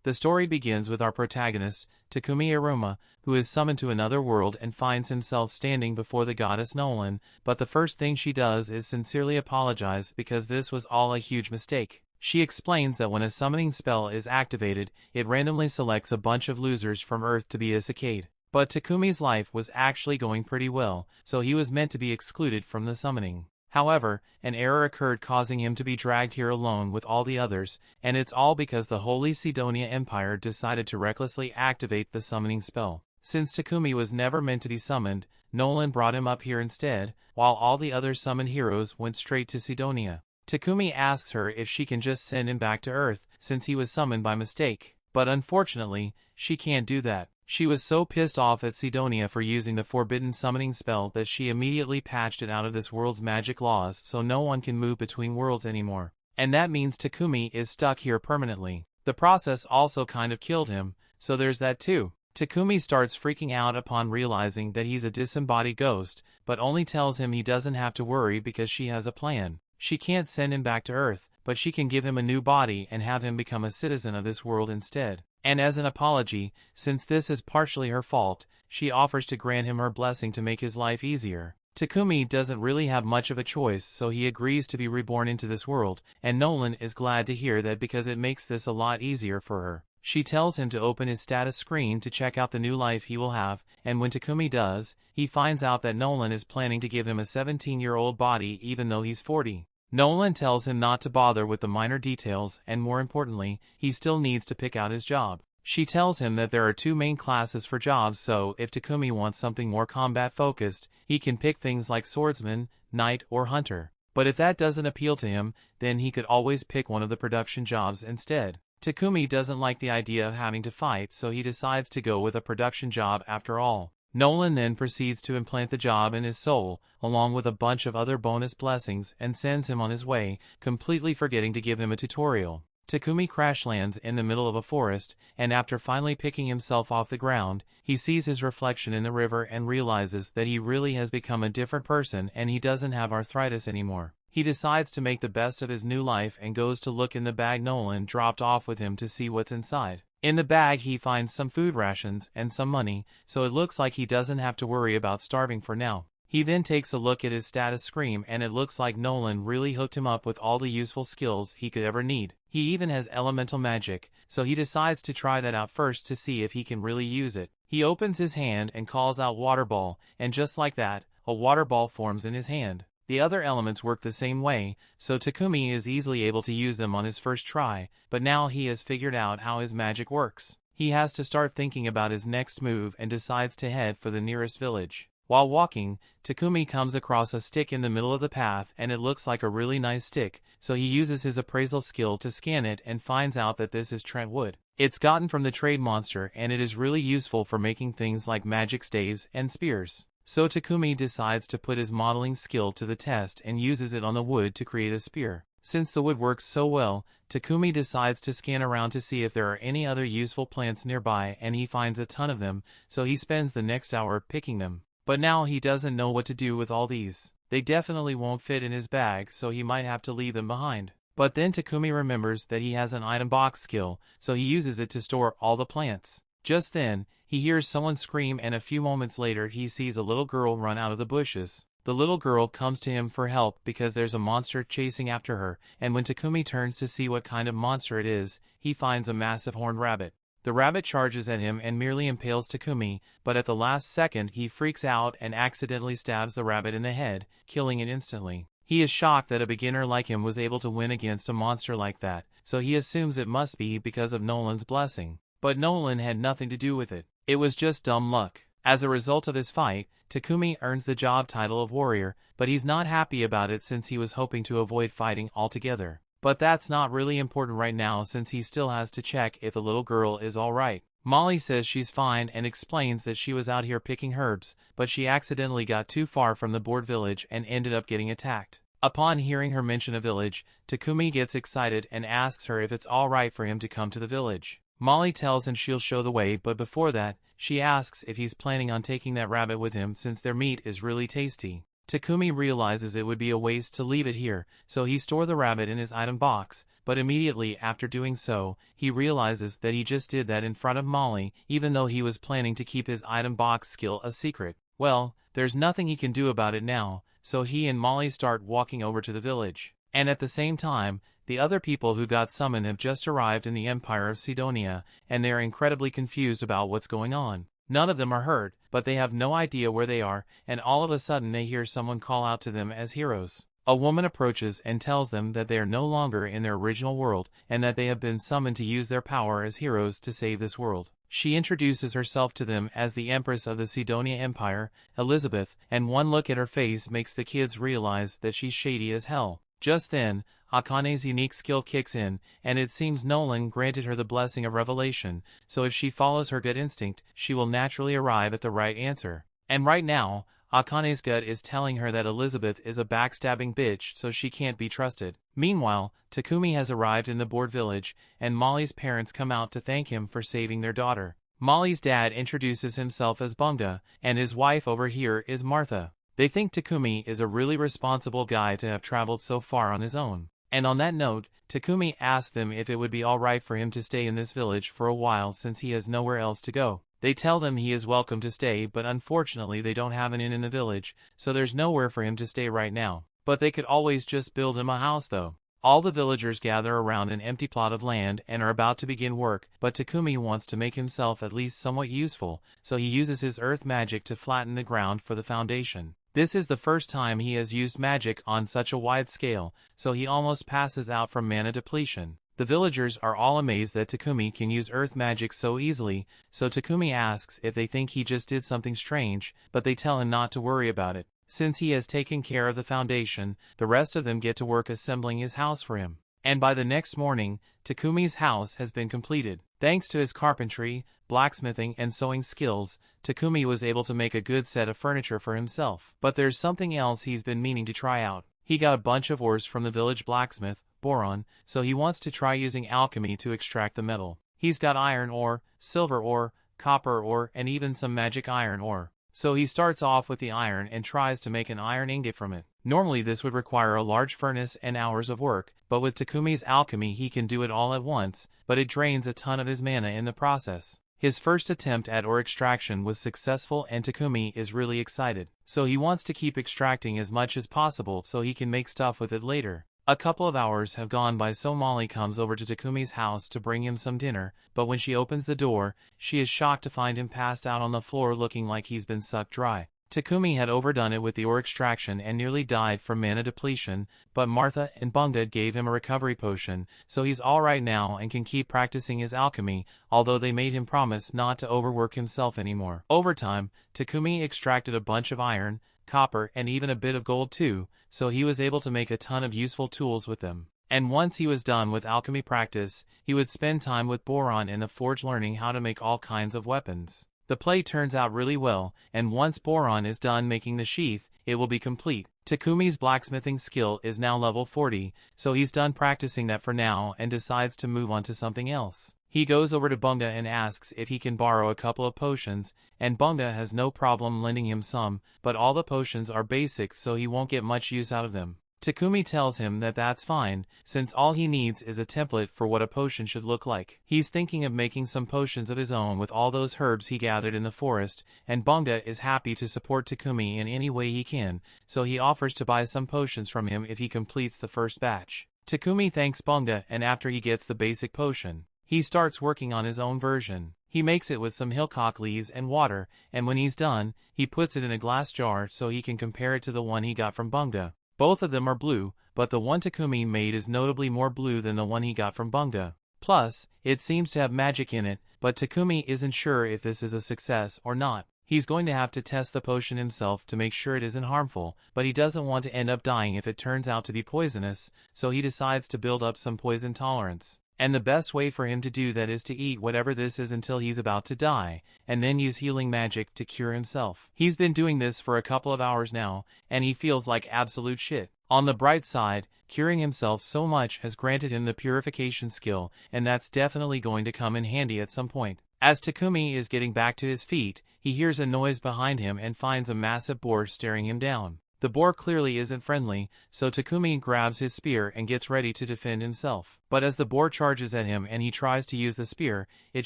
The story begins with our protagonist, Takumi Iruma, who is summoned to another world and finds himself standing before the goddess Nolan, but the first thing she does is sincerely apologize because this was all a huge mistake. She explains that when a summoning spell is activated, it randomly selects a bunch of losers from Earth to be Isekaid. But Takumi's life was actually going pretty well, so he was meant to be excluded from the summoning. However, an error occurred causing him to be dragged here alone with all the others, and it's all because the Holy Sidonia Empire decided to recklessly activate the summoning spell. Since Takumi was never meant to be summoned, Nolan brought him up here instead, while all the other summoned heroes went straight to Sidonia. Takumi asks her if she can just send him back to Earth, since he was summoned by mistake, but unfortunately, she can't do that. She was so pissed off at Sidonia for using the forbidden summoning spell that she immediately patched it out of this world's magic laws so no one can move between worlds anymore. And that means Takumi is stuck here permanently. The process also kind of killed him, so there's that too. Takumi starts freaking out upon realizing that he's a disembodied ghost, but only tells him he doesn't have to worry because she has a plan. She can't send him back to Earth, but she can give him a new body and have him become a citizen of this world instead. And as an apology, since this is partially her fault, she offers to grant him her blessing to make his life easier. Takumi doesn't really have much of a choice, so he agrees to be reborn into this world, and Nolan is glad to hear that because it makes this a lot easier for her. She tells him to open his status screen to check out the new life he will have, and when Takumi does, he finds out that Nolan is planning to give him a 17-year-old body even though he's 40. Nolan tells him not to bother with the minor details and more importantly, he still needs to pick out his job. She tells him that there are two main classes for jobs, so if Takumi wants something more combat focused, he can pick things like swordsman, knight or hunter. But if that doesn't appeal to him, then he could always pick one of the production jobs instead. Takumi doesn't like the idea of having to fight, so he decides to go with a production job after all. Nolan then proceeds to implant the job in his soul, along with a bunch of other bonus blessings, and sends him on his way, completely forgetting to give him a tutorial. Takumi crash lands in the middle of a forest, and after finally picking himself off the ground, he sees his reflection in the river and realizes that he really has become a different person and he doesn't have arthritis anymore. He decides to make the best of his new life and goes to look in the bag Nolan dropped off with him to see what's inside. In the bag he finds some food rations and some money, so it looks like he doesn't have to worry about starving for now. He then takes a look at his status screen and it looks like Nolan really hooked him up with all the useful skills he could ever need. He even has elemental magic, so he decides to try that out first to see if he can really use it. He opens his hand and calls out water ball, and just like that, a water ball forms in his hand. The other elements work the same way, so Takumi is easily able to use them on his first try, but now he has figured out how his magic works. He has to start thinking about his next move and decides to head for the nearest village. While walking, Takumi comes across a stick in the middle of the path and it looks like a really nice stick, so he uses his appraisal skill to scan it and finds out that this is Trent wood. It's gotten from the trade monster and it is really useful for making things like magic staves and spears. So Takumi decides to put his modeling skill to the test and uses it on the wood to create a spear. Since the wood works so well, Takumi decides to scan around to see if there are any other useful plants nearby and he finds a ton of them, so he spends the next hour picking them. But now he doesn't know what to do with all these. They definitely won't fit in his bag, so he might have to leave them behind. But then Takumi remembers that he has an item box skill, so he uses it to store all the plants. Just then, he hears someone scream and a few moments later he sees a little girl run out of the bushes. The little girl comes to him for help because there's a monster chasing after her, and when Takumi turns to see what kind of monster it is, he finds a massive horned rabbit. The rabbit charges at him and merely impales Takumi, but at the last second he freaks out and accidentally stabs the rabbit in the head, killing it instantly. He is shocked that a beginner like him was able to win against a monster like that, so he assumes it must be because of Nolan's blessing. But Nolan had nothing to do with it. It was just dumb luck. As a result of his fight, Takumi earns the job title of warrior, but he's not happy about it since he was hoping to avoid fighting altogether. But that's not really important right now since he still has to check if the little girl is alright. Molly says she's fine and explains that she was out here picking herbs, but she accidentally got too far from the board village and ended up getting attacked. Upon hearing her mention a village, Takumi gets excited and asks her if it's alright for him to come to the village. Molly tells him she'll show the way, but before that, she asks if he's planning on taking that rabbit with him since their meat is really tasty. Takumi realizes it would be a waste to leave it here, so he stores the rabbit in his item box, but immediately after doing so, he realizes that he just did that in front of Molly, even though he was planning to keep his item box skill a secret. Well, there's nothing he can do about it now, so he and Molly start walking over to the village. And at the same time, the other people who got summoned have just arrived in the Empire of Sidonia, and they are incredibly confused about what's going on. None of them are hurt, but they have no idea where they are, and all of a sudden they hear someone call out to them as heroes. A woman approaches and tells them that they are no longer in their original world, and that they have been summoned to use their power as heroes to save this world. She introduces herself to them as the Empress of the Sidonia Empire, Elizabeth, and one look at her face makes the kids realize that she's shady as hell. Just then, Akane's unique skill kicks in, and it seems Nolan granted her the blessing of revelation, so if she follows her gut instinct, she will naturally arrive at the right answer. And right now, Akane's gut is telling her that Elizabeth is a backstabbing bitch, so she can't be trusted. Meanwhile, Takumi has arrived in the board village, and Molly's parents come out to thank him for saving their daughter. Molly's dad introduces himself as Bunga, and his wife over here is Martha. They think Takumi is a really responsible guy to have traveled so far on his own. And on that note, Takumi asks them if it would be alright for him to stay in this village for a while since he has nowhere else to go. They tell them he is welcome to stay, but unfortunately they don't have an inn in the village, so there's nowhere for him to stay right now. But they could always just build him a house though. All the villagers gather around an empty plot of land and are about to begin work, but Takumi wants to make himself at least somewhat useful, so he uses his earth magic to flatten the ground for the foundation. This is the first time he has used magic on such a wide scale, so he almost passes out from mana depletion. The villagers are all amazed that Takumi can use earth magic so easily, so Takumi asks if they think he just did something strange, but they tell him not to worry about it. Since he has taken care of the foundation, the rest of them get to work assembling his house for him. And by the next morning, Takumi's house has been completed. Thanks to his carpentry, blacksmithing, and sewing skills, Takumi was able to make a good set of furniture for himself. But there's something else he's been meaning to try out. He got a bunch of ores from the village blacksmith, Boron, so he wants to try using alchemy to extract the metal. He's got iron ore, silver ore, copper ore, and even some magic iron ore. So he starts off with the iron and tries to make an iron ingot from it. Normally this would require a large furnace and hours of work, but with Takumi's alchemy he can do it all at once, but it drains a ton of his mana in the process. His first attempt at ore extraction was successful and Takumi is really excited. So he wants to keep extracting as much as possible so he can make stuff with it later. A couple of hours have gone by, so Molly comes over to Takumi's house to bring him some dinner, but when she opens the door, she is shocked to find him passed out on the floor looking like he's been sucked dry. Takumi had overdone it with the ore extraction and nearly died from mana depletion, but Martha and Bunga gave him a recovery potion, so he's alright now and can keep practicing his alchemy, although they made him promise not to overwork himself anymore. Over time, Takumi extracted a bunch of iron, copper, and even a bit of gold too, so he was able to make a ton of useful tools with them. And once he was done with alchemy practice, he would spend time with Boron in the forge learning how to make all kinds of weapons. The play turns out really well, and once Boron is done making the sheath, it will be complete. Takumi's blacksmithing skill is now level 40, so he's done practicing that for now and decides to move on to something else. He goes over to Bunga and asks if he can borrow a couple of potions, and Bunga has no problem lending him some, but all the potions are basic so he won't get much use out of them. Takumi tells him that that's fine, since all he needs is a template for what a potion should look like. He's thinking of making some potions of his own with all those herbs he gathered in the forest, and Bunga is happy to support Takumi in any way he can, so he offers to buy some potions from him if he completes the first batch. Takumi thanks Bunga, and after he gets the basic potion, he starts working on his own version. He makes it with some hillcock leaves and water, and when he's done, he puts it in a glass jar so he can compare it to the one he got from Bunga. Both of them are blue, but the one Takumi made is notably more blue than the one he got from Bunga. Plus, it seems to have magic in it, but Takumi isn't sure if this is a success or not. He's going to have to test the potion himself to make sure it isn't harmful, but he doesn't want to end up dying if it turns out to be poisonous, so he decides to build up some poison tolerance. And the best way for him to do that is to eat whatever this is until he's about to die, and then use healing magic to cure himself. He's been doing this for a couple of hours now, and he feels like absolute shit. On the bright side, curing himself so much has granted him the purification skill, and that's definitely going to come in handy at some point. As Takumi is getting back to his feet, he hears a noise behind him and finds a massive boar staring him down. The boar clearly isn't friendly, so Takumi grabs his spear and gets ready to defend himself. But as the boar charges at him and he tries to use the spear, it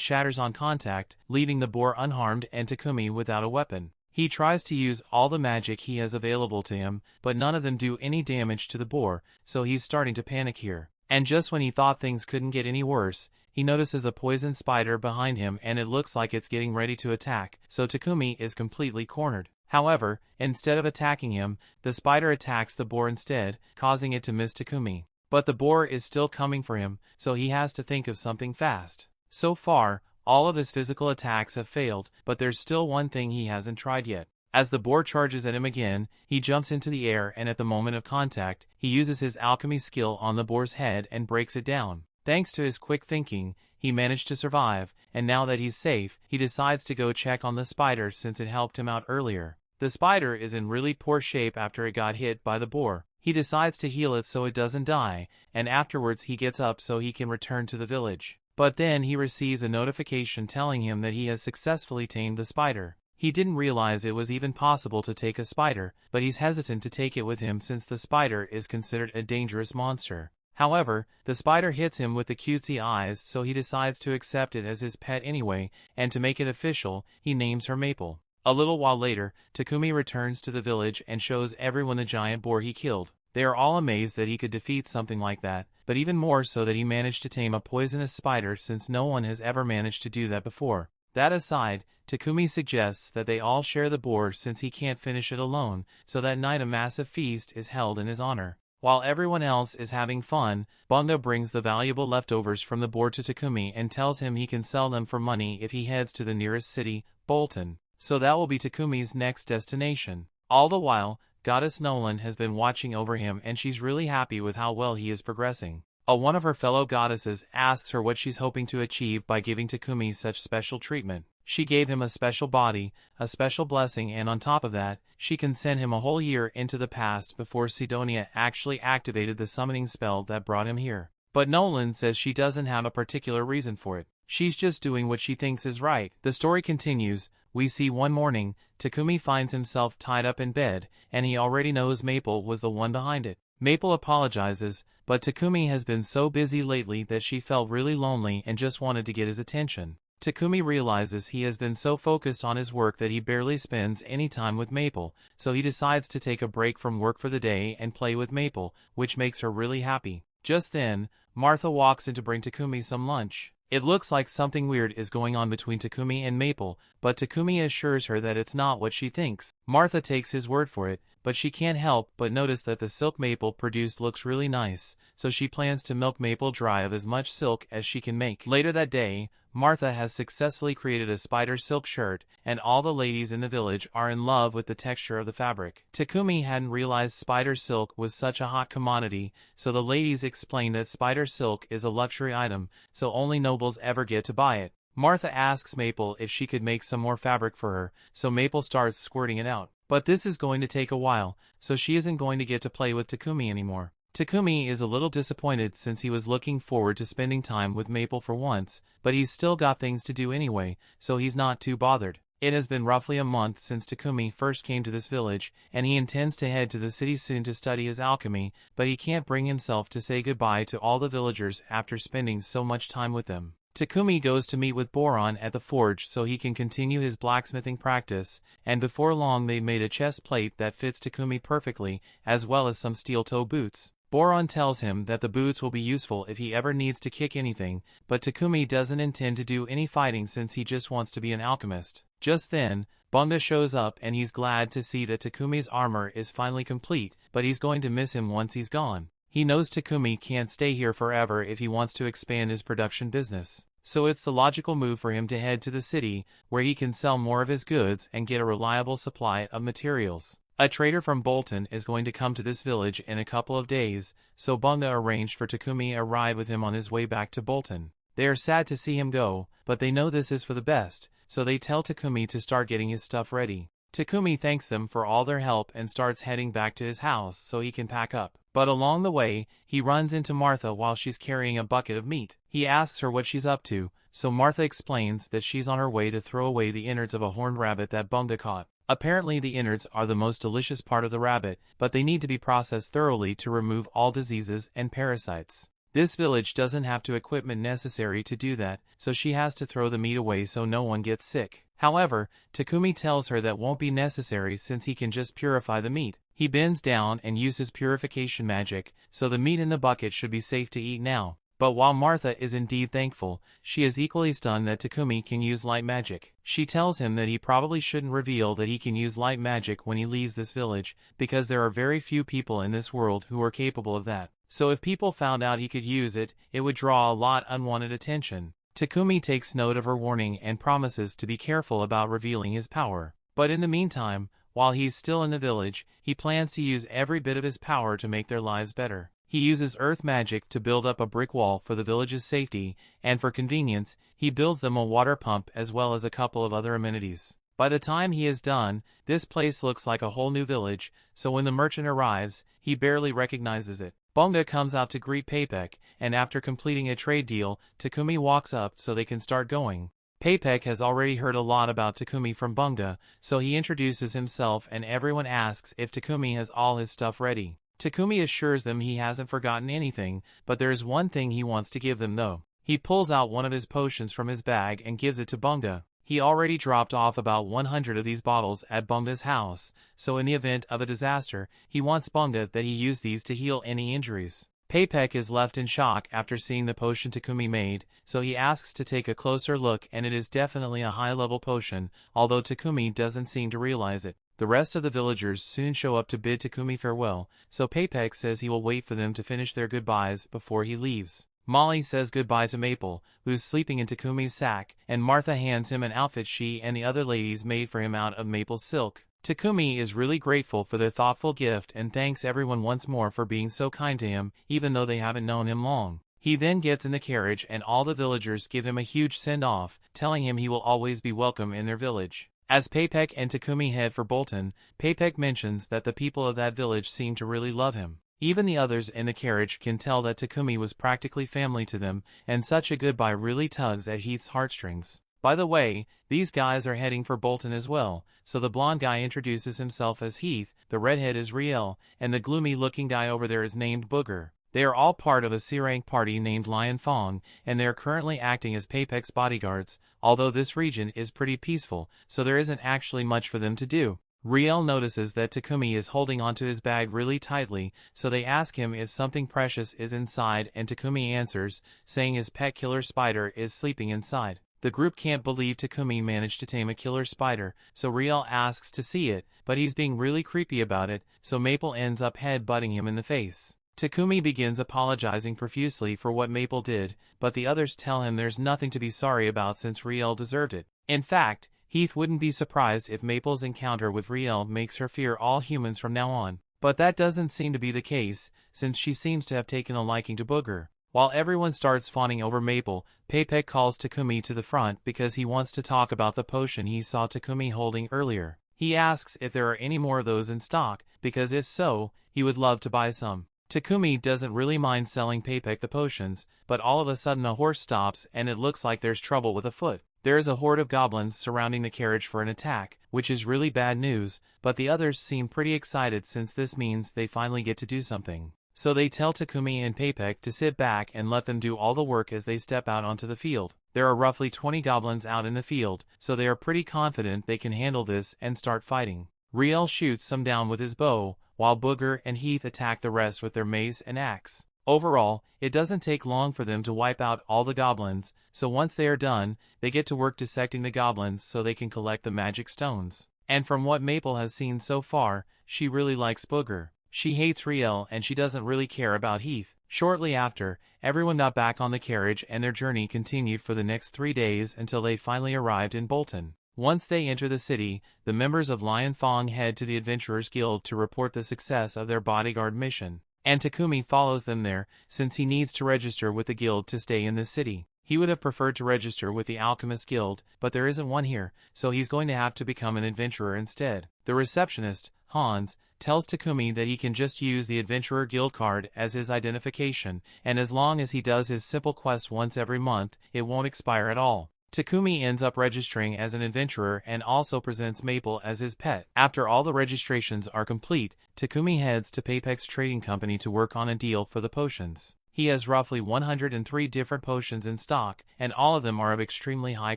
shatters on contact, leaving the boar unharmed and Takumi without a weapon. He tries to use all the magic he has available to him, but none of them do any damage to the boar, so he's starting to panic here. And just when he thought things couldn't get any worse, he notices a poison spider behind him and it looks like it's getting ready to attack, so Takumi is completely cornered. However, instead of attacking him, the spider attacks the boar instead, causing it to miss Takumi. But the boar is still coming for him, so he has to think of something fast. So far, all of his physical attacks have failed, but there's still one thing he hasn't tried yet. As the boar charges at him again, he jumps into the air and at the moment of contact, he uses his alchemy skill on the boar's head and breaks it down. Thanks to his quick thinking, he managed to survive, and now that he's safe, he decides to go check on the spider since it helped him out earlier. The spider is in really poor shape after it got hit by the boar. He decides to heal it so it doesn't die, and afterwards he gets up so he can return to the village. But then he receives a notification telling him that he has successfully tamed the spider. He didn't realize it was even possible to take a spider, but he's hesitant to take it with him since the spider is considered a dangerous monster. However, the spider hits him with the cutesy eyes, so he decides to accept it as his pet anyway, and to make it official, he names her Maple. A little while later, Takumi returns to the village and shows everyone the giant boar he killed. They are all amazed that he could defeat something like that, but even more so that he managed to tame a poisonous spider since no one has ever managed to do that before. That aside, Takumi suggests that they all share the boar since he can't finish it alone, so that night a massive feast is held in his honor. While everyone else is having fun, Bunga brings the valuable leftovers from the boar to Takumi and tells him he can sell them for money if he heads to the nearest city, Bolton. So that will be Takumi's next destination. All the while, Goddess Nolan has been watching over him and she's really happy with how well he is progressing. One of her fellow goddesses asks her what she's hoping to achieve by giving Takumi such special treatment. She gave him a special body, a special blessing, and on top of that, she can send him a whole year into the past before Sidonia actually activated the summoning spell that brought him here. But Nolan says she doesn't have a particular reason for it. She's just doing what she thinks is right. The story continues. We see one morning, Takumi finds himself tied up in bed, and he already knows Maple was the one behind it. Maple apologizes, but Takumi has been so busy lately that she felt really lonely and just wanted to get his attention. Takumi realizes he has been so focused on his work that he barely spends any time with Maple, so he decides to take a break from work for the day and play with Maple, which makes her really happy. Just then, Martha walks in to bring Takumi some lunch. It looks like something weird is going on between Takumi and Maple, but Takumi assures her that it's not what she thinks. Martha takes his word for it, but she can't help but notice that the silk Maple produced looks really nice, so she plans to milk Maple dry of as much silk as she can make. Later that day, Martha has successfully created a spider silk shirt, and all the ladies in the village are in love with the texture of the fabric. Takumi hadn't realized spider silk was such a hot commodity, so the ladies explain that spider silk is a luxury item, so only nobles ever get to buy it. Martha asks Maple if she could make some more fabric for her, so Maple starts squirting it out. But this is going to take a while, so she isn't going to get to play with Takumi anymore. Takumi is a little disappointed since he was looking forward to spending time with Maple for once, but he's still got things to do anyway, so he's not too bothered. It has been roughly a month since Takumi first came to this village, and he intends to head to the city soon to study his alchemy, but he can't bring himself to say goodbye to all the villagers after spending so much time with them. Takumi goes to meet with Boron at the forge so he can continue his blacksmithing practice, and before long they made a chest plate that fits Takumi perfectly, as well as some steel-toe boots. Boron tells him that the boots will be useful if he ever needs to kick anything, but Takumi doesn't intend to do any fighting since he just wants to be an alchemist. Just then, Bunga shows up and he's glad to see that Takumi's armor is finally complete, but he's going to miss him once he's gone. He knows Takumi can't stay here forever if he wants to expand his production business, so it's the logical move for him to head to the city, where he can sell more of his goods and get a reliable supply of materials. A trader from Bolton is going to come to this village in a couple of days, so Bunga arranged for Takumi a ride with him on his way back to Bolton. They are sad to see him go, but they know this is for the best, so they tell Takumi to start getting his stuff ready. Takumi thanks them for all their help and starts heading back to his house so he can pack up. But along the way, he runs into Martha while she's carrying a bucket of meat. He asks her what she's up to, so Martha explains that she's on her way to throw away the innards of a horned rabbit that Bunga caught. Apparently the innards are the most delicious part of the rabbit, but they need to be processed thoroughly to remove all diseases and parasites. This village doesn't have the equipment necessary to do that, so she has to throw the meat away so no one gets sick. However, Takumi tells her that won't be necessary since he can just purify the meat. He bends down and uses purification magic, so the meat in the bucket should be safe to eat now. But while Martha is indeed thankful, she is equally stunned that Takumi can use light magic. She tells him that he probably shouldn't reveal that he can use light magic when he leaves this village, because there are very few people in this world who are capable of that. So if people found out he could use it, it would draw a lot unwanted attention. Takumi takes note of her warning and promises to be careful about revealing his power. But in the meantime, while he's still in the village, he plans to use every bit of his power to make their lives better. He uses earth magic to build up a brick wall for the village's safety, and for convenience, he builds them a water pump as well as a couple of other amenities. By the time he is done, this place looks like a whole new village, so when the merchant arrives, he barely recognizes it. Bunga comes out to greet Paypek, and after completing a trade deal, Takumi walks up so they can start going. Paypek has already heard a lot about Takumi from Bunga, so he introduces himself and everyone asks if Takumi has all his stuff ready. Takumi assures them he hasn't forgotten anything, but there is one thing he wants to give them though. He pulls out one of his potions from his bag and gives it to Bunga. He already dropped off about 100 of these bottles at Bunga's house, so in the event of a disaster, he wants Bunga that he use these to heal any injuries. Paypek is left in shock after seeing the potion Takumi made, so he asks to take a closer look and it is definitely a high-level potion, although Takumi doesn't seem to realize it. The rest of the villagers soon show up to bid Takumi farewell, so Paypek says he will wait for them to finish their goodbyes before he leaves. Molly says goodbye to Maple, who's sleeping in Takumi's sack, and Martha hands him an outfit she and the other ladies made for him out of maple silk. Takumi is really grateful for their thoughtful gift and thanks everyone once more for being so kind to him, even though they haven't known him long. He then gets in the carriage and all the villagers give him a huge send-off, telling him he will always be welcome in their village. As Paypek and Takumi head for Bolton, Paypek mentions that the people of that village seem to really love him. Even the others in the carriage can tell that Takumi was practically family to them, and such a goodbye really tugs at Heath's heartstrings. By the way, these guys are heading for Bolton as well, so the blonde guy introduces himself as Heath, the redhead is Riel, and the gloomy-looking guy over there is named Booger. They are all part of a C-rank party named Lion Fong, and they are currently acting as Paypek's bodyguards, although this region is pretty peaceful, so there isn't actually much for them to do. Riel notices that Takumi is holding onto his bag really tightly, so they ask him if something precious is inside and Takumi answers, saying his pet killer spider is sleeping inside. The group can't believe Takumi managed to tame a killer spider, so Riel asks to see it, but he's being really creepy about it, so Maple ends up head-butting him in the face. Takumi begins apologizing profusely for what Maple did, but the others tell him there's nothing to be sorry about since Riel deserved it. In fact, Heath wouldn't be surprised if Maple's encounter with Riel makes her fear all humans from now on. But that doesn't seem to be the case, since she seems to have taken a liking to Booger. While everyone starts fawning over Maple, Paypek calls Takumi to the front because he wants to talk about the potion he saw Takumi holding earlier. He asks if there are any more of those in stock, because if so, he would love to buy some. Takumi doesn't really mind selling Paypek the potions, but all of a sudden a horse stops and it looks like there's trouble with a foot. There is a horde of goblins surrounding the carriage for an attack, which is really bad news, but the others seem pretty excited since this means they finally get to do something. So they tell Takumi and Paypek to sit back and let them do all the work as they step out onto the field. There are roughly 20 goblins out in the field, so they are pretty confident they can handle this and start fighting. Riel shoots some down with his bow, while Booger and Heath attack the rest with their mace and axe. Overall, it doesn't take long for them to wipe out all the goblins, so once they are done, they get to work dissecting the goblins so they can collect the magic stones. And from what Maple has seen so far, she really likes Booger. She hates Riel and she doesn't really care about Heath. Shortly after, everyone got back on the carriage and their journey continued for the next 3 days until they finally arrived in Bolton. Once they enter the city, the members of Lion Fong head to the Adventurers Guild to report the success of their bodyguard mission. And Takumi follows them there, since he needs to register with the guild to stay in the city. He would have preferred to register with the Alchemist Guild, but there isn't one here, so he's going to have to become an adventurer instead. The receptionist, Hans, tells Takumi that he can just use the Adventurer Guild card as his identification, and as long as he does his simple quest once every month, it won't expire at all. Takumi ends up registering as an adventurer and also presents Maple as his pet. After all the registrations are complete, Takumi heads to Paypek's trading company to work on a deal for the potions. He has roughly 103 different potions in stock, and all of them are of extremely high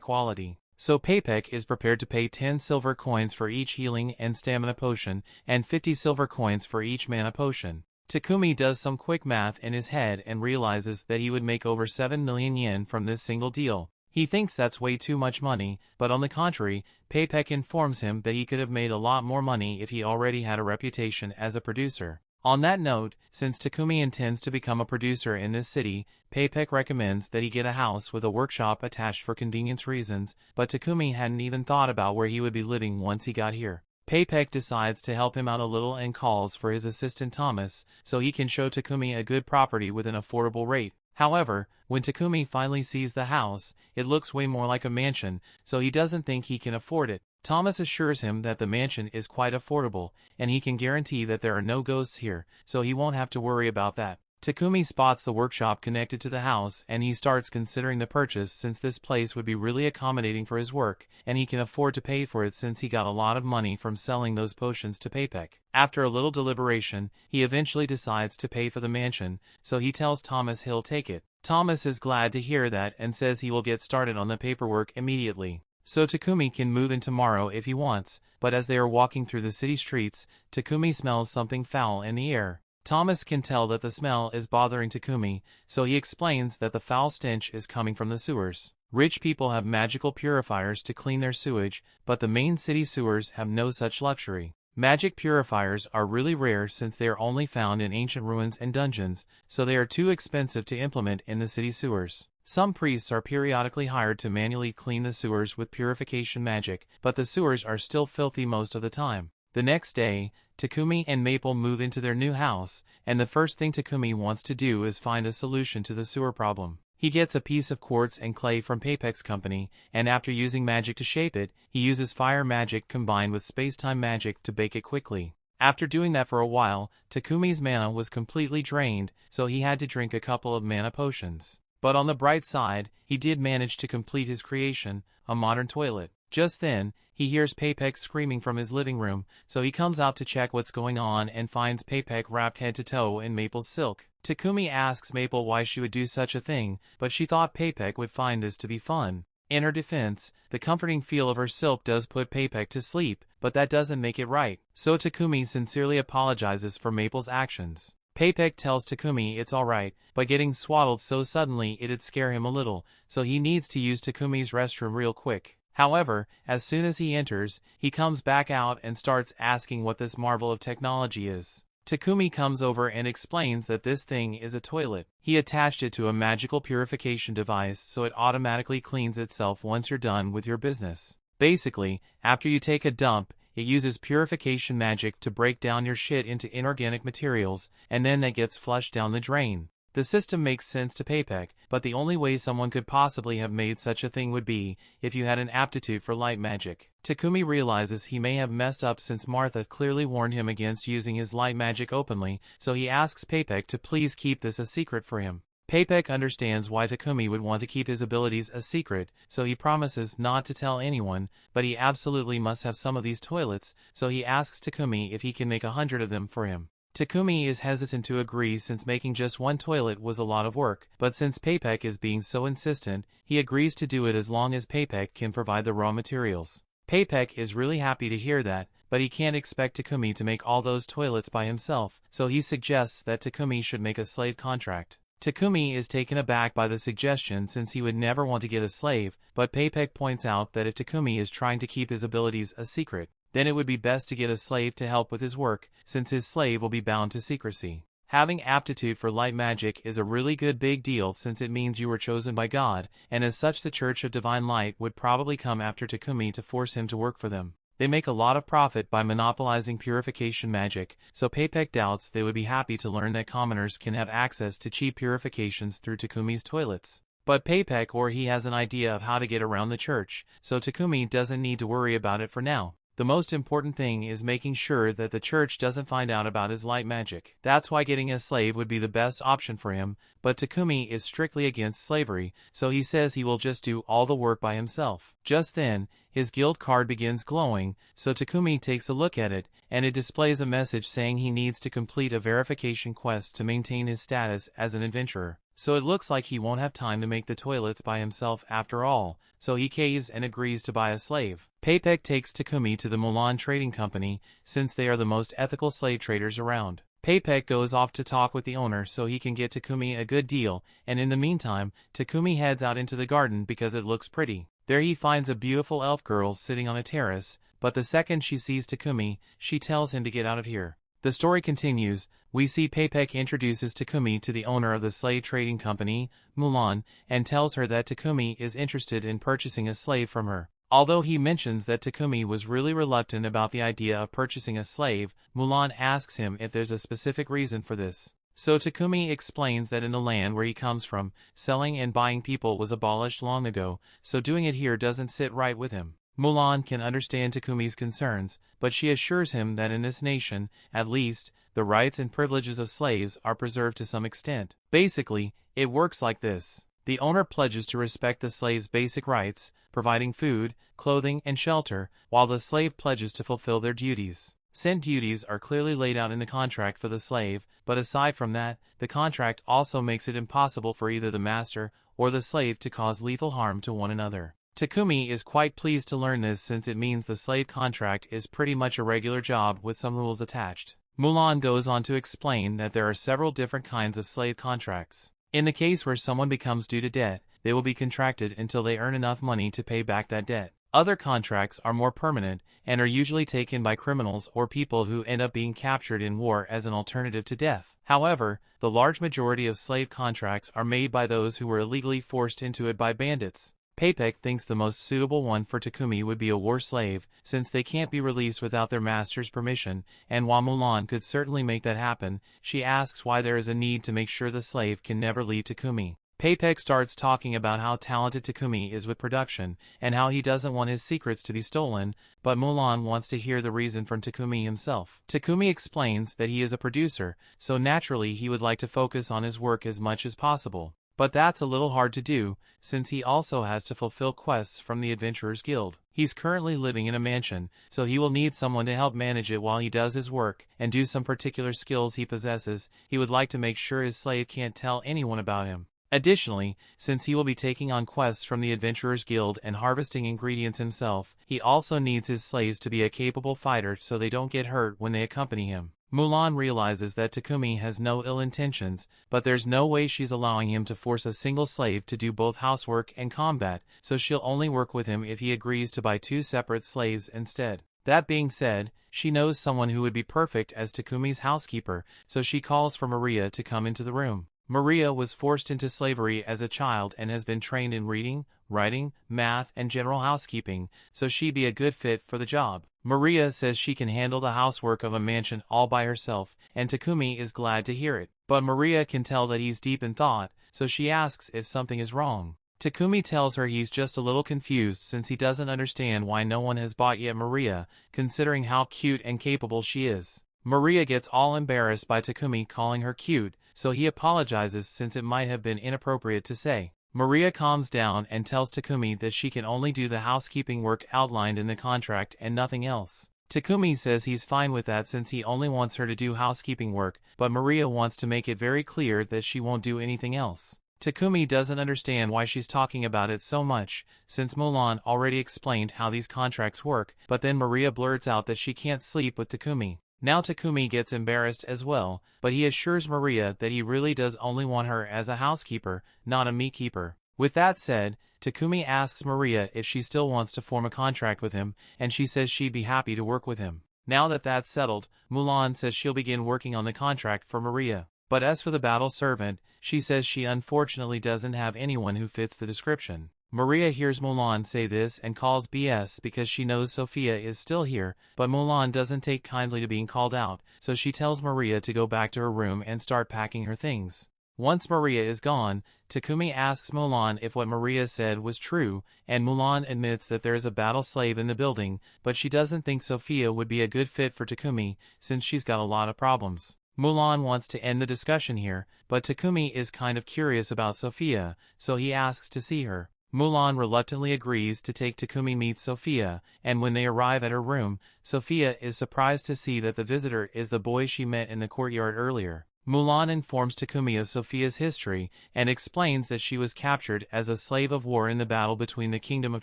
quality. So Paypek is prepared to pay 10 silver coins for each healing and stamina potion, and 50 silver coins for each mana potion. Takumi does some quick math in his head and realizes that he would make over 7 million yen from this single deal. He thinks that's way too much money, but on the contrary, Paypek informs him that he could have made a lot more money if he already had a reputation as a producer. On that note, since Takumi intends to become a producer in this city, Paypek recommends that he get a house with a workshop attached for convenience reasons, but Takumi hadn't even thought about where he would be living once he got here. Paypek decides to help him out a little and calls for his assistant Thomas, so he can show Takumi a good property with an affordable rate. However, when Takumi finally sees the house, it looks way more like a mansion, so he doesn't think he can afford it. Thomas assures him that the mansion is quite affordable, and he can guarantee that there are no ghosts here, so he won't have to worry about that. Takumi spots the workshop connected to the house and he starts considering the purchase since this place would be really accommodating for his work, and he can afford to pay for it since he got a lot of money from selling those potions to Paypek. After a little deliberation, he eventually decides to pay for the mansion, so he tells Thomas he'll take it. Thomas is glad to hear that and says he will get started on the paperwork immediately. So Takumi can move in tomorrow if he wants, but as they are walking through the city streets, Takumi smells something foul in the air. Thomas can tell that the smell is bothering Takumi, so he explains that the foul stench is coming from the sewers. Rich people have magical purifiers to clean their sewage, but the main city sewers have no such luxury. Magic purifiers are really rare since they are only found in ancient ruins and dungeons, so they are too expensive to implement in the city sewers. Some priests are periodically hired to manually clean the sewers with purification magic, but the sewers are still filthy most of the time. The next day, Takumi and Maple move into their new house, and the first thing Takumi wants to do is find a solution to the sewer problem. He gets a piece of quartz and clay from Paypek's company, and after using magic to shape it, he uses fire magic combined with space-time magic to bake it quickly. After doing that for a while, Takumi's mana was completely drained, so he had to drink a couple of mana potions. But on the bright side, he did manage to complete his creation, a modern toilet. Just then, he hears Paypek screaming from his living room, so he comes out to check what's going on and finds Paypek wrapped head to toe in Maple's silk. Takumi asks Maple why she would do such a thing, but she thought Paypek would find this to be fun. In her defense, the comforting feel of her silk does put Paypek to sleep, but that doesn't make it right. So Takumi sincerely apologizes for Maple's actions. Paypek tells Takumi it's alright, but getting swaddled so suddenly it'd scare him a little, so he needs to use Takumi's restroom real quick. However, as soon as he enters, he comes back out and starts asking what this marvel of technology is. Takumi comes over and explains that this thing is a toilet. He attached it to a magical purification device so it automatically cleans itself once you're done with your business. Basically, after you take a dump, it uses purification magic to break down your shit into inorganic materials, and then that gets flushed down the drain. The system makes sense to Paypek, but the only way someone could possibly have made such a thing would be if you had an aptitude for light magic. Takumi realizes he may have messed up since Martha clearly warned him against using his light magic openly, so he asks Paypek to please keep this a secret for him. Paypek understands why Takumi would want to keep his abilities a secret, so he promises not to tell anyone, but he absolutely must have some of these toilets, so he asks Takumi if he can make 100 of them for him. Takumi is hesitant to agree since making just one toilet was a lot of work, but since Paypek is being so insistent, he agrees to do it as long as Paypek can provide the raw materials. Paypek is really happy to hear that, but he can't expect Takumi to make all those toilets by himself, so he suggests that Takumi should make a slave contract. Takumi is taken aback by the suggestion since he would never want to get a slave, but Paypek points out that if Takumi is trying to keep his abilities a secret, then it would be best to get a slave to help with his work, since his slave will be bound to secrecy. Having aptitude for light magic is a really good big deal since it means you were chosen by God, and as such the Church of Divine Light would probably come after Takumi to force him to work for them. They make a lot of profit by monopolizing purification magic, so Paypek doubts they would be happy to learn that commoners can have access to cheap purifications through Takumi's toilets. But Paypek or he has an idea of how to get around the church, so Takumi doesn't need to worry about it for now. The most important thing is making sure that the church doesn't find out about his light magic. That's why getting a slave would be the best option for him, but Takumi is strictly against slavery, so he says he will just do all the work by himself. Just then, his guild card begins glowing, so Takumi takes a look at it, and it displays a message saying he needs to complete a verification quest to maintain his status as an adventurer. So it looks like he won't have time to make the toilets by himself after all, so he caves and agrees to buy a slave. Paypek takes Takumi to the Mulan Trading Company, since they are the most ethical slave traders around. Paypek goes off to talk with the owner so he can get Takumi a good deal, and in the meantime, Takumi heads out into the garden because it looks pretty. There he finds a beautiful elf girl sitting on a terrace, but the second she sees Takumi, she tells him to get out of here. The story continues. We see Paypek introduces Takumi to the owner of the slave trading company, Mulan, and tells her that Takumi is interested in purchasing a slave from her. Although he mentions that Takumi was really reluctant about the idea of purchasing a slave, Mulan asks him if there's a specific reason for this. So Takumi explains that in the land where he comes from, selling and buying people was abolished long ago, so doing it here doesn't sit right with him. Mulan can understand Takumi's concerns, but she assures him that in this nation, at least, the rights and privileges of slaves are preserved to some extent. Basically, it works like this. The owner pledges to respect the slave's basic rights, providing food, clothing, and shelter, while the slave pledges to fulfill their duties. Said duties are clearly laid out in the contract for the slave, but aside from that, the contract also makes it impossible for either the master or the slave to cause lethal harm to one another. Takumi is quite pleased to learn this since it means the slave contract is pretty much a regular job with some rules attached. Mulan goes on to explain that there are several different kinds of slave contracts. In the case where someone becomes due to debt, they will be contracted until they earn enough money to pay back that debt. Other contracts are more permanent and are usually taken by criminals or people who end up being captured in war as an alternative to death. However, the large majority of slave contracts are made by those who were illegally forced into it by bandits. Paypek thinks the most suitable one for Takumi would be a war slave, since they can't be released without their master's permission, and while Mulan could certainly make that happen, she asks why there is a need to make sure the slave can never leave Takumi. Paypek starts talking about how talented Takumi is with production, and how he doesn't want his secrets to be stolen, but Mulan wants to hear the reason from Takumi himself. Takumi explains that he is a producer, so naturally he would like to focus on his work as much as possible. But that's a little hard to do, since he also has to fulfill quests from the Adventurers Guild. He's currently living in a mansion, so he will need someone to help manage it while he does his work, and do some particular skills he possesses. He would like to make sure his slave can't tell anyone about him. Additionally, since he will be taking on quests from the Adventurers Guild and harvesting ingredients himself, he also needs his slaves to be a capable fighter so they don't get hurt when they accompany him. Mulan realizes that Takumi has no ill intentions, but there's no way she's allowing him to force a single slave to do both housework and combat, so she'll only work with him if he agrees to buy 2 separate slaves instead. That being said, she knows someone who would be perfect as Takumi's housekeeper, so she calls for Maria to come into the room. Maria was forced into slavery as a child and has been trained in reading, writing, math, and general housekeeping, so she'd be a good fit for the job. Maria says she can handle the housework of a mansion all by herself, and Takumi is glad to hear it. But Maria can tell that he's deep in thought, so she asks if something is wrong. Takumi tells her he's just a little confused since he doesn't understand why no one has bought yet Maria, considering how cute and capable she is. Maria gets all embarrassed by Takumi calling her cute, so he apologizes since it might have been inappropriate to say. Maria calms down and tells Takumi that she can only do the housekeeping work outlined in the contract and nothing else. Takumi says he's fine with that since he only wants her to do housekeeping work, but Maria wants to make it very clear that she won't do anything else. Takumi doesn't understand why she's talking about it so much, since Mulan already explained how these contracts work, but then Maria blurts out that she can't sleep with Takumi. Now Takumi gets embarrassed as well, but he assures Maria that he really does only want her as a housekeeper, not a meat keeper. With that said, Takumi asks Maria if she still wants to form a contract with him, and she says she'd be happy to work with him. Now that that's settled, Mulan says she'll begin working on the contract for Maria. But as for the battle servant, she says she unfortunately doesn't have anyone who fits the description. Maria hears Mulan say this and calls BS because she knows Sophia is still here, but Mulan doesn't take kindly to being called out, so she tells Maria to go back to her room and start packing her things. Once Maria is gone, Takumi asks Mulan if what Maria said was true, and Mulan admits that there is a battle slave in the building, but she doesn't think Sophia would be a good fit for Takumi, since she's got a lot of problems. Mulan wants to end the discussion here, but Takumi is kind of curious about Sophia, so he asks to see her. Mulan reluctantly agrees to take Takumi meet Sophia, and when they arrive at her room, Sophia is surprised to see that the visitor is the boy she met in the courtyard earlier. Mulan informs Takumi of Sophia's history, and explains that she was captured as a slave of war in the battle between the Kingdom of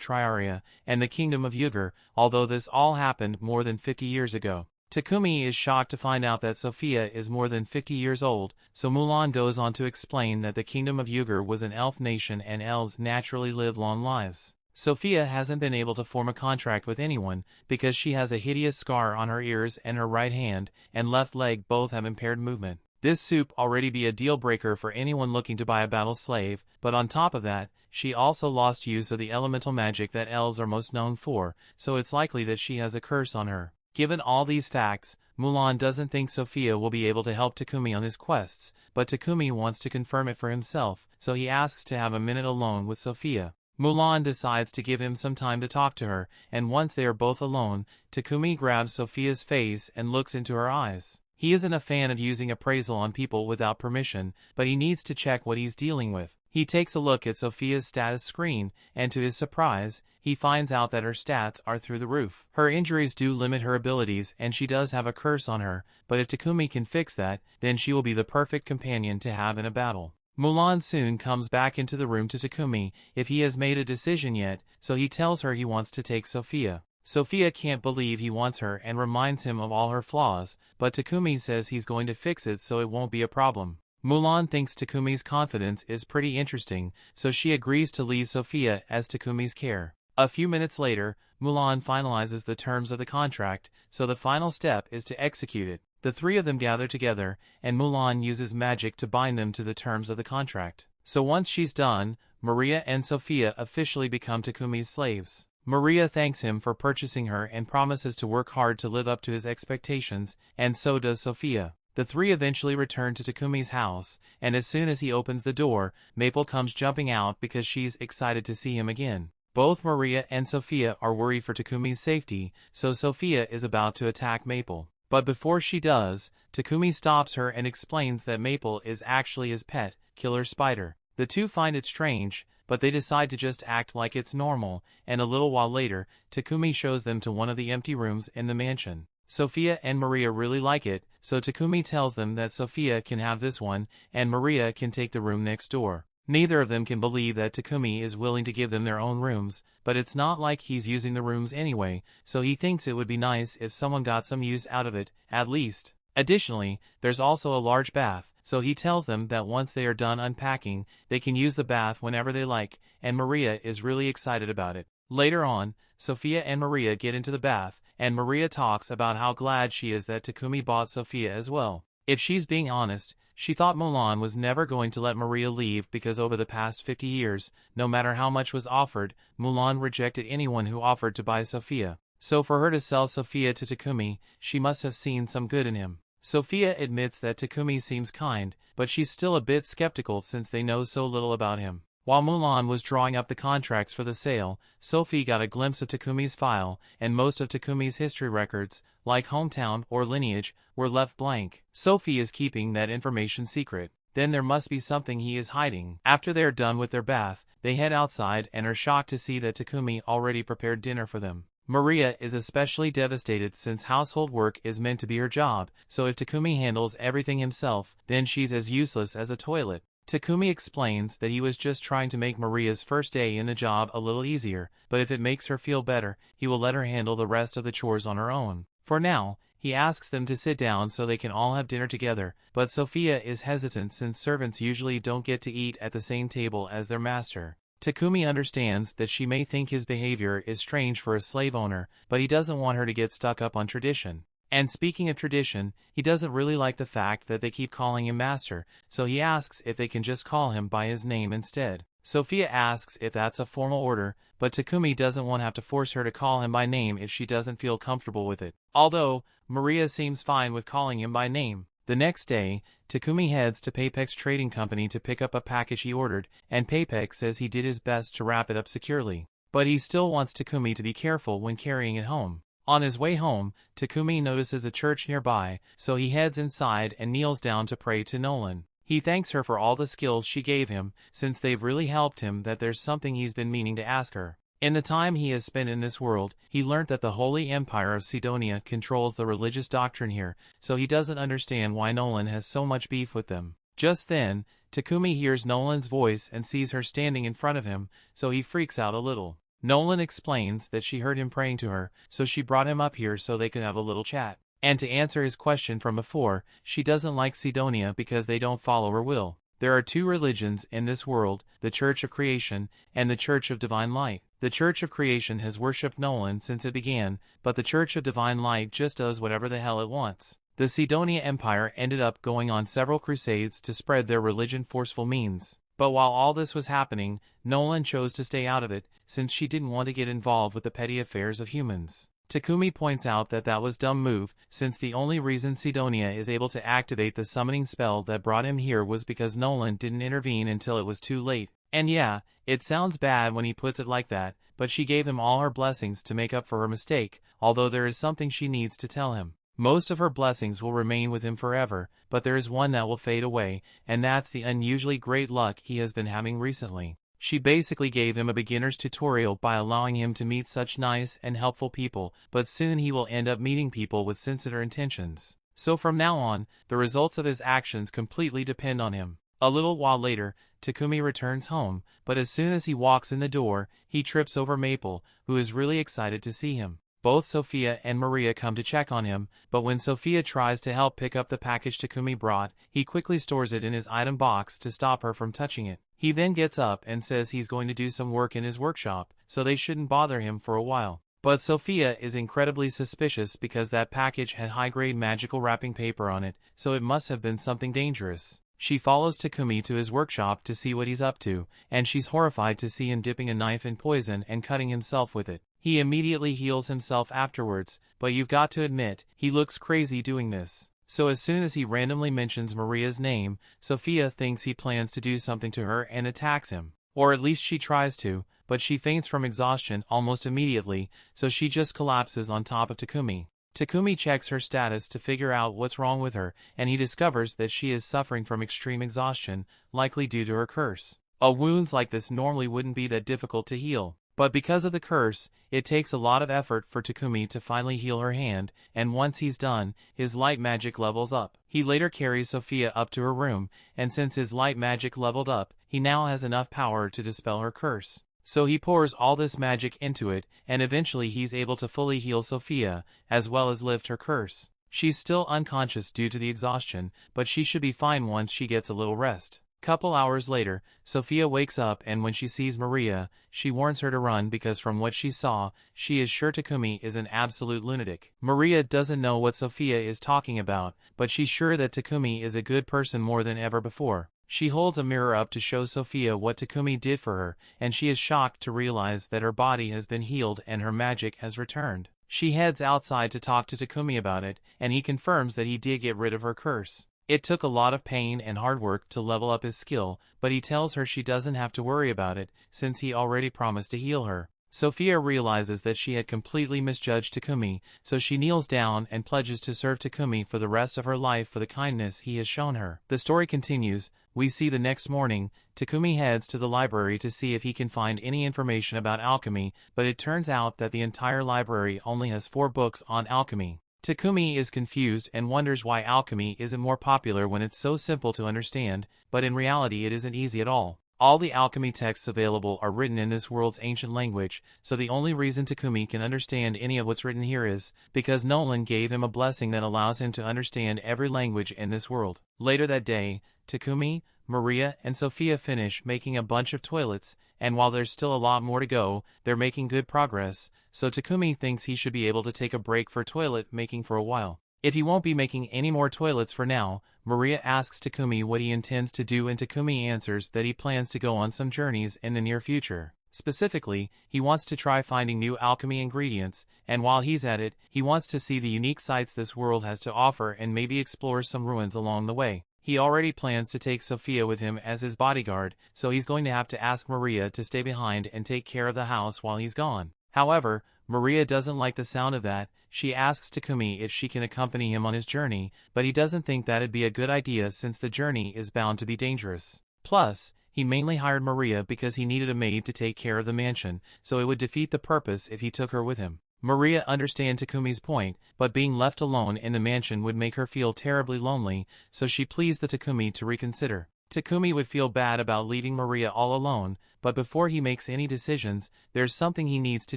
Triaria and the Kingdom of Yugur, although this all happened more than 50 years ago. Takumi is shocked to find out that Sophia is more than 50 years old, so Mulan goes on to explain that the Kingdom of Yugur was an elf nation and elves naturally live long lives. Sophia hasn't been able to form a contract with anyone because she has a hideous scar on her ears and her right hand and left leg both have impaired movement. This soup already be a deal breaker for anyone looking to buy a battle slave, but on top of that, she also lost use of the elemental magic that elves are most known for, so it's likely that she has a curse on her. Given all these facts, Mulan doesn't think Sophia will be able to help Takumi on his quests, but Takumi wants to confirm it for himself, so he asks to have a minute alone with Sophia. Mulan decides to give him some time to talk to her, and once they are both alone, Takumi grabs Sophia's face and looks into her eyes. He isn't a fan of using appraisal on people without permission, but he needs to check what he's dealing with. He takes a look at Sophia's status screen, and to his surprise, he finds out that her stats are through the roof. Her injuries do limit her abilities and she does have a curse on her, but if Takumi can fix that, then she will be the perfect companion to have in a battle. Mulan soon comes back into the room to Takumi if he has made a decision yet, so he tells her he wants to take Sophia. Sophia can't believe he wants her and reminds him of all her flaws, but Takumi says he's going to fix it so it won't be a problem. Mulan thinks Takumi's confidence is pretty interesting, so she agrees to leave Sophia as Takumi's care. A few minutes later, Mulan finalizes the terms of the contract, so the final step is to execute it. The three of them gather together, and Mulan uses magic to bind them to the terms of the contract. So once she's done, Maria and Sophia officially become Takumi's slaves. Maria thanks him for purchasing her and promises to work hard to live up to his expectations, and so does Sophia. The three eventually return to Takumi's house, and as soon as he opens the door, Maple comes jumping out because she's excited to see him again. Both Maria and Sophia are worried for Takumi's safety, so Sophia is about to attack Maple. But before she does, Takumi stops her and explains that Maple is actually his pet, Killer Spider. The two find it strange, but they decide to just act like it's normal, and a little while later, Takumi shows them to one of the empty rooms in the mansion. Sophia and Maria really like it, so Takumi tells them that Sophia can have this one, and Maria can take the room next door. Neither of them can believe that Takumi is willing to give them their own rooms, but it's not like he's using the rooms anyway, so he thinks it would be nice if someone got some use out of it, at least. Additionally, there's also a large bath, so he tells them that once they are done unpacking, they can use the bath whenever they like, and Maria is really excited about it. Later on, Sophia and Maria get into the bath, and Maria talks about how glad she is that Takumi bought Sophia as well. If she's being honest, she thought Mulan was never going to let Maria leave because over the past 50 years, no matter how much was offered, Mulan rejected anyone who offered to buy Sophia. So for her to sell Sophia to Takumi, she must have seen some good in him. Sophia admits that Takumi seems kind, but she's still a bit skeptical since they know so little about him. While Mulan was drawing up the contracts for the sale, Sophie got a glimpse of Takumi's file, and most of Takumi's history records, like hometown or lineage, were left blank. Sophie is keeping that information secret. Then there must be something he is hiding. After they are done with their bath, they head outside and are shocked to see that Takumi already prepared dinner for them. Maria is especially devastated since household work is meant to be her job, so if Takumi handles everything himself, then she's as useless as a toilet. Takumi explains that he was just trying to make Maria's first day in the job a little easier, but if it makes her feel better, he will let her handle the rest of the chores on her own. For now, he asks them to sit down so they can all have dinner together, but Sophia is hesitant since servants usually don't get to eat at the same table as their master. Takumi understands that she may think his behavior is strange for a slave owner, but he doesn't want her to get stuck up on tradition. And speaking of tradition, he doesn't really like the fact that they keep calling him master, so he asks if they can just call him by his name instead. Sophia asks if that's a formal order, but Takumi doesn't want to have to force her to call him by name if she doesn't feel comfortable with it. Although, Maria seems fine with calling him by name. The next day, Takumi heads to Paypek's trading company to pick up a package he ordered, and Paypek says he did his best to wrap it up securely. But he still wants Takumi to be careful when carrying it home. On his way home, Takumi notices a church nearby, so he heads inside and kneels down to pray to Nolan. He thanks her for all the skills she gave him, since they've really helped him. That there's something he's been meaning to ask her. In the time he has spent in this world, he learnt that the Holy Empire of Sidonia controls the religious doctrine here, so he doesn't understand why Nolan has so much beef with them. Just then, Takumi hears Nolan's voice and sees her standing in front of him, so he freaks out a little. Nolan explains that she heard him praying to her, so she brought him up here so they could have a little chat. And to answer his question from before, she doesn't like Sidonia because they don't follow her will. There are two religions in this world, the Church of Creation and the Church of Divine Light. The Church of Creation has worshipped Nolan since it began, but the Church of Divine Light just does whatever the hell it wants. The Sidonia Empire ended up going on several crusades to spread their religion forceful means. But while all this was happening, Nolan chose to stay out of it, since she didn't want to get involved with the petty affairs of humans. Takumi points out that that was dumb move, since the only reason Sidonia is able to activate the summoning spell that brought him here was because Nolan didn't intervene until it was too late. And yeah, it sounds bad when he puts it like that, but she gave him all her blessings to make up for her mistake, although there is something she needs to tell him. Most of her blessings will remain with him forever, but there is one that will fade away, and that's the unusually great luck he has been having recently. She basically gave him a beginner's tutorial by allowing him to meet such nice and helpful people, but soon he will end up meeting people with sinister intentions. So from now on, the results of his actions completely depend on him. A little while later, Takumi returns home, but as soon as he walks in the door, he trips over Maple, who is really excited to see him. Both Sophia and Maria come to check on him, but when Sophia tries to help pick up the package Takumi brought, he quickly stores it in his item box to stop her from touching it. He then gets up and says he's going to do some work in his workshop, so they shouldn't bother him for a while. But Sophia is incredibly suspicious because that package had high-grade magical wrapping paper on it, so it must have been something dangerous. She follows Takumi to his workshop to see what he's up to, and she's horrified to see him dipping a knife in poison and cutting himself with it. He immediately heals himself afterwards, but you've got to admit, he looks crazy doing this. So as soon as he randomly mentions Maria's name, Sophia thinks he plans to do something to her and attacks him. Or at least she tries to, but she faints from exhaustion almost immediately, so she just collapses on top of Takumi. Takumi checks her status to figure out what's wrong with her, and he discovers that she is suffering from extreme exhaustion, likely due to her curse. Wounds like this normally wouldn't be that difficult to heal. But because of the curse, it takes a lot of effort for Takumi to finally heal her hand, and once he's done, his light magic levels up. He later carries Sophia up to her room, and since his light magic leveled up, he now has enough power to dispel her curse. So he pours all this magic into it, and eventually he's able to fully heal Sophia, as well as lift her curse. She's still unconscious due to the exhaustion, but she should be fine once she gets a little rest. Couple hours later, Sophia wakes up and when she sees Maria, she warns her to run because from what she saw, she is sure Takumi is an absolute lunatic. Maria doesn't know what Sophia is talking about, but she's sure that Takumi is a good person more than ever before. She holds a mirror up to show Sophia what Takumi did for her, and she is shocked to realize that her body has been healed and her magic has returned. She heads outside to talk to Takumi about it, and he confirms that he did get rid of her curse. It took a lot of pain and hard work to level up his skill, but he tells her she doesn't have to worry about it, since he already promised to heal her. Sophia realizes that she had completely misjudged Takumi, so she kneels down and pledges to serve Takumi for the rest of her life for the kindness he has shown her. The story continues. We see the next morning, Takumi heads to the library to see if he can find any information about alchemy, but it turns out that the entire library only has 4 books on alchemy. Takumi is confused and wonders why alchemy isn't more popular when it's so simple to understand, but in reality it isn't easy at all. All the alchemy texts available are written in this world's ancient language, so the only reason Takumi can understand any of what's written here is because Nolan gave him a blessing that allows him to understand every language in this world. Later that day, Takumi, Maria, and Sophia finish making a bunch of toilets, and while there's still a lot more to go, they're making good progress, so Takumi thinks he should be able to take a break for toilet making for a while. If he won't be making any more toilets for now, Maria asks Takumi what he intends to do and Takumi answers that he plans to go on some journeys in the near future. Specifically, he wants to try finding new alchemy ingredients, and while he's at it, he wants to see the unique sights this world has to offer and maybe explore some ruins along the way. He already plans to take Sophia with him as his bodyguard, so he's going to have to ask Maria to stay behind and take care of the house while he's gone. However, Maria doesn't like the sound of that. She asks Takumi if she can accompany him on his journey, but he doesn't think that'd be a good idea since the journey is bound to be dangerous. Plus, he mainly hired Maria because he needed a maid to take care of the mansion, so it would defeat the purpose if he took her with him. Maria understands Takumi's point, but being left alone in the mansion would make her feel terribly lonely, so she pleads the Takumi to reconsider. Takumi would feel bad about leaving Maria all alone, but before he makes any decisions, there's something he needs to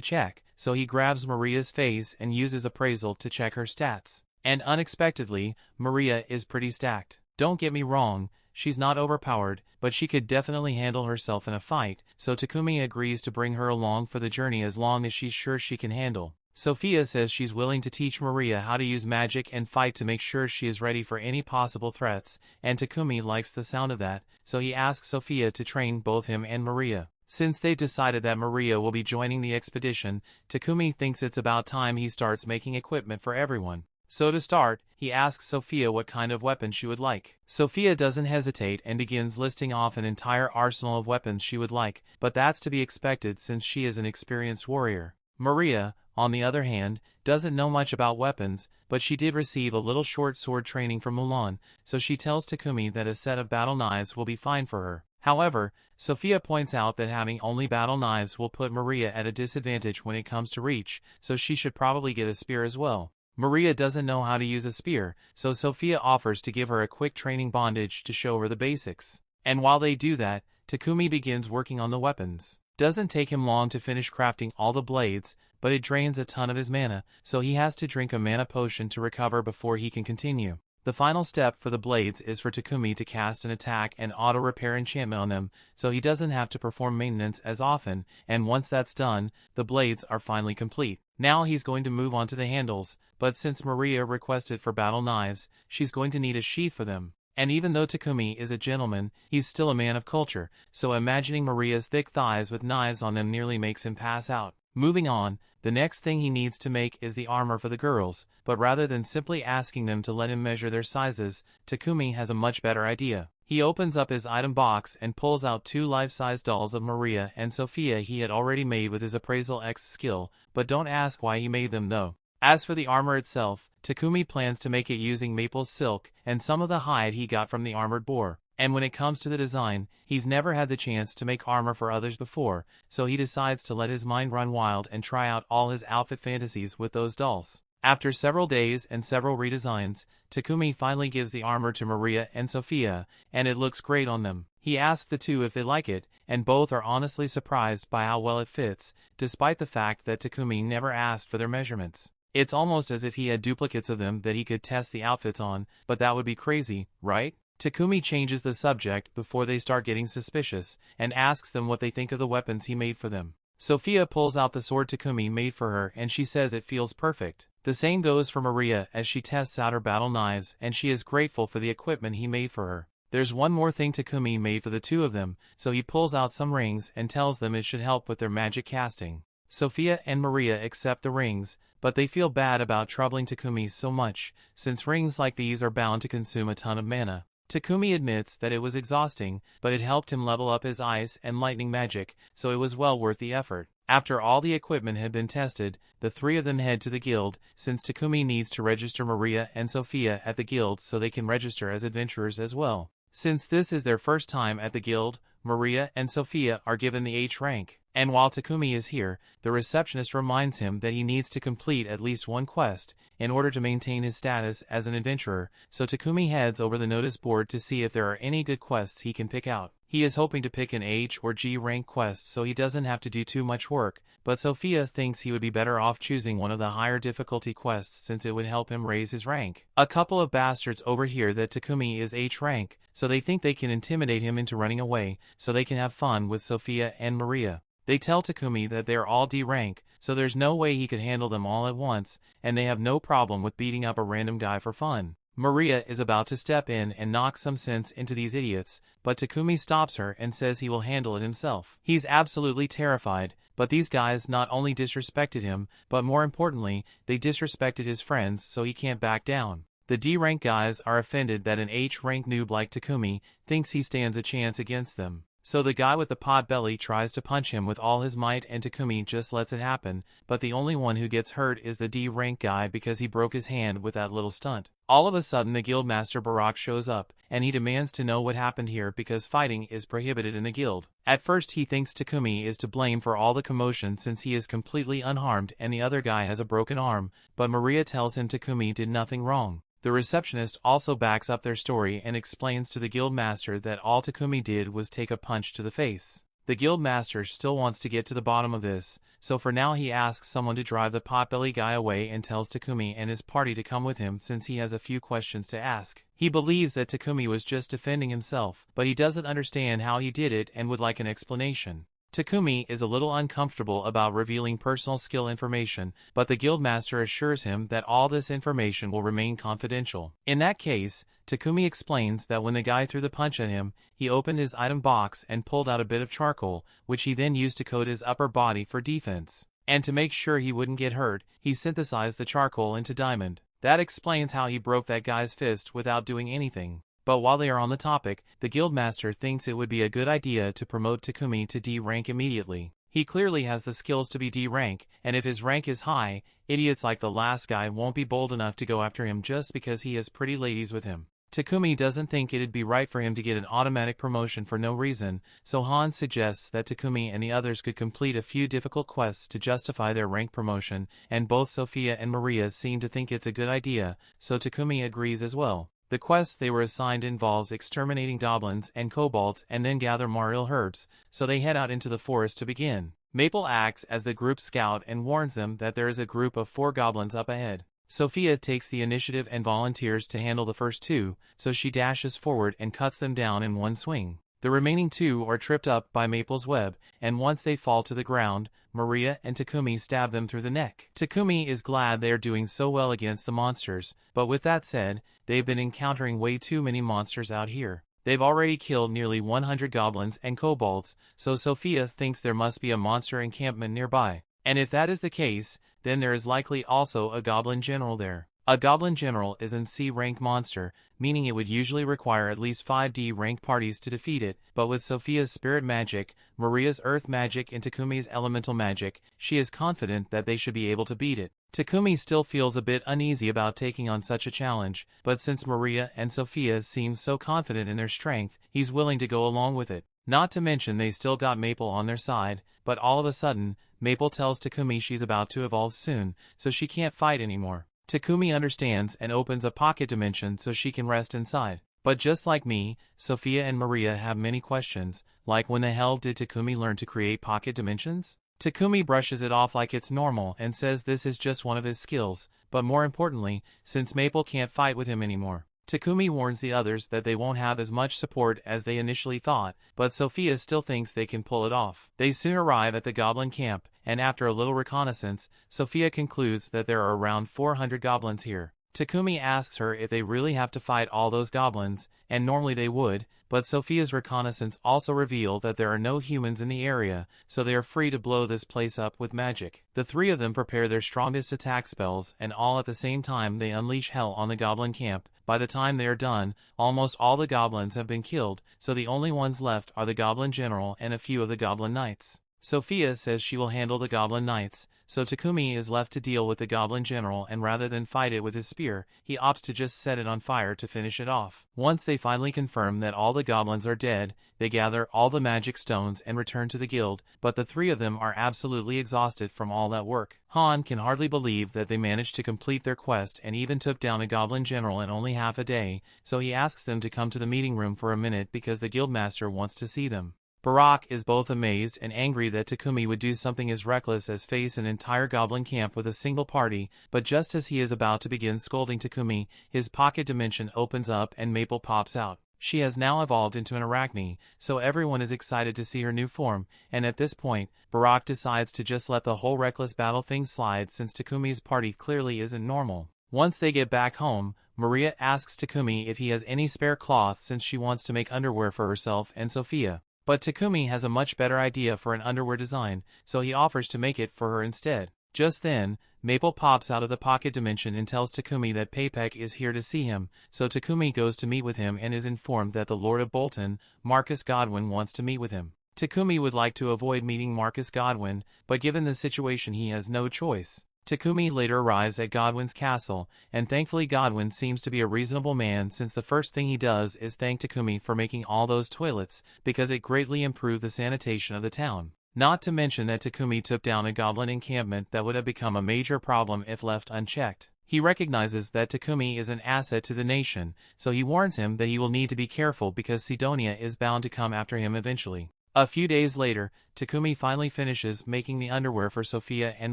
check, so he grabs Maria's face and uses appraisal to check her stats. And unexpectedly, Maria is pretty stacked. Don't get me wrong, she's not overpowered, but she could definitely handle herself in a fight, so Takumi agrees to bring her along for the journey as long as she's sure she can handle. Sophia says she's willing to teach Maria how to use magic and fight to make sure she is ready for any possible threats, and Takumi likes the sound of that, so he asks Sophia to train both him and Maria. Since they've decided that Maria will be joining the expedition, Takumi thinks it's about time he starts making equipment for everyone. So to start, he asks Sophia what kind of weapon she would like. Sophia doesn't hesitate and begins listing off an entire arsenal of weapons she would like, but that's to be expected since she is an experienced warrior. Maria, on the other hand, doesn't know much about weapons, but she did receive a little short sword training from Mulan, so she tells Takumi that a set of battle knives will be fine for her. However, Sophia points out that having only battle knives will put Maria at a disadvantage when it comes to reach, so she should probably get a spear as well. Maria doesn't know how to use a spear, so Sophia offers to give her a quick training bondage to show her the basics. And while they do that, Takumi begins working on the weapons. Doesn't take him long to finish crafting all the blades, but it drains a ton of his mana, so he has to drink a mana potion to recover before he can continue. The final step for the blades is for Takumi to cast an attack and auto-repair enchantment on them, so he doesn't have to perform maintenance as often, and once that's done, the blades are finally complete. Now he's going to move on to the handles, but since Maria requested for battle knives, she's going to need a sheath for them. And even though Takumi is a gentleman, he's still a man of culture, so imagining Maria's thick thighs with knives on them nearly makes him pass out. Moving on, the next thing he needs to make is the armor for the girls, but rather than simply asking them to let him measure their sizes, Takumi has a much better idea. He opens up his item box and pulls out 2 life-size dolls of Maria and Sophia he had already made with his Appraisal X skill, but don't ask why he made them though. As for the armor itself, Takumi plans to make it using maple silk and some of the hide he got from the armored boar. And when it comes to the design, he's never had the chance to make armor for others before, so he decides to let his mind run wild and try out all his outfit fantasies with those dolls. After several days and several redesigns, Takumi finally gives the armor to Maria and Sophia, and it looks great on them. He asks the two if they like it, and both are honestly surprised by how well it fits, despite the fact that Takumi never asked for their measurements. It's almost as if he had duplicates of them that he could test the outfits on, but that would be crazy, right? Takumi changes the subject before they start getting suspicious, and asks them what they think of the weapons he made for them. Sophia pulls out the sword Takumi made for her and she says it feels perfect. The same goes for Maria as she tests out her battle knives and she is grateful for the equipment he made for her. There's one more thing Takumi made for the two of them, so he pulls out some rings and tells them it should help with their magic casting. Sophia and Maria accept the rings, but they feel bad about troubling Takumi so much, since rings like these are bound to consume a ton of mana. Takumi admits that it was exhausting, but it helped him level up his ice and lightning magic, so it was well worth the effort. After all the equipment had been tested, the three of them head to the guild, since Takumi needs to register Maria and Sophia at the guild so they can register as adventurers as well. Since this is their first time at the guild, Maria and Sophia are given the H rank. And while Takumi is here, the receptionist reminds him that he needs to complete at least one quest in order to maintain his status as an adventurer, so Takumi heads over the notice board to see if there are any good quests he can pick out. He is hoping to pick an H or G rank quest so he doesn't have to do too much work, but Sophia thinks he would be better off choosing one of the higher difficulty quests since it would help him raise his rank. A couple of bastards overhear that Takumi is H rank, so they think they can intimidate him into running away so they can have fun with Sophia and Maria. They tell Takumi that they are all D rank, so there's no way he could handle them all at once, and they have no problem with beating up a random guy for fun. Maria is about to step in and knock some sense into these idiots, but Takumi stops her and says he will handle it himself. He's absolutely terrified, but these guys not only disrespected him, but more importantly, they disrespected his friends, so he can't back down. The D-rank guys are offended that an H-rank noob like Takumi thinks he stands a chance against them. So the guy with the pot belly tries to punch him with all his might and Takumi just lets it happen, but the only one who gets hurt is the D-rank guy because he broke his hand with that little stunt. All of a sudden the guildmaster Barak shows up, and he demands to know what happened here because fighting is prohibited in the guild. At first he thinks Takumi is to blame for all the commotion since he is completely unharmed and the other guy has a broken arm, but Maria tells him Takumi did nothing wrong. The receptionist also backs up their story and explains to the guildmaster that all Takumi did was take a punch to the face. The guildmaster still wants to get to the bottom of this, so for now he asks someone to drive the potbelly guy away and tells Takumi and his party to come with him since he has a few questions to ask. He believes that Takumi was just defending himself, but he doesn't understand how he did it and would like an explanation. Takumi is a little uncomfortable about revealing personal skill information, but the guildmaster assures him that all this information will remain confidential. In that case, Takumi explains that when the guy threw the punch at him, he opened his item box and pulled out a bit of charcoal, which he then used to coat his upper body for defense. And to make sure he wouldn't get hurt, he synthesized the charcoal into diamond. That explains how he broke that guy's fist without doing anything. But while they are on the topic, the guildmaster thinks it would be a good idea to promote Takumi to D rank immediately. He clearly has the skills to be D rank, and if his rank is high, idiots like the last guy won't be bold enough to go after him just because he has pretty ladies with him. Takumi doesn't think it'd be right for him to get an automatic promotion for no reason, so Han suggests that Takumi and the others could complete a few difficult quests to justify their rank promotion, and both Sophia and Maria seem to think it's a good idea, so Takumi agrees as well. The quest they were assigned involves exterminating goblins and kobolds and then gather Mariel herbs, so they head out into the forest to begin. Maple acts as the group scout and warns them that there is a group of 4 goblins up ahead. Sophia takes the initiative and volunteers to handle the first 2, so she dashes forward and cuts them down in one swing. The remaining 2 are tripped up by Maple's web, and once they fall to the ground, Maria and Takumi stab them through the neck. Takumi is glad they are doing so well against the monsters, but with that said, they've been encountering way too many monsters out here. They've already killed nearly 100 goblins and kobolds, so Sophia thinks there must be a monster encampment nearby. And if that is the case, then there is likely also a goblin general there. A goblin general is an C-rank monster, meaning it would usually require at least 5 D-rank parties to defeat it, but with Sophia's spirit magic, Maria's earth magic and Takumi's elemental magic, she is confident that they should be able to beat it. Takumi still feels a bit uneasy about taking on such a challenge, but since Maria and Sophia seem so confident in their strength, he's willing to go along with it. Not to mention they still got Maple on their side, but all of a sudden, Maple tells Takumi she's about to evolve soon, so she can't fight anymore. Takumi understands and opens a pocket dimension so she can rest inside. But just like me, Sophia and Maria have many questions, like when the hell did Takumi learn to create pocket dimensions? Takumi brushes it off like it's normal and says this is just one of his skills, but more importantly, since Maple can't fight with him anymore. Takumi warns the others that they won't have as much support as they initially thought, but Sophia still thinks they can pull it off. They soon arrive at the goblin camp, and after a little reconnaissance, Sophia concludes that there are around 400 goblins here. Takumi asks her if they really have to fight all those goblins, and normally they would, but Sophia's reconnaissance also revealed that there are no humans in the area, so they are free to blow this place up with magic. The 3 of them prepare their strongest attack spells, and all at the same time they unleash hell on the goblin camp. By the time they are done, almost all the goblins have been killed, so the only ones left are the goblin general and a few of the goblin knights. Sophia says she will handle the goblin knights, so Takumi is left to deal with the goblin general, and rather than fight it with his spear, he opts to just set it on fire to finish it off. Once they finally confirm that all the goblins are dead, they gather all the magic stones and return to the guild, but the 3 of them are absolutely exhausted from all that work. Han can hardly believe that they managed to complete their quest and even took down a goblin general in only half a day, so he asks them to come to the meeting room for a minute because the guildmaster wants to see them. Barak is both amazed and angry that Takumi would do something as reckless as face an entire goblin camp with a single party, but just as he is about to begin scolding Takumi, his pocket dimension opens up and Maple pops out. She has now evolved into an arachne, so everyone is excited to see her new form, and at this point, Barak decides to just let the whole reckless battle thing slide since Takumi's party clearly isn't normal. Once they get back home, Maria asks Takumi if he has any spare cloth since she wants to make underwear for herself and Sophia. But Takumi has a much better idea for an underwear design, so he offers to make it for her instead. Just then, Maple pops out of the pocket dimension and tells Takumi that Papek is here to see him, so Takumi goes to meet with him and is informed that the Lord of Bolton, Marcus Godwin, wants to meet with him. Takumi would like to avoid meeting Marcus Godwin, but given the situation he has no choice. Takumi later arrives at Godwin's castle, and thankfully Godwin seems to be a reasonable man since the first thing he does is thank Takumi for making all those toilets, because it greatly improved the sanitation of the town. Not to mention that Takumi took down a goblin encampment that would have become a major problem if left unchecked. He recognizes that Takumi is an asset to the nation, so he warns him that he will need to be careful because Sidonia is bound to come after him eventually. A few days later, Takumi finally finishes making the underwear for Sophia and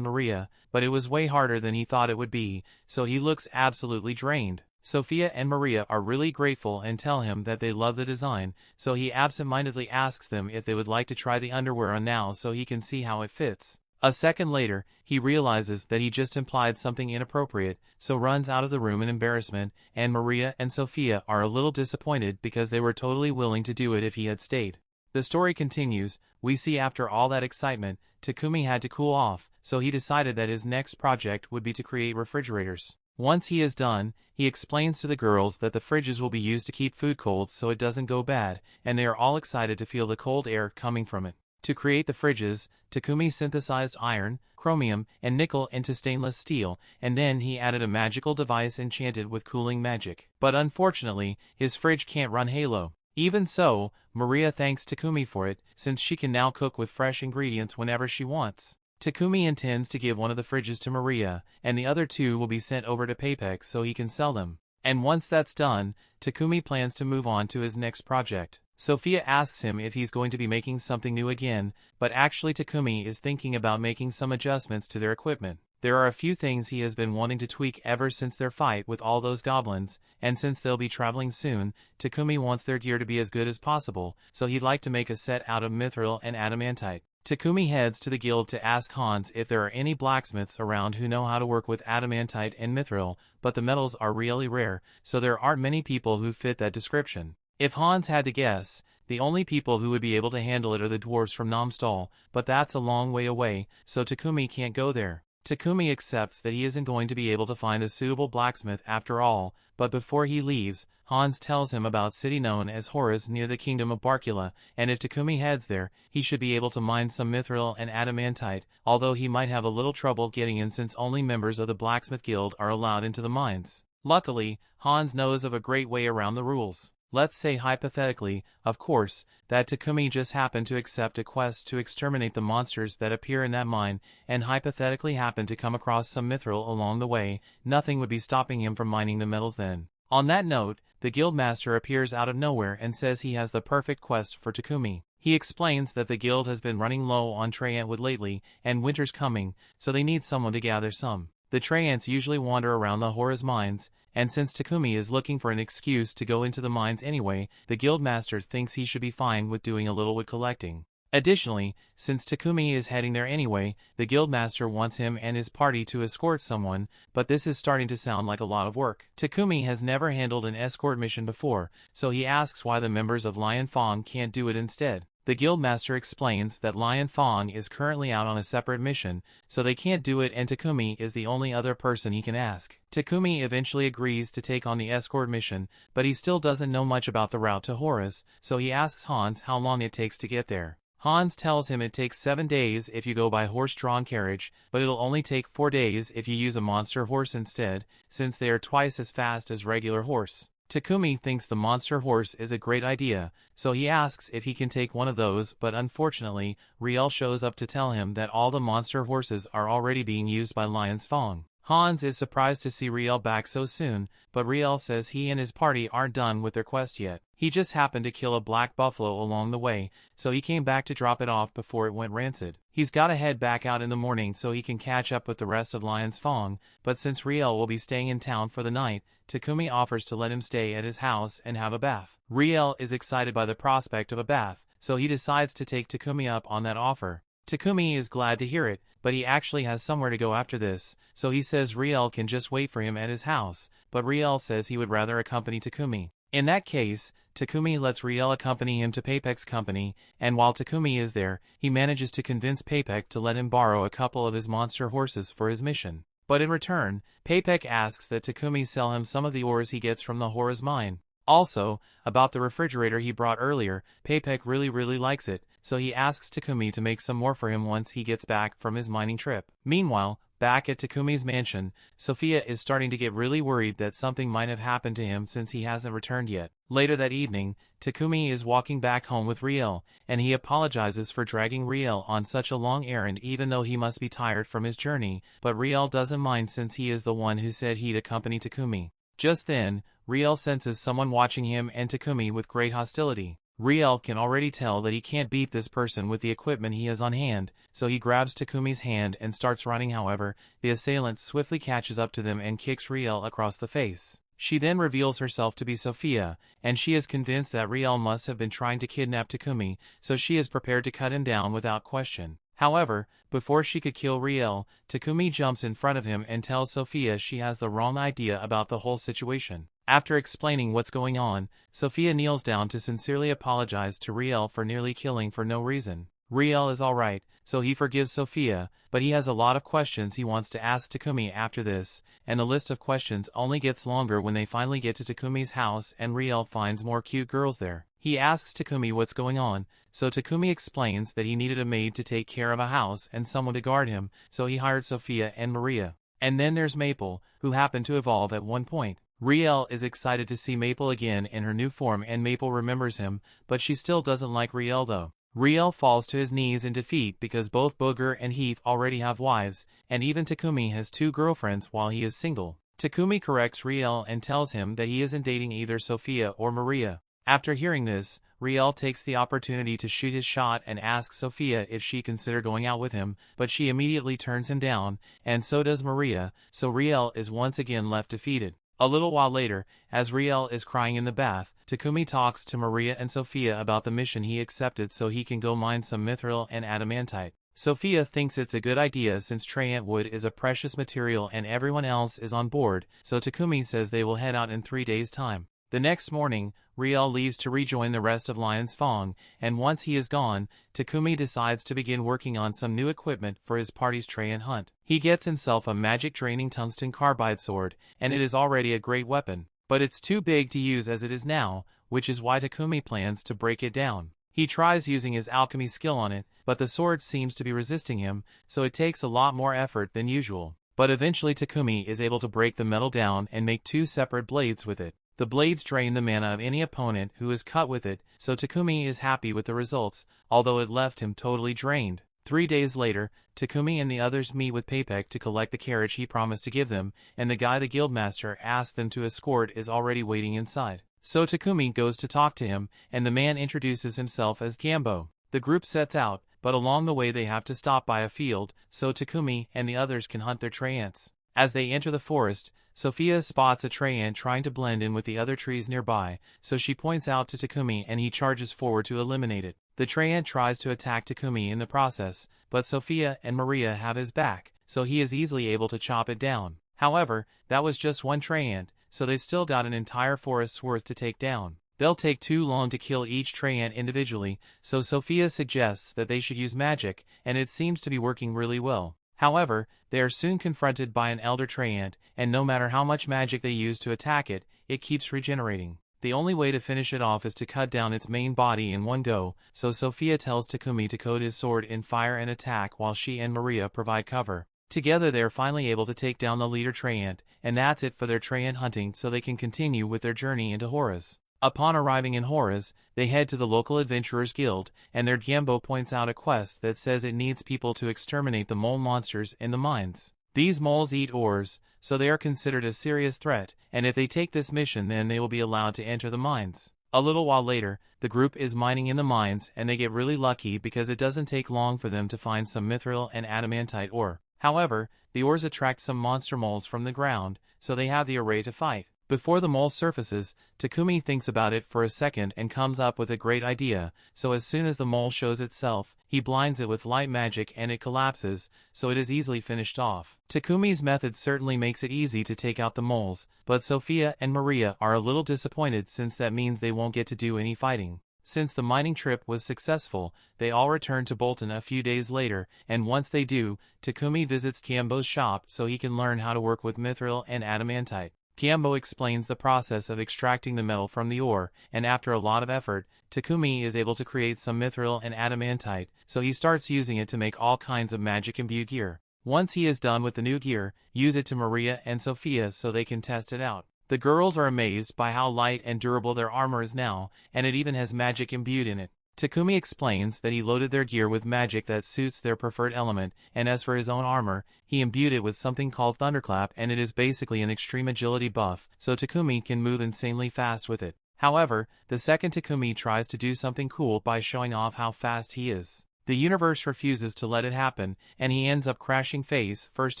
Maria, but it was way harder than he thought it would be, so he looks absolutely drained. Sophia and Maria are really grateful and tell him that they love the design, so he absent-mindedly asks them if they would like to try the underwear on now so he can see how it fits. A second later, he realizes that he just implied something inappropriate, so runs out of the room in embarrassment, and Maria and Sophia are a little disappointed because they were totally willing to do it if he had stayed. The story continues. We see after all that excitement, Takumi had to cool off, so he decided that his next project would be to create refrigerators. Once he is done, he explains to the girls that the fridges will be used to keep food cold so it doesn't go bad, and they are all excited to feel the cold air coming from it. To create the fridges, Takumi synthesized iron, chromium, and nickel into stainless steel, and then he added a magical device enchanted with cooling magic. But unfortunately, his fridge can't run Halo. Even so, Maria thanks Takumi for it, since she can now cook with fresh ingredients whenever she wants. Takumi intends to give one of the fridges to Maria, and the other two will be sent over to Papek so he can sell them. And once that's done, Takumi plans to move on to his next project. Sophia asks him if he's going to be making something new again, but actually Takumi is thinking about making some adjustments to their equipment. There are a few things he has been wanting to tweak ever since their fight with all those goblins, and since they'll be traveling soon, Takumi wants their gear to be as good as possible, so he'd like to make a set out of mithril and adamantite. Takumi heads to the guild to ask Hans if there are any blacksmiths around who know how to work with adamantite and mithril, but the metals are really rare, so there aren't many people who fit that description. If Hans had to guess, the only people who would be able to handle it are the dwarves from Namstal, but that's a long way away, so Takumi can't go there. Takumi accepts that he isn't going to be able to find a suitable blacksmith after all, but before he leaves, Hans tells him about a city known as Horus near the kingdom of Barkula, and if Takumi heads there, he should be able to mine some mithril and adamantite, although he might have a little trouble getting in since only members of the blacksmith guild are allowed into the mines. Luckily, Hans knows of a great way around the rules. Let's say hypothetically, of course, that Takumi just happened to accept a quest to exterminate the monsters that appear in that mine, and hypothetically happened to come across some mithril along the way, nothing would be stopping him from mining the metals then. On that note, the guildmaster appears out of nowhere and says he has the perfect quest for Takumi. He explains that the guild has been running low on tree wood lately, and winter's coming, so they need someone to gather some. The tree ants usually wander around the Horus mines, and since Takumi is looking for an excuse to go into the mines anyway, the guildmaster thinks he should be fine with doing a little wood collecting. Additionally, since Takumi is heading there anyway, the guildmaster wants him and his party to escort someone, but this is starting to sound like a lot of work. Takumi has never handled an escort mission before, so he asks why the members of Lion Fong can't do it instead. The guildmaster explains that Lion Fong is currently out on a separate mission, so they can't do it, and Takumi is the only other person he can ask. Takumi eventually agrees to take on the escort mission, but he still doesn't know much about the route to Horus, so he asks Hans how long it takes to get there. Hans tells him it takes 7 days if you go by horse-drawn carriage, but it'll only take 4 days if you use a monster horse instead, since they are twice as fast as regular horse. Takumi thinks the monster horse is a great idea, so he asks if he can take one of those, but unfortunately, Riel shows up to tell him that all the monster horses are already being used by Lion's Fong. Hans is surprised to see Riel back so soon, but Riel says he and his party aren't done with their quest yet. He just happened to kill a black buffalo along the way, so he came back to drop it off before it went rancid. He's gotta head back out in the morning so he can catch up with the rest of Lion's Fong, but since Riel will be staying in town for the night, Takumi offers to let him stay at his house and have a bath. Riel is excited by the prospect of a bath, so he decides to take Takumi up on that offer. Takumi is glad to hear it, but he actually has somewhere to go after this, so he says Riel can just wait for him at his house, but Riel says he would rather accompany Takumi. In that case, Takumi lets Riel accompany him to Papek's company, and while Takumi is there, he manages to convince Papek to let him borrow a couple of his monster horses for his mission. But in return, Papek asks that Takumi sell him some of the ores he gets from the Hora's mine. Also, about the refrigerator he brought earlier, Papek really likes it, so he asks Takumi to make some more for him once he gets back from his mining trip. Meanwhile, back at Takumi's mansion, Sophia is starting to get really worried that something might have happened to him since he hasn't returned yet. Later that evening, Takumi is walking back home with Riel, and he apologizes for dragging Riel on such a long errand even though he must be tired from his journey, but Riel doesn't mind since he is the one who said he'd accompany Takumi. Just then, Riel senses someone watching him and Takumi with great hostility. Riel can already tell that he can't beat this person with the equipment he has on hand, so he grabs Takumi's hand and starts running. However, the assailant swiftly catches up to them and kicks Riel across the face. She then reveals herself to be Sophia, and she is convinced that Riel must have been trying to kidnap Takumi, so she is prepared to cut him down without question. However, before she could kill Riel, Takumi jumps in front of him and tells Sophia she has the wrong idea about the whole situation. After explaining what's going on, Sophia kneels down to sincerely apologize to Riel for nearly killing for no reason. Riel is alright, so he forgives Sophia, but he has a lot of questions he wants to ask Takumi after this, and the list of questions only gets longer when they finally get to Takumi's house and Riel finds more cute girls there. He asks Takumi what's going on, so Takumi explains that he needed a maid to take care of a house and someone to guard him, so he hired Sophia and Maria. And then there's Maple, who happened to evolve at one point. Riel is excited to see Maple again in her new form and Maple remembers him, but she still doesn't like Riel though. Riel falls to his knees in defeat because both Booger and Heath already have wives, and even Takumi has 2 girlfriends while he is single. Takumi corrects Riel and tells him that he isn't dating either Sophia or Maria. After hearing this, Riel takes the opportunity to shoot his shot and asks Sophia if she considered going out with him, but she immediately turns him down, and so does Maria, so Riel is once again left defeated. A little while later, as Riel is crying in the bath, Takumi talks to Maria and Sophia about the mission he accepted so he can go mine some mithril and adamantite. Sophia thinks it's a good idea since Trayant wood is a precious material and everyone else is on board, so Takumi says they will head out in 3 days' time. The next morning, Riel leaves to rejoin the rest of Lion's Fong, and once he is gone, Takumi decides to begin working on some new equipment for his party's Trayant hunt. He gets himself a magic-draining tungsten carbide sword, and it is already a great weapon, but it's too big to use as it is now, which is why Takumi plans to break it down. He tries using his alchemy skill on it, but the sword seems to be resisting him, so it takes a lot more effort than usual. But eventually Takumi is able to break the metal down and make 2 separate blades with it. The blades drain the mana of any opponent who is cut with it, so Takumi is happy with the results, although it left him totally drained. 3 days later, Takumi and the others meet with Papek to collect the carriage he promised to give them, and the guy the guildmaster asked them to escort is already waiting inside. So Takumi goes to talk to him, and the man introduces himself as Gambo. The group sets out, but along the way they have to stop by a field, so Takumi and the others can hunt their Trayants. As they enter the forest, Sophia spots a Trayant trying to blend in with the other trees nearby, so she points out to Takumi and he charges forward to eliminate it. The Trayant tries to attack Takumi in the process, but Sophia and Maria have his back, so he is easily able to chop it down. However, that was just one Trayant, so they've still got an entire forest's worth to take down. They'll take too long to kill each Trayant individually, so Sophia suggests that they should use magic, and it seems to be working really well. However, they are soon confronted by an Elder Trayant, and no matter how much magic they use to attack it, it keeps regenerating. The only way to finish it off is to cut down its main body in one go, so Sophia tells Takumi to coat his sword in fire and attack while she and Maria provide cover. Together they are finally able to take down the leader Trayant, and that's it for their Trayant hunting so they can continue with their journey into Horus. Upon arriving in Horus, they head to the local adventurers guild, and their Gambo points out a quest that says it needs people to exterminate the mole monsters in the mines. These moles eat ores, so they are considered a serious threat, and if they take this mission then they will be allowed to enter the mines. A little while later, the group is mining in the mines and they get really lucky because it doesn't take long for them to find some mithril and adamantite ore. However, the ores attract some monster moles from the ground, so they have the array to fight. Before the mole surfaces, Takumi thinks about it for a second and comes up with a great idea, so as soon as the mole shows itself, he blinds it with light magic and it collapses, so it is easily finished off. Takumi's method certainly makes it easy to take out the moles, but Sophia and Maria are a little disappointed since that means they won't get to do any fighting. Since the mining trip was successful, they all return to Bolton a few days later, and once they do, Takumi visits Kiembo's shop so he can learn how to work with mithril and adamantite. Kiembo explains the process of extracting the metal from the ore, and after a lot of effort, Takumi is able to create some mithril and adamantite, so he starts using it to make all kinds of magic-imbued gear. Once he is done with the new gear, use it to Maria and Sophia so they can test it out. The girls are amazed by how light and durable their armor is now, and it even has magic imbued in it. Takumi explains that he loaded their gear with magic that suits their preferred element, and as for his own armor, he imbued it with something called Thunderclap, and it is basically an extreme agility buff, so Takumi can move insanely fast with it. However, the second Takumi tries to do something cool by showing off how fast he is, the universe refuses to let it happen, and he ends up crashing face first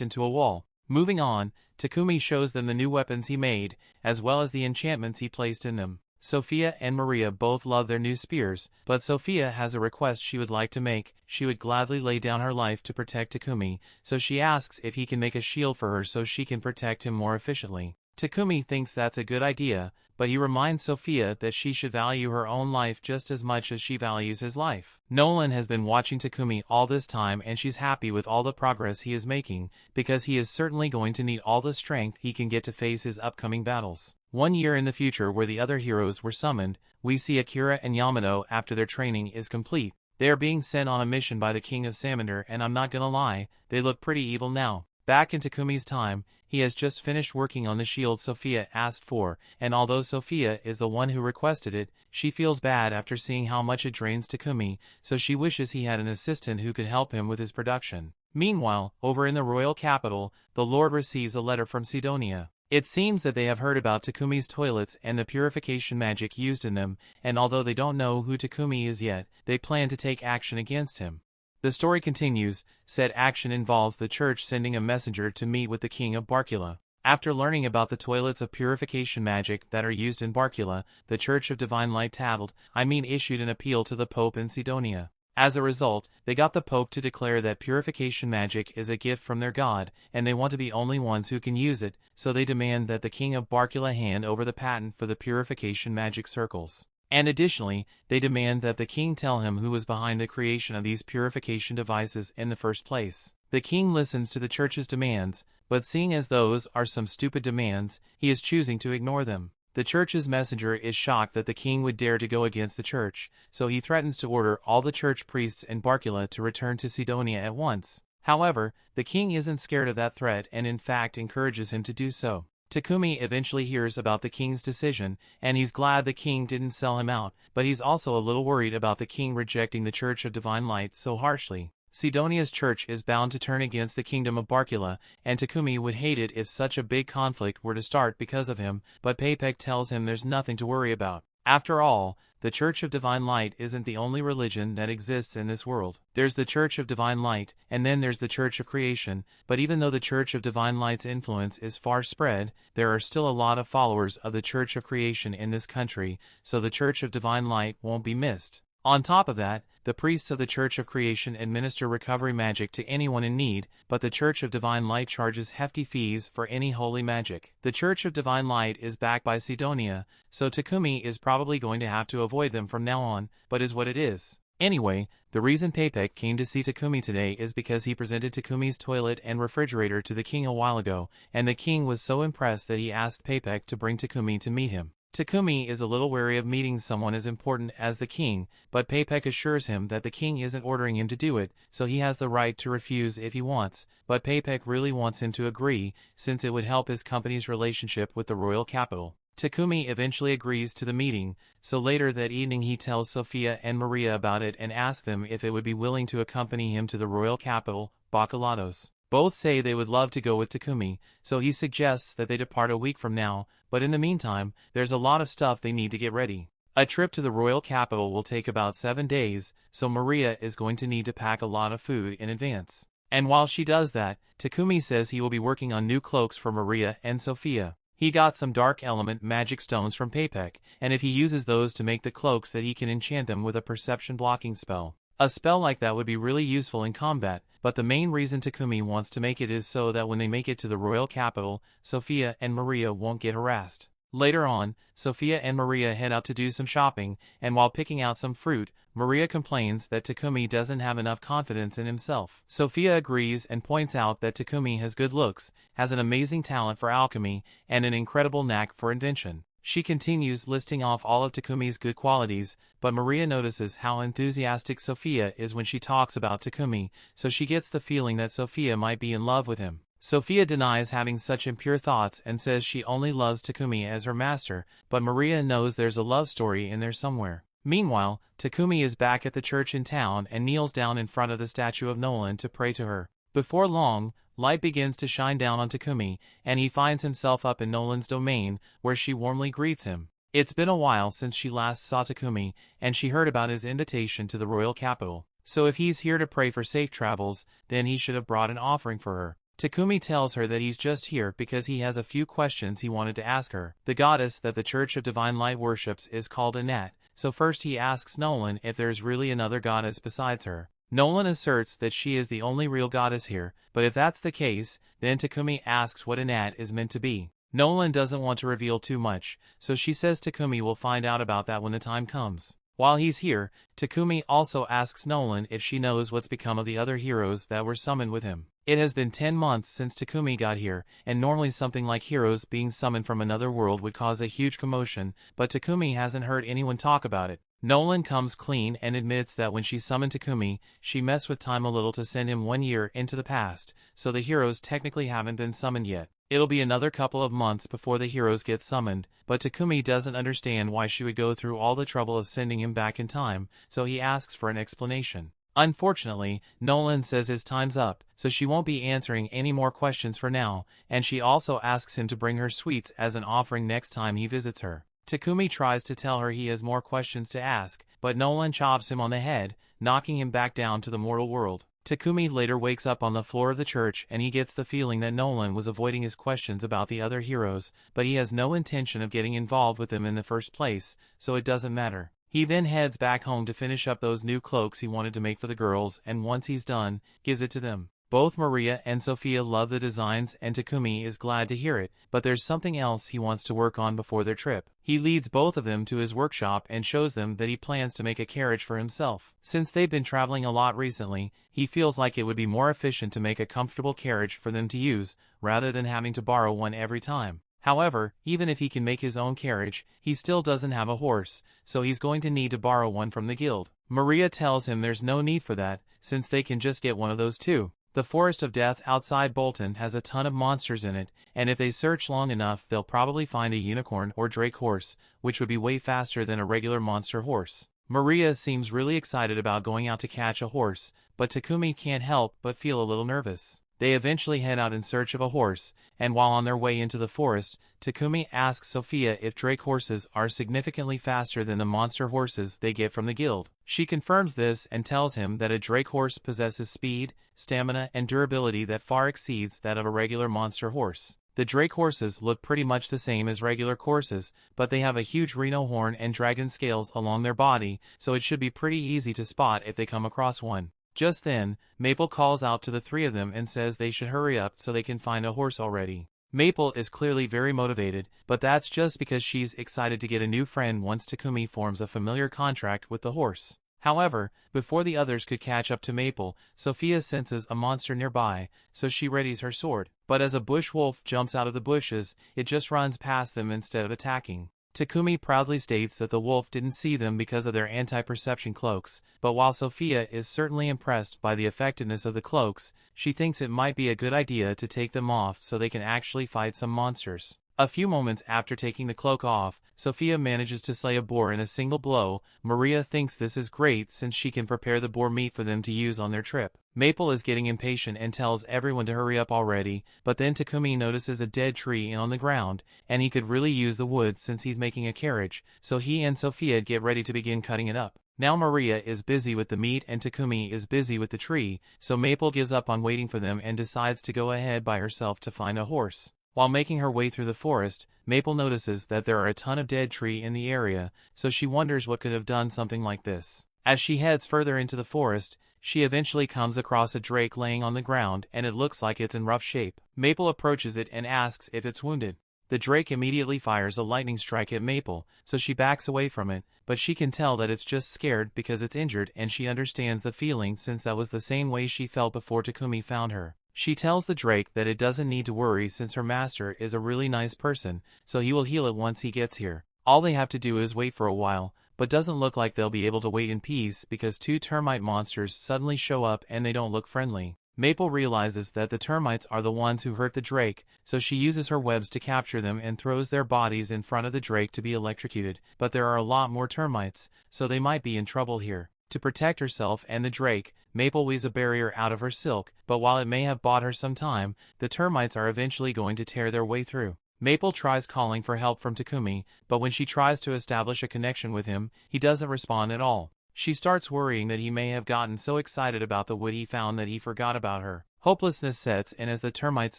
into a wall. Moving on, Takumi shows them the new weapons he made, as well as the enchantments he placed in them. Sophia and Maria both love their new spears, but Sophia has a request she would like to make. She would gladly lay down her life to protect Takumi, so she asks if he can make a shield for her so she can protect him more efficiently. Takumi thinks that's a good idea, but he reminds Sophia that she should value her own life just as much as she values his life. Nolan has been watching Takumi all this time and she's happy with all the progress he is making, because he is certainly going to need all the strength he can get to face his upcoming battles. 1 year in the future where the other heroes were summoned, we see Akira and Yamato after their training is complete. They are being sent on a mission by the King of Salamander, and I'm not gonna lie, they look pretty evil now. Back in Takumi's time, he has just finished working on the shield Sophia asked for, and although Sophia is the one who requested it, she feels bad after seeing how much it drains Takumi, so she wishes he had an assistant who could help him with his production. Meanwhile, over in the royal capital, the Lord receives a letter from Sidonia. It seems that they have heard about Takumi's toilets and the purification magic used in them, and although they don't know who Takumi is yet, they plan to take action against him. The story continues. Said action involves the church sending a messenger to meet with the king of Barkula. After learning about the toilets of purification magic that are used in Barkula, the Church of Divine Light issued an appeal to the Pope in Sidonia. As a result, they got the Pope to declare that purification magic is a gift from their god, and they want to be only ones who can use it, so they demand that the king of Barkula hand over the patent for the purification magic circles. And additionally, they demand that the king tell him who was behind the creation of these purification devices in the first place. The king listens to the church's demands, but seeing as those are some stupid demands, he is choosing to ignore them. The church's messenger is shocked that the king would dare to go against the church, so he threatens to order all the church priests in Barkula to return to Sidonia at once. However, the king isn't scared of that threat and in fact encourages him to do so. Takumi eventually hears about the king's decision, and he's glad the king didn't sell him out, but he's also a little worried about the king rejecting the Church of Divine Light so harshly. Sidonia's church is bound to turn against the kingdom of Barkula, and Takumi would hate it if such a big conflict were to start because of him, but Paypek tells him there's nothing to worry about. After all, the Church of Divine Light isn't the only religion that exists in this world. There's the Church of Divine Light, and then there's the Church of Creation, but even though the Church of Divine Light's influence is far spread, there are still a lot of followers of the Church of Creation in this country, so the Church of Divine Light won't be missed. On top of that, the priests of the Church of Creation administer recovery magic to anyone in need, but the Church of Divine Light charges hefty fees for any holy magic. The Church of Divine Light is backed by Sidonia, so Takumi is probably going to have to avoid them from now on, but is what it is. Anyway, the reason Paypek came to see Takumi today is because he presented Takumi's toilet and refrigerator to the king a while ago, and the king was so impressed that he asked Paypek to bring Takumi to meet him. Takumi is a little wary of meeting someone as important as the king, but Paypek assures him that the king isn't ordering him to do it, so he has the right to refuse if he wants, but Paypek really wants him to agree, since it would help his company's relationship with the royal capital. Takumi eventually agrees to the meeting, so later that evening he tells Sophia and Maria about it and asks them if it would be willing to accompany him to the royal capital, Bakulados. Both say they would love to go with Takumi, so he suggests that they depart a week from now, but in the meantime, there's a lot of stuff they need to get ready. A trip to the royal capital will take about 7 days, so Maria is going to need to pack a lot of food in advance. And while she does that, Takumi says he will be working on new cloaks for Maria and Sophia. He got some dark element magic stones from Papek, and if he uses those to make the cloaks that he can enchant them with a perception blocking spell. A spell like that would be really useful in combat, but the main reason Takumi wants to make it is so that when they make it to the royal capital, Sophia and Maria won't get harassed. Later on, Sophia and Maria head out to do some shopping, and while picking out some fruit, Maria complains that Takumi doesn't have enough confidence in himself. Sophia agrees and points out that Takumi has good looks, has an amazing talent for alchemy, and an incredible knack for invention. She continues listing off all of Takumi's good qualities, but Maria notices how enthusiastic Sophia is when she talks about Takumi, so she gets the feeling that Sophia might be in love with him. Sophia denies having such impure thoughts and says she only loves Takumi as her master, but Maria knows there's a love story in there somewhere. Meanwhile, Takumi is back at the church in town and kneels down in front of the statue of Nolan to pray to her. Before long, light begins to shine down on Takumi, and he finds himself up in Nolan's domain, where she warmly greets him. It's been a while since she last saw Takumi, and she heard about his invitation to the royal capital. So if he's here to pray for safe travels, then he should have brought an offering for her. Takumi tells her that he's just here because he has a few questions he wanted to ask her. The goddess that the Church of Divine Light worships is called Anat, so first he asks Nolan if there's really another goddess besides her. Nolan asserts that she is the only real goddess here, but if that's the case, then Takumi asks what Anat is meant to be. Nolan doesn't want to reveal too much, so she says Takumi will find out about that when the time comes. While he's here, Takumi also asks Nolan if she knows what's become of the other heroes that were summoned with him. It has been 10 months since Takumi got here, and normally something like heroes being summoned from another world would cause a huge commotion, but Takumi hasn't heard anyone talk about it. Nolan comes clean and admits that when she summoned Takumi, she messed with time a little to send him 1 year into the past, so the heroes technically haven't been summoned yet. It'll be another couple of months before the heroes get summoned, but Takumi doesn't understand why she would go through all the trouble of sending him back in time, so he asks for an explanation. Unfortunately, Nolan says his time's up, so she won't be answering any more questions for now, and she also asks him to bring her sweets as an offering next time he visits her. Takumi tries to tell her he has more questions to ask, but Nolan chops him on the head, knocking him back down to the mortal world. Takumi later wakes up on the floor of the church and he gets the feeling that Nolan was avoiding his questions about the other heroes, but he has no intention of getting involved with them in the first place, so it doesn't matter. He then heads back home to finish up those new cloaks he wanted to make for the girls, and once he's done, gives it to them. Both Maria and Sophia love the designs and Takumi is glad to hear it, but there's something else he wants to work on before their trip. He leads both of them to his workshop and shows them that he plans to make a carriage for himself. Since they've been traveling a lot recently, he feels like it would be more efficient to make a comfortable carriage for them to use, rather than having to borrow one every time. However, even if he can make his own carriage, he still doesn't have a horse, so he's going to need to borrow one from the guild. Maria tells him there's no need for that, since they can just get one of those too. The Forest of Death outside Bolton has a ton of monsters in it, and if they search long enough they'll probably find a unicorn or drake horse, which would be way faster than a regular monster horse. Maria seems really excited about going out to catch a horse, but Takumi can't help but feel a little nervous. They eventually head out in search of a horse, and while on their way into the forest, Takumi asks Sophia if drake horses are significantly faster than the monster horses they get from the guild. She confirms this and tells him that a drake horse possesses speed, stamina, and durability that far exceeds that of a regular monster horse. The drake horses look pretty much the same as regular horses, but they have a huge rhino horn and dragon scales along their body, so it should be pretty easy to spot if they come across one. Just then, Maple calls out to the three of them and says they should hurry up so they can find a horse already. Maple is clearly very motivated, but that's just because she's excited to get a new friend once Takumi forms a familiar contract with the horse. However, before the others could catch up to Maple, Sophia senses a monster nearby, so she readies her sword. But as a bush wolf jumps out of the bushes, it just runs past them instead of attacking. Takumi proudly states that the wolf didn't see them because of their anti-perception cloaks, but while Sophia is certainly impressed by the effectiveness of the cloaks, she thinks it might be a good idea to take them off so they can actually fight some monsters. A few moments after taking the cloak off, Sophia manages to slay a boar in a single blow. Maria thinks this is great since she can prepare the boar meat for them to use on their trip. Maple is getting impatient and tells everyone to hurry up already, but then Takumi notices a dead tree on the ground, and he could really use the wood since he's making a carriage, so he and Sophia get ready to begin cutting it up. Now Maria is busy with the meat and Takumi is busy with the tree, so Maple gives up on waiting for them and decides to go ahead by herself to find a horse. While making her way through the forest, Maple notices that there are a ton of dead tree in the area, so she wonders what could have done something like this. As she heads further into the forest, she eventually comes across a drake laying on the ground and it looks like it's in rough shape. Maple approaches it and asks if it's wounded. The drake immediately fires a lightning strike at Maple, so she backs away from it, but she can tell that it's just scared because it's injured and she understands the feeling since that was the same way she felt before Takumi found her. She tells the drake that it doesn't need to worry since her master is a really nice person, so he will heal it once he gets here. All they have to do is wait for a while, but doesn't look like they'll be able to wait in peace because two termite monsters suddenly show up and they don't look friendly. Maple realizes that the termites are the ones who hurt the drake, so she uses her webs to capture them and throws their bodies in front of the drake to be electrocuted, but there are a lot more termites, so they might be in trouble here. To protect herself and the drake, Maple weaves a barrier out of her silk, but while it may have bought her some time, the termites are eventually going to tear their way through. Maple tries calling for help from Takumi, but when she tries to establish a connection with him, he doesn't respond at all. She starts worrying that he may have gotten so excited about the wood he found that he forgot about her. Hopelessness sets in as the termites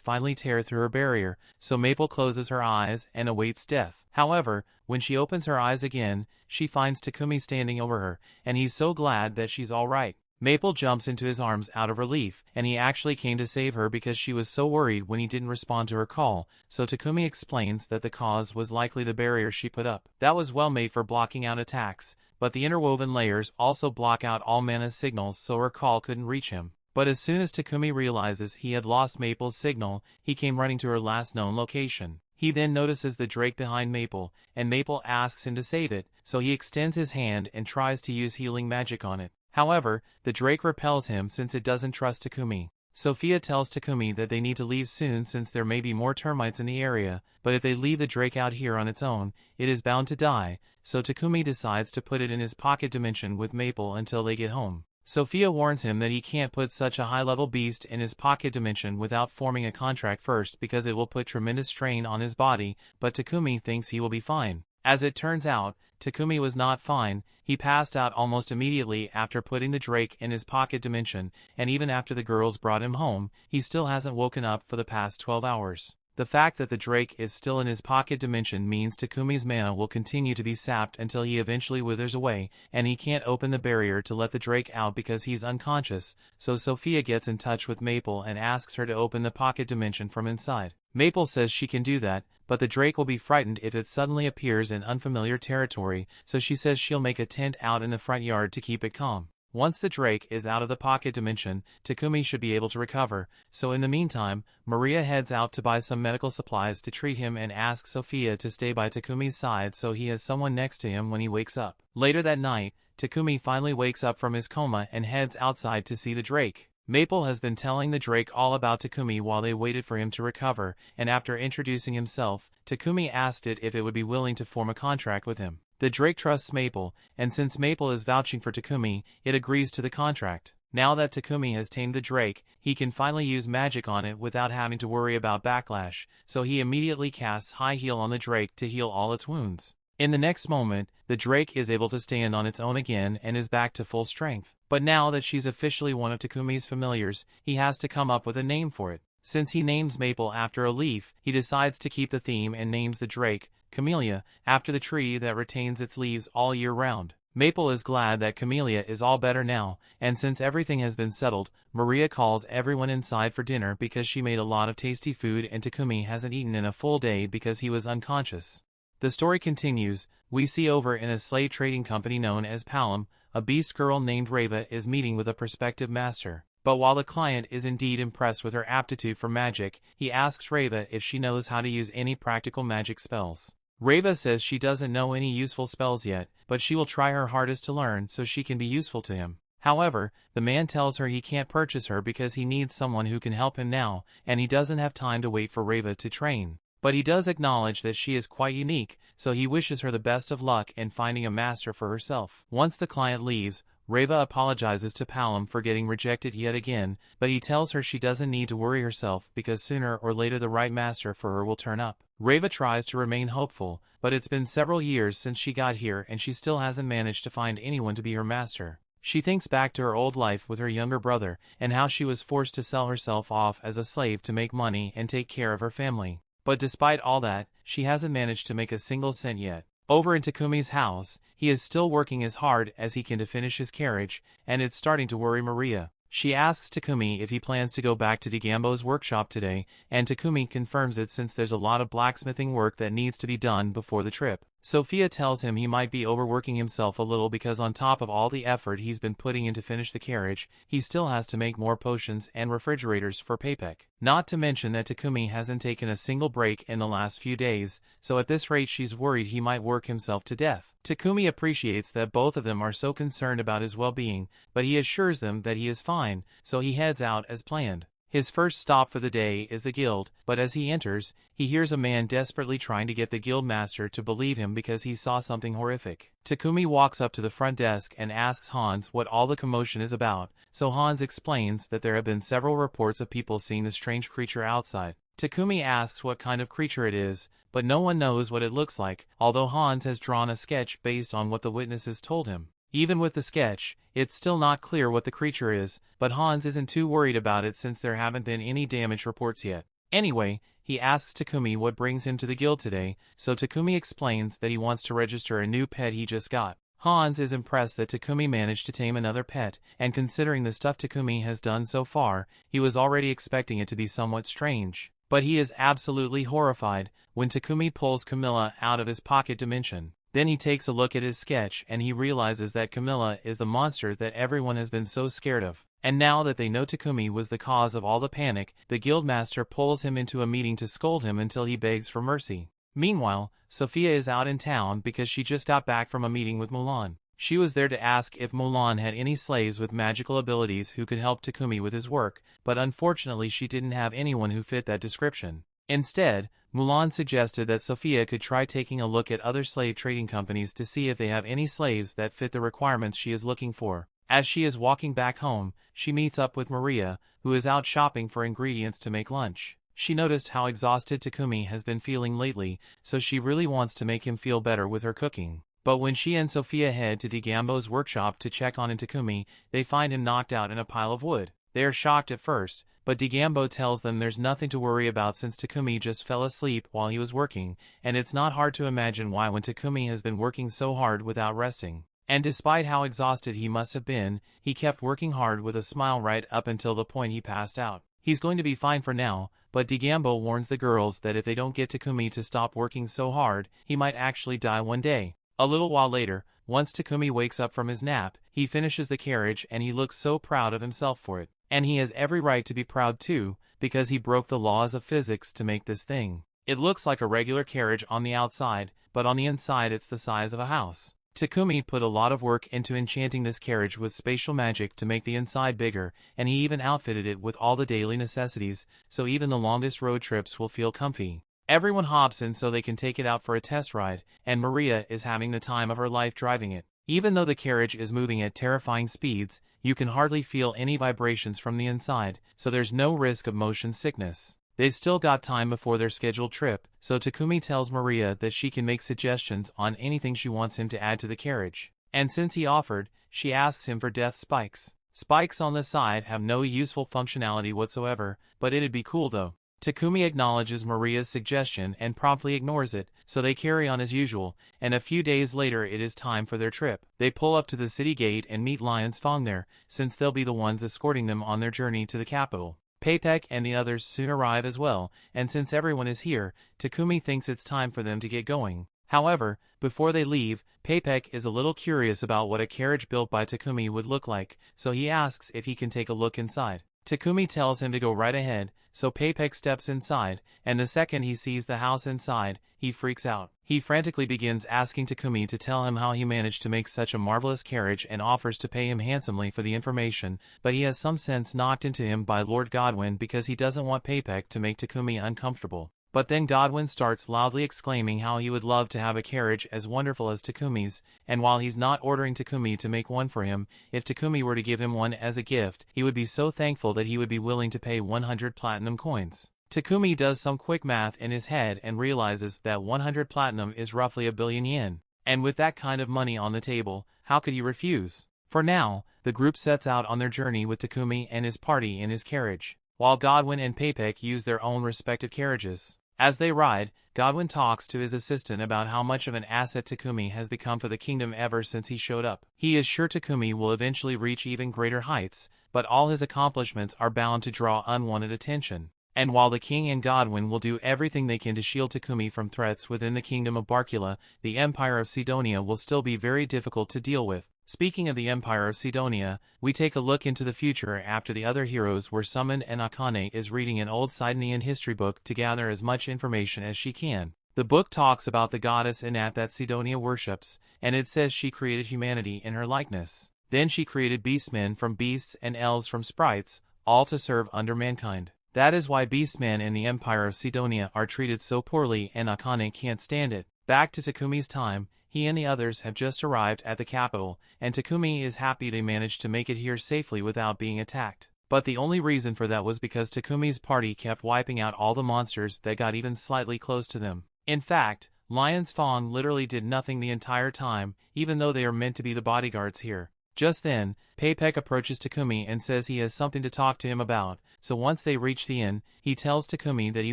finally tear through her barrier, so Maple closes her eyes and awaits death. However, when she opens her eyes again, she finds Takumi standing over her, and he's so glad that she's alright. Maple jumps into his arms out of relief, and he actually came to save her because she was so worried when he didn't respond to her call, so Takumi explains that the cause was likely the barrier she put up. That was well made for blocking out attacks, but the interwoven layers also block out all Mana's signals so her call couldn't reach him. But as soon as Takumi realizes he had lost Maple's signal, he came running to her last known location. He then notices the drake behind Maple, and Maple asks him to save it, so he extends his hand and tries to use healing magic on it. However, the drake repels him since it doesn't trust Takumi. Sophia tells Takumi that they need to leave soon since there may be more termites in the area, but if they leave the drake out here on its own, it is bound to die, so Takumi decides to put it in his pocket dimension with Maple until they get home. Sophia warns him that he can't put such a high-level beast in his pocket dimension without forming a contract first because it will put tremendous strain on his body, but Takumi thinks he will be fine. As it turns out, Takumi was not fine. He passed out almost immediately after putting the drake in his pocket dimension, and even after the girls brought him home, he still hasn't woken up for the past 12 hours. The fact that the drake is still in his pocket dimension means Takumi's mana will continue to be sapped until he eventually withers away, and he can't open the barrier to let the drake out because he's unconscious, so Sophia gets in touch with Maple and asks her to open the pocket dimension from inside. Maple says she can do that, but the drake will be frightened if it suddenly appears in unfamiliar territory, so she says she'll make a tent out in the front yard to keep it calm. Once the drake is out of the pocket dimension, Takumi should be able to recover, so in the meantime, Maria heads out to buy some medical supplies to treat him and asks Sophia to stay by Takumi's side so he has someone next to him when he wakes up. Later that night, Takumi finally wakes up from his coma and heads outside to see the drake. Maple has been telling the drake all about Takumi while they waited for him to recover, and after introducing himself, Takumi asked it if it would be willing to form a contract with him. The drake trusts Maple, and since Maple is vouching for Takumi, it agrees to the contract. Now that Takumi has tamed the drake, he can finally use magic on it without having to worry about backlash, so he immediately casts High Heal on the drake to heal all its wounds. In the next moment, the drake is able to stand on its own again and is back to full strength. But now that she's officially one of Takumi's familiars, he has to come up with a name for it. Since he names Maple after a leaf, he decides to keep the theme and names the drake, Camellia, after the tree that retains its leaves all year round. Maple is glad that Camellia is all better now, and since everything has been settled, Maria calls everyone inside for dinner because she made a lot of tasty food and Takumi hasn't eaten in a full day because he was unconscious. The story continues. We see over in a slave trading company known as Palom, a beast girl named Reva is meeting with a prospective master. But while the client is indeed impressed with her aptitude for magic, he asks Reva if she knows how to use any practical magic spells. Reva says she doesn't know any useful spells yet, but she will try her hardest to learn so she can be useful to him. However, the man tells her he can't purchase her because he needs someone who can help him now, and he doesn't have time to wait for Reva to train. But he does acknowledge that she is quite unique, so he wishes her the best of luck in finding a master for herself. Once the client leaves, Reva apologizes to Palom for getting rejected yet again, but he tells her she doesn't need to worry herself because sooner or later the right master for her will turn up. Reva tries to remain hopeful, but it's been several years since she got here and she still hasn't managed to find anyone to be her master. She thinks back to her old life with her younger brother and how she was forced to sell herself off as a slave to make money and take care of her family. But despite all that, she hasn't managed to make a single cent yet. Over in Takumi's house, he is still working as hard as he can to finish his carriage, and it's starting to worry Maria. She asks Takumi if he plans to go back to Digambo's workshop today, and Takumi confirms it since there's a lot of blacksmithing work that needs to be done before the trip. Sophia tells him he might be overworking himself a little because on top of all the effort he's been putting in to finish the carriage, he still has to make more potions and refrigerators for Paypek. Not to mention that Takumi hasn't taken a single break in the last few days, so at this rate she's worried he might work himself to death. Takumi appreciates that both of them are so concerned about his well-being, but he assures them that he is fine, so he heads out as planned. His first stop for the day is the guild, but as he enters, he hears a man desperately trying to get the guild master to believe him because he saw something horrific. Takumi walks up to the front desk and asks Hans what all the commotion is about, so Hans explains that there have been several reports of people seeing the strange creature outside. Takumi asks what kind of creature it is, but no one knows what it looks like, although Hans has drawn a sketch based on what the witnesses told him. Even with the sketch, it's still not clear what the creature is, but Hans isn't too worried about it since there haven't been any damage reports yet. Anyway, he asks Takumi what brings him to the guild today, so Takumi explains that he wants to register a new pet he just got. Hans is impressed that Takumi managed to tame another pet, and considering the stuff Takumi has done so far, he was already expecting it to be somewhat strange. But he is absolutely horrified when Takumi pulls Camilla out of his pocket dimension. Then he takes a look at his sketch and he realizes that Camilla is the monster that everyone has been so scared of. And now that they know Takumi was the cause of all the panic, the guildmaster pulls him into a meeting to scold him until he begs for mercy. Meanwhile, Sophia is out in town because she just got back from a meeting with Mulan. She was there to ask if Mulan had any slaves with magical abilities who could help Takumi with his work, but unfortunately she didn't have anyone who fit that description. Instead, Mulan suggested that Sophia could try taking a look at other slave trading companies to see if they have any slaves that fit the requirements she is looking for. As she is walking back home, she meets up with Maria, who is out shopping for ingredients to make lunch. She noticed how exhausted Takumi has been feeling lately, so she really wants to make him feel better with her cooking. But when she and Sophia head to Digambo's workshop to check on Takumi, they find him knocked out in a pile of wood. They are shocked at first, but Digambo tells them there's nothing to worry about since Takumi just fell asleep while he was working, and it's not hard to imagine why when Takumi has been working so hard without resting. And despite how exhausted he must have been, he kept working hard with a smile right up until the point he passed out. He's going to be fine for now, but Digambo warns the girls that if they don't get Takumi to stop working so hard, he might actually die one day. A little while later, once Takumi wakes up from his nap, he finishes the carriage and he looks so proud of himself for it. And he has every right to be proud too, because he broke the laws of physics to make this thing. It looks like a regular carriage on the outside, but on the inside it's the size of a house. Takumi put a lot of work into enchanting this carriage with spatial magic to make the inside bigger, and he even outfitted it with all the daily necessities, so even the longest road trips will feel comfy. Everyone hops in so they can take it out for a test ride, and Maria is having the time of her life driving it. Even though the carriage is moving at terrifying speeds, you can hardly feel any vibrations from the inside, so there's no risk of motion sickness. They've still got time before their scheduled trip, so Takumi tells Maria that she can make suggestions on anything she wants him to add to the carriage. And since he offered, she asks him for death spikes. Spikes on the side have no useful functionality whatsoever, but it'd be cool though. Takumi acknowledges Maria's suggestion and promptly ignores it, so they carry on as usual, and a few days later it is time for their trip. They pull up to the city gate and meet Lion's Fong there, since they'll be the ones escorting them on their journey to the capital. Paypek and the others soon arrive as well, and since everyone is here, Takumi thinks it's time for them to get going. However, before they leave, Paypek is a little curious about what a carriage built by Takumi would look like, so he asks if he can take a look inside. Takumi tells him to go right ahead, so Paypek steps inside, and the second he sees the house inside, he freaks out. He frantically begins asking Takumi to tell him how he managed to make such a marvelous carriage and offers to pay him handsomely for the information, but he has some sense knocked into him by Lord Godwin because he doesn't want Paypek to make Takumi uncomfortable. But then Godwin starts loudly exclaiming how he would love to have a carriage as wonderful as Takumi's, and while he's not ordering Takumi to make one for him, if Takumi were to give him one as a gift, he would be so thankful that he would be willing to pay 100 platinum coins. Takumi does some quick math in his head and realizes that 100 platinum is roughly 1 billion yen. And with that kind of money on the table, how could he refuse? For now, the group sets out on their journey with Takumi and his party in his carriage, while Godwin and Paypek use their own respective carriages. As they ride, Godwin talks to his assistant about how much of an asset Takumi has become for the kingdom ever since he showed up. He is sure Takumi will eventually reach even greater heights, but all his accomplishments are bound to draw unwanted attention. And while the king and Godwin will do everything they can to shield Takumi from threats within the kingdom of Barkula, the Empire of Sidonia will still be very difficult to deal with. Speaking of the Empire of Sidonia, we take a look into the future after the other heroes were summoned and Akane is reading an old Sidonian history book to gather as much information as she can. The book talks about the goddess Inat that Sidonia worships, and it says she created humanity in her likeness. Then she created beastmen from beasts and elves from sprites, all to serve under mankind. That is why beastmen in the Empire of Sidonia are treated so poorly and Akane can't stand it. Back to Takumi's time, he and the others have just arrived at the capital, and Takumi is happy they managed to make it here safely without being attacked. But the only reason for that was because Takumi's party kept wiping out all the monsters that got even slightly close to them. In fact, Lion's Fawn literally did nothing the entire time, even though they are meant to be the bodyguards here. Just then, Peipek approaches Takumi and says he has something to talk to him about, so once they reach the inn, he tells Takumi that he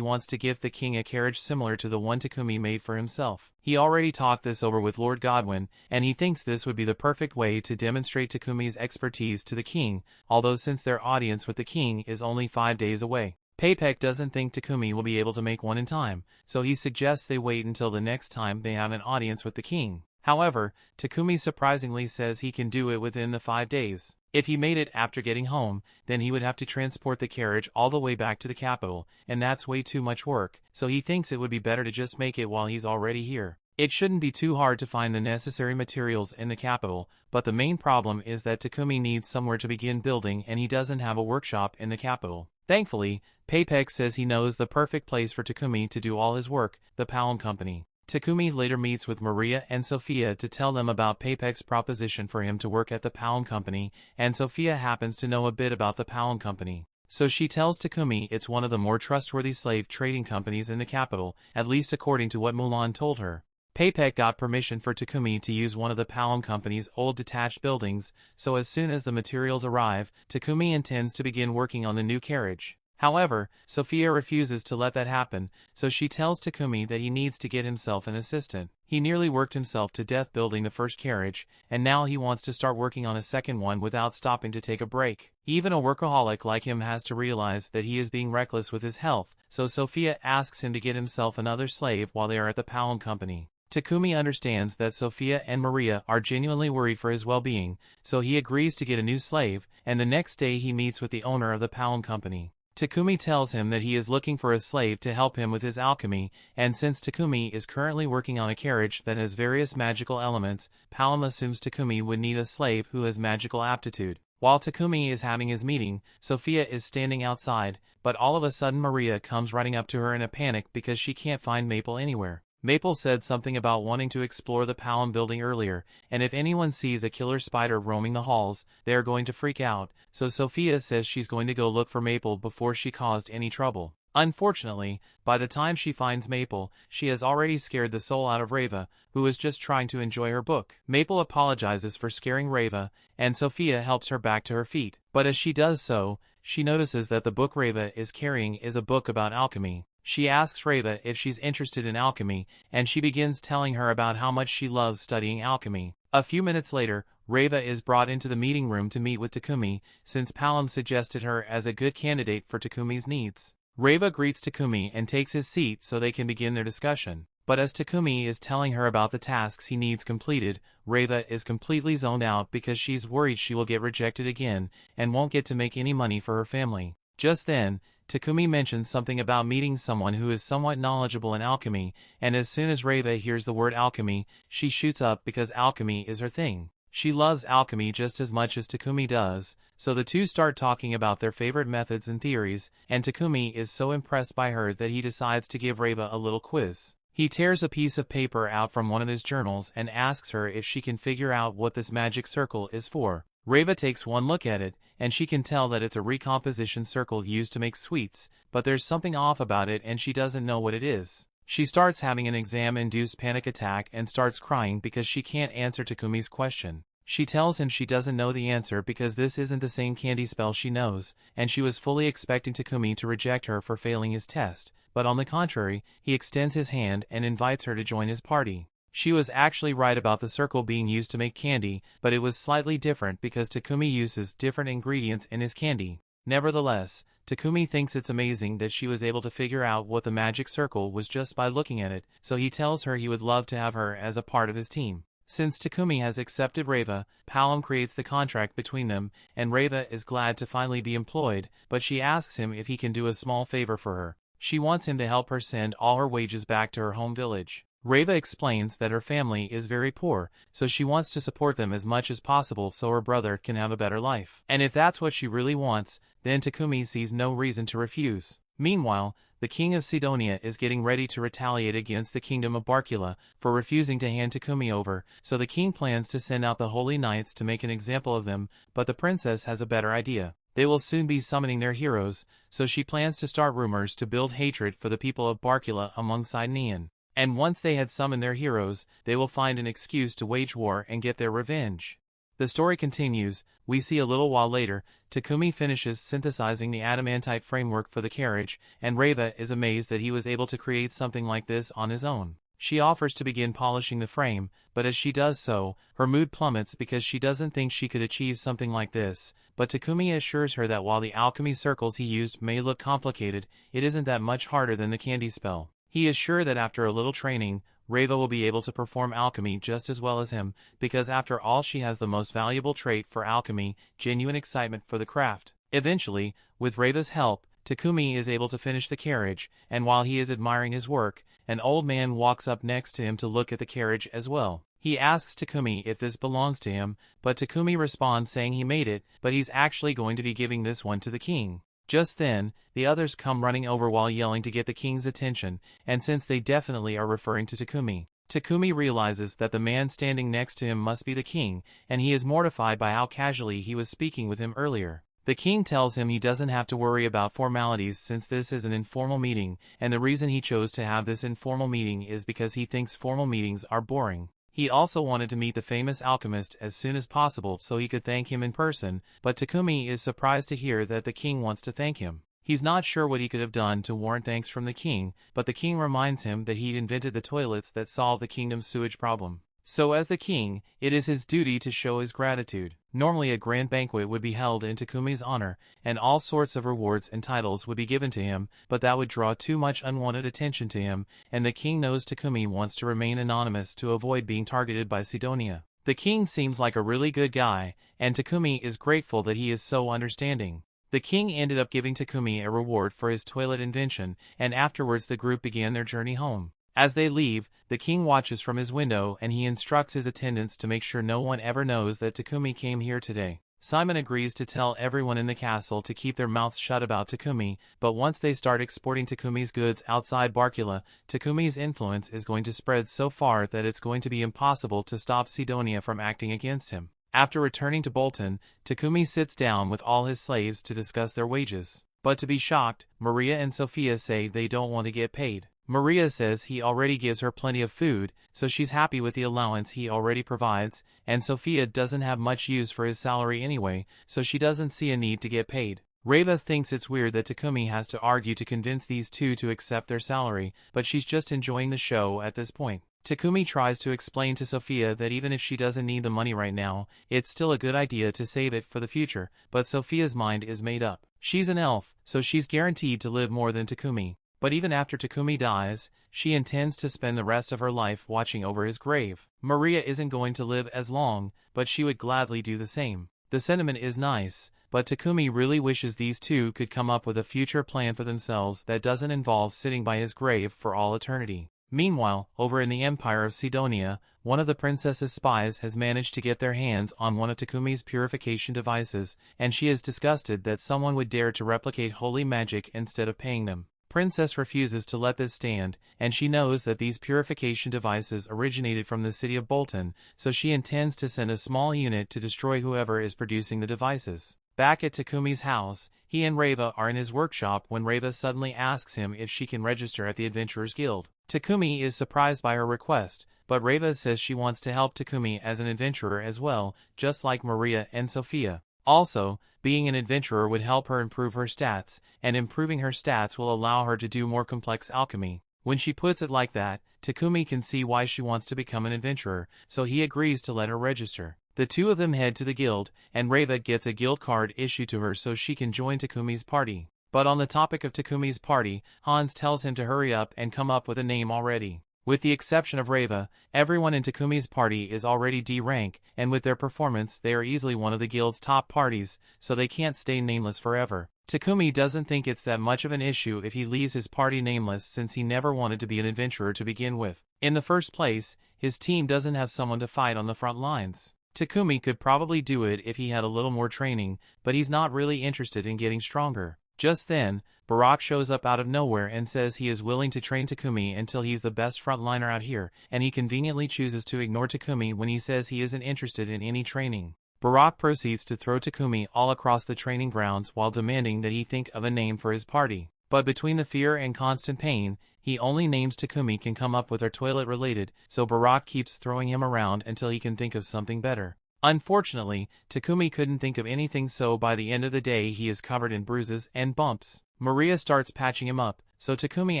wants to give the king a carriage similar to the one Takumi made for himself. He already talked this over with Lord Godwin, and he thinks this would be the perfect way to demonstrate Takumi's expertise to the king, although since their audience with the king is only 5 days away. Peipek doesn't think Takumi will be able to make one in time, so he suggests they wait until the next time they have an audience with the king. However, Takumi surprisingly says he can do it within the 5 days. If he made it after getting home, then he would have to transport the carriage all the way back to the capital, and that's way too much work, so he thinks it would be better to just make it while he's already here. It shouldn't be too hard to find the necessary materials in the capital, but the main problem is that Takumi needs somewhere to begin building and he doesn't have a workshop in the capital. Thankfully, Peipek says he knows the perfect place for Takumi to do all his work, the Palm Company. Takumi later meets with Maria and Sophia to tell them about Peipek's proposition for him to work at the Palm Company, and Sophia happens to know a bit about the Palm Company. So she tells Takumi it's one of the more trustworthy slave trading companies in the capital, at least according to what Mulan told her. Peipek got permission for Takumi to use one of the Palm Company's old detached buildings, so as soon as the materials arrive, Takumi intends to begin working on the new carriage. However, Sophia refuses to let that happen, so she tells Takumi that he needs to get himself an assistant. He nearly worked himself to death building the first carriage, and now he wants to start working on a second one without stopping to take a break. Even a workaholic like him has to realize that he is being reckless with his health, so Sophia asks him to get himself another slave while they are at the Palm Company. Takumi understands that Sophia and Maria are genuinely worried for his well-being, so he agrees to get a new slave, and the next day he meets with the owner of the Palm Company. Takumi tells him that he is looking for a slave to help him with his alchemy, and since Takumi is currently working on a carriage that has various magical elements, Palm assumes Takumi would need a slave who has magical aptitude. While Takumi is having his meeting, Sophia is standing outside, but all of a sudden Maria comes running up to her in a panic because she can't find Maple anywhere. Maple said something about wanting to explore the Palm building earlier, and if anyone sees a killer spider roaming the halls, they are going to freak out, so Sophia says she's going to go look for Maple before she caused any trouble. Unfortunately, by the time she finds Maple, she has already scared the soul out of Reva, who is just trying to enjoy her book. Maple apologizes for scaring Reva, and Sophia helps her back to her feet, but as she does so, she notices that the book Reva is carrying is a book about alchemy. She asks Reva if she's interested in alchemy, and she begins telling her about how much she loves studying alchemy. A few minutes later, Reva is brought into the meeting room to meet with Takumi, since Palm suggested her as a good candidate for Takumi's needs. Reva greets Takumi and takes his seat so they can begin their discussion. But as Takumi is telling her about the tasks he needs completed, Reva is completely zoned out because she's worried she will get rejected again and won't get to make any money for her family. Just then, Takumi mentions something about meeting someone who is somewhat knowledgeable in alchemy, and as soon as Reva hears the word alchemy, she shoots up because alchemy is her thing. She loves alchemy just as much as Takumi does, so the two start talking about their favorite methods and theories, and Takumi is so impressed by her that he decides to give Reva a little quiz. He tears a piece of paper out from one of his journals and asks her if she can figure out what this magic circle is for. Reva takes one look at it, and she can tell that it's a recomposition circle used to make sweets, but there's something off about it and she doesn't know what it is. She starts having an exam-induced panic attack and starts crying because she can't answer Takumi's question. She tells him she doesn't know the answer because this isn't the same candy spell she knows, and she was fully expecting Takumi to reject her for failing his test, but on the contrary, he extends his hand and invites her to join his party. She was actually right about the circle being used to make candy, but it was slightly different because Takumi uses different ingredients in his candy. Nevertheless, Takumi thinks it's amazing that she was able to figure out what the magic circle was just by looking at it, so he tells her he would love to have her as a part of his team. Since Takumi has accepted Reiva, Palom creates the contract between them, and Reiva is glad to finally be employed, but she asks him if he can do a small favor for her. She wants him to help her send all her wages back to her home village. Reiva explains that her family is very poor, so she wants to support them as much as possible so her brother can have a better life. And if that's what she really wants, then Takumi sees no reason to refuse. Meanwhile, the king of Sidonia is getting ready to retaliate against the kingdom of Barkula for refusing to hand Takumi over, so the king plans to send out the holy knights to make an example of them, but the princess has a better idea. They will soon be summoning their heroes, so she plans to start rumors to build hatred for the people of Barkula among Sidonia. And once they had summoned their heroes, they will find an excuse to wage war and get their revenge. The story continues. We see a little while later, Takumi finishes synthesizing the adamantite framework for the carriage, and Reiva is amazed that he was able to create something like this on his own. She offers to begin polishing the frame, but as she does so, her mood plummets because she doesn't think she could achieve something like this, but Takumi assures her that while the alchemy circles he used may look complicated, it isn't that much harder than the candy spell. He is sure that after a little training, Reiva will be able to perform alchemy just as well as him, because after all she has the most valuable trait for alchemy, genuine excitement for the craft. Eventually, with Reiva's help, Takumi is able to finish the carriage, and while he is admiring his work, an old man walks up next to him to look at the carriage as well. He asks Takumi if this belongs to him, but Takumi responds saying he made it, but he's actually going to be giving this one to the king. Just then, the others come running over while yelling to get the king's attention, and since they definitely are referring to Takumi, Takumi realizes that the man standing next to him must be the king, and he is mortified by how casually he was speaking with him earlier. The king tells him he doesn't have to worry about formalities since this is an informal meeting, and the reason he chose to have this informal meeting is because he thinks formal meetings are boring. He also wanted to meet the famous alchemist as soon as possible so he could thank him in person, but Takumi is surprised to hear that the king wants to thank him. He's not sure what he could have done to warrant thanks from the king, but the king reminds him that he invented the toilets that solved the kingdom's sewage problem. So as the king, it is his duty to show his gratitude. Normally a grand banquet would be held in Takumi's honor, and all sorts of rewards and titles would be given to him, but that would draw too much unwanted attention to him, and the king knows Takumi wants to remain anonymous to avoid being targeted by Sidonia. The king seems like a really good guy, and Takumi is grateful that he is so understanding. The king ended up giving Takumi a reward for his toilet invention, and afterwards the group began their journey home. As they leave, the king watches from his window and he instructs his attendants to make sure no one ever knows that Takumi came here today. Simon agrees to tell everyone in the castle to keep their mouths shut about Takumi, but once they start exporting Takumi's goods outside Barkula, Takumi's influence is going to spread so far that it's going to be impossible to stop Sidonia from acting against him. After returning to Bolton, Takumi sits down with all his slaves to discuss their wages. But to be shocked, Maria and Sophia say they don't want to get paid. Maria says he already gives her plenty of food, so she's happy with the allowance he already provides, and Sophia doesn't have much use for his salary anyway, so she doesn't see a need to get paid. Reiva thinks it's weird that Takumi has to argue to convince these two to accept their salary, but she's just enjoying the show at this point. Takumi tries to explain to Sophia that even if she doesn't need the money right now, it's still a good idea to save it for the future, but Sophia's mind is made up. She's an elf, so she's guaranteed to live more than Takumi. But even after Takumi dies, she intends to spend the rest of her life watching over his grave. Maria isn't going to live as long, but she would gladly do the same. The sentiment is nice, but Takumi really wishes these two could come up with a future plan for themselves that doesn't involve sitting by his grave for all eternity. Meanwhile, over in the Empire of Sidonia, one of the princess's spies has managed to get their hands on one of Takumi's purification devices, and she is disgusted that someone would dare to replicate holy magic instead of paying them. Princess refuses to let this stand, and she knows that these purification devices originated from the city of Bolton, so she intends to send a small unit to destroy whoever is producing the devices. Back at Takumi's house, he and Reiva are in his workshop when Reiva suddenly asks him if she can register at the Adventurers Guild. Takumi is surprised by her request, but Reiva says she wants to help Takumi as an adventurer as well, just like Maria and Sophia. Also, being an adventurer would help her improve her stats, and improving her stats will allow her to do more complex alchemy. When she puts it like that, Takumi can see why she wants to become an adventurer, so he agrees to let her register. The two of them head to the guild, and Reva gets a guild card issued to her so she can join Takumi's party. But on the topic of Takumi's party, Hans tells him to hurry up and come up with a name already. With the exception of Reva, everyone in Takumi's party is already D rank, and with their performance they are easily one of the guild's top parties, so they can't stay nameless forever. Takumi doesn't think it's that much of an issue if he leaves his party nameless since he never wanted to be an adventurer to begin with. In the first place, his team doesn't have someone to fight on the front lines. Takumi could probably do it if he had a little more training, but he's not really interested in getting stronger. Just then, Barak shows up out of nowhere and says he is willing to train Takumi until he's the best frontliner out here, and he conveniently chooses to ignore Takumi when he says he isn't interested in any training. Barak proceeds to throw Takumi all across the training grounds while demanding that he think of a name for his party. But between the fear and constant pain, he only names Takumi can come up with are toilet related, so Barak keeps throwing him around until he can think of something better. Unfortunately, Takumi couldn't think of anything, so by the end of the day he is covered in bruises and bumps. Maria starts patching him up, so Takumi